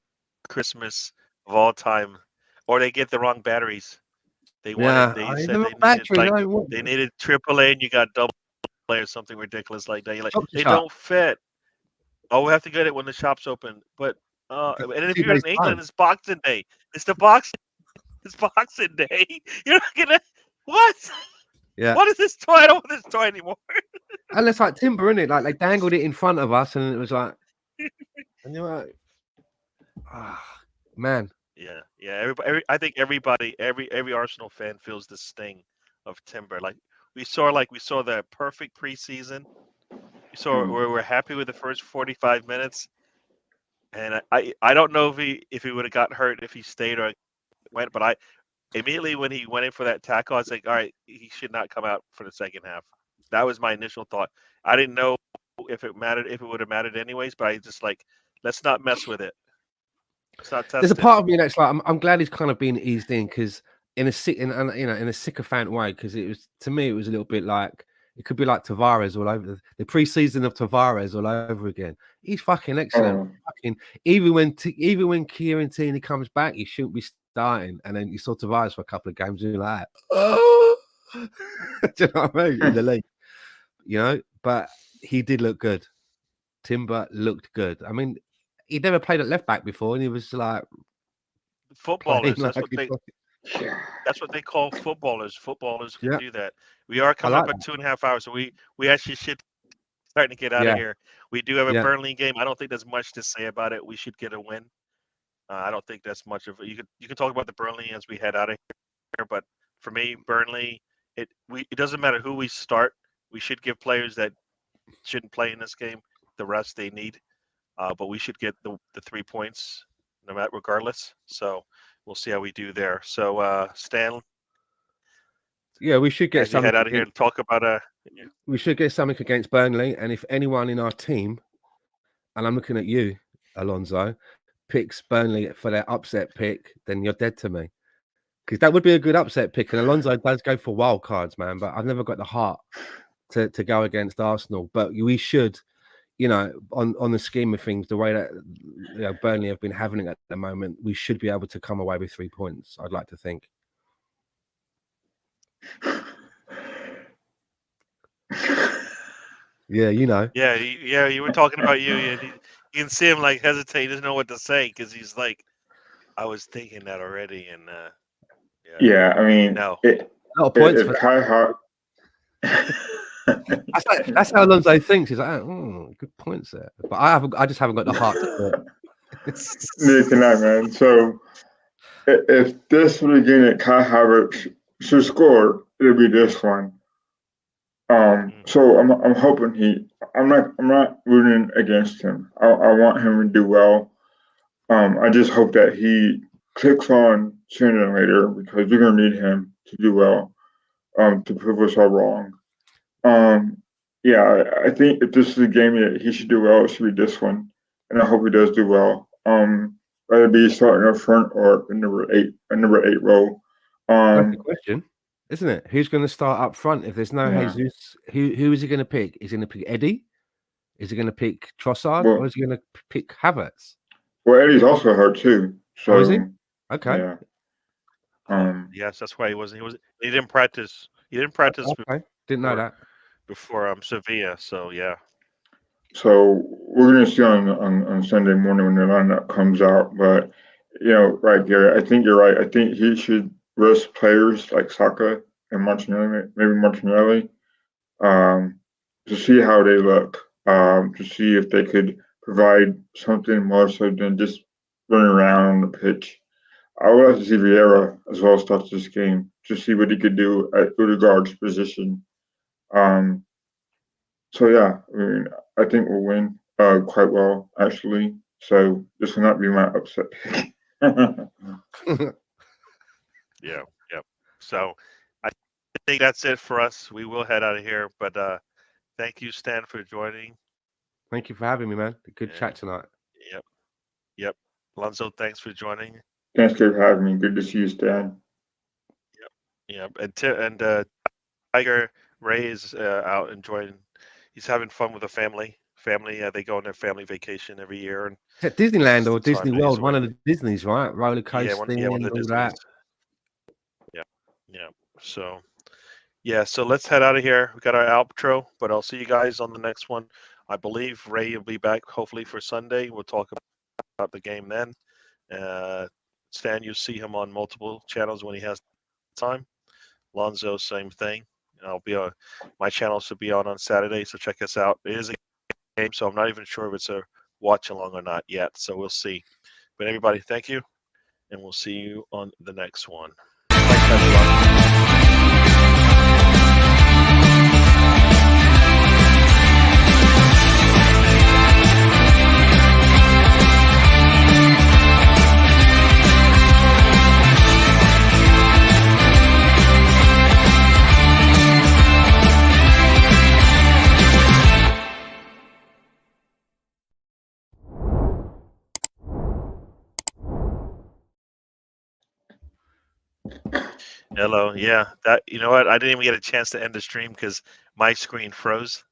Christmas of all time. Or they get the wrong batteries. They wanted. They said they needed AAA, and you got double A or something ridiculous like that. You're like, they don't fit. Oh, we have to get it when the shop's open. But and if you're in England, it's Boxing Day. It's Boxing Day. You're not gonna what? Yeah. What is this toy? I don't want this toy anymore. And it's like timber, isn't it? Like they dangled it in front of us, and it was like, and you're like, man. Yeah. I think every Arsenal fan feels the sting of Timber. Like we saw the perfect preseason. We saw where we're happy with the first 45 minutes, and I don't know if he would have got hurt if he stayed or went, but immediately when he went in for that tackle, I was like, all right, he should not come out for the second half. That was my initial thought. I didn't know if it would have mattered anyways, but I just like, let's not mess with it. Let's not test There's a it. part of me that's like, I'm glad he's kind of been eased in because in a sycophant way, because it was, to me, it was a little bit like, it could be like Tavares all over the preseason of Tavares all over again. He's fucking excellent. Even when Kieran Tierney comes back, he shouldn't be starting. And then you saw Tavares for a couple of games, and you're like, oh, do you know what I mean? In the league, but he did look good. Timber looked good. I mean, he'd never played at left back before, and he was like footballers. That's what they call footballers. Footballers can do that. We are coming up at 2.5 hours, so we actually should starting to get out of here. We do have a Burnley game. I don't think there's much to say about it. We should get a win. I don't think that's much of it. You can talk about the Burnley as we head out of here, but for me, Burnley, it doesn't matter who we start. We should give players that shouldn't play in this game the rest they need. But we should get the 3 points no matter regardless. So we'll see how we do there. So Stan, we should get something head out of here and talk about we should get something against Burnley. And if anyone in our team, and I'm looking at you, Alonso, picks Burnley for their upset pick, then you're dead to me. Because that would be a good upset pick. And Alonso does go for wild cards, man. But I've never got the heart to go against Arsenal. But we should, on the scheme of things, the way that Burnley have been having it at the moment, we should be able to come away with 3 points, I'd like to think. Yeah, Yeah, you were talking about you. You can see him like hesitate. He doesn't know what to say because he's like, I was thinking that already. And I mean, no. A lot of points if for Kai Havertz. that's how Alonso thinks. He's like, good points there. But I just haven't got the heart to do it. Neither can I, man. So if this was a game that Kai Havertz should score, it'll be this one. So I'm hoping I'm not rooting against him. I want him to do well. I just hope that he clicks on sooner than later because we're gonna need him to do well. To prove us all wrong. Yeah, I think if this is a game that he should do well, it should be this one, and I hope he does do well. Whether it be starting up front or in number eight role. That's the question, isn't it? Who's going to start up front if there's no Jesus? Who is he going to pick? Is he going to pick Eddie? Is he going to pick Trossard, or is he going to pick Havertz? Well, Eddie's also hurt too. So is he? Okay. Yeah. Yes, that's why he didn't practice. He didn't practice. Okay. Didn't know that before Sevilla. So yeah. So we're gonna see on Sunday morning when the lineup comes out. But right, Gary, I think you're right. I think he should risk players like Saka and Martinelli, maybe Martinelli, to see how they look, to see if they could provide something more so than just running around on the pitch. I would like to see Vieira as well start this game to see what he could do at Odegaard's position. So yeah, I mean, I think we'll win quite well actually. So this will not be my upset pick. Yeah. So I think that's it for us. We will head out of here, but thank you, Stan, for joining. Thank you for having me, man. Good chat tonight. Yep. Alonso, thanks for joining. Thanks for having me. Good to see you, Stan. Yep. And Tiger Ray is out enjoying. He's having fun with the family. They go on their family vacation every year. And at Disneyland or Disney World, one of the Disneys, right? Roller coaster, one of the all Disneys. that. Yeah. So let's head out of here. We got our outro, but I'll see you guys on the next one. I believe Ray will be back hopefully for Sunday. We'll talk about the game then. Stan, you see him on multiple channels when he has time. Lonzo, same thing. I'll be on my channel should be on Saturday, so check us out. It is a game, so I'm not even sure if it's a watch along or not yet. So we'll see. But everybody, thank you, and we'll see you on the next one. Thanks, everyone. Hello. Yeah. That you know what? I didn't even get a chance to end the stream because my screen froze.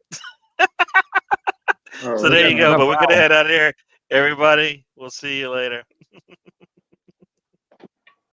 So there you go. But we're gonna head out of here. Everybody, we'll see you later.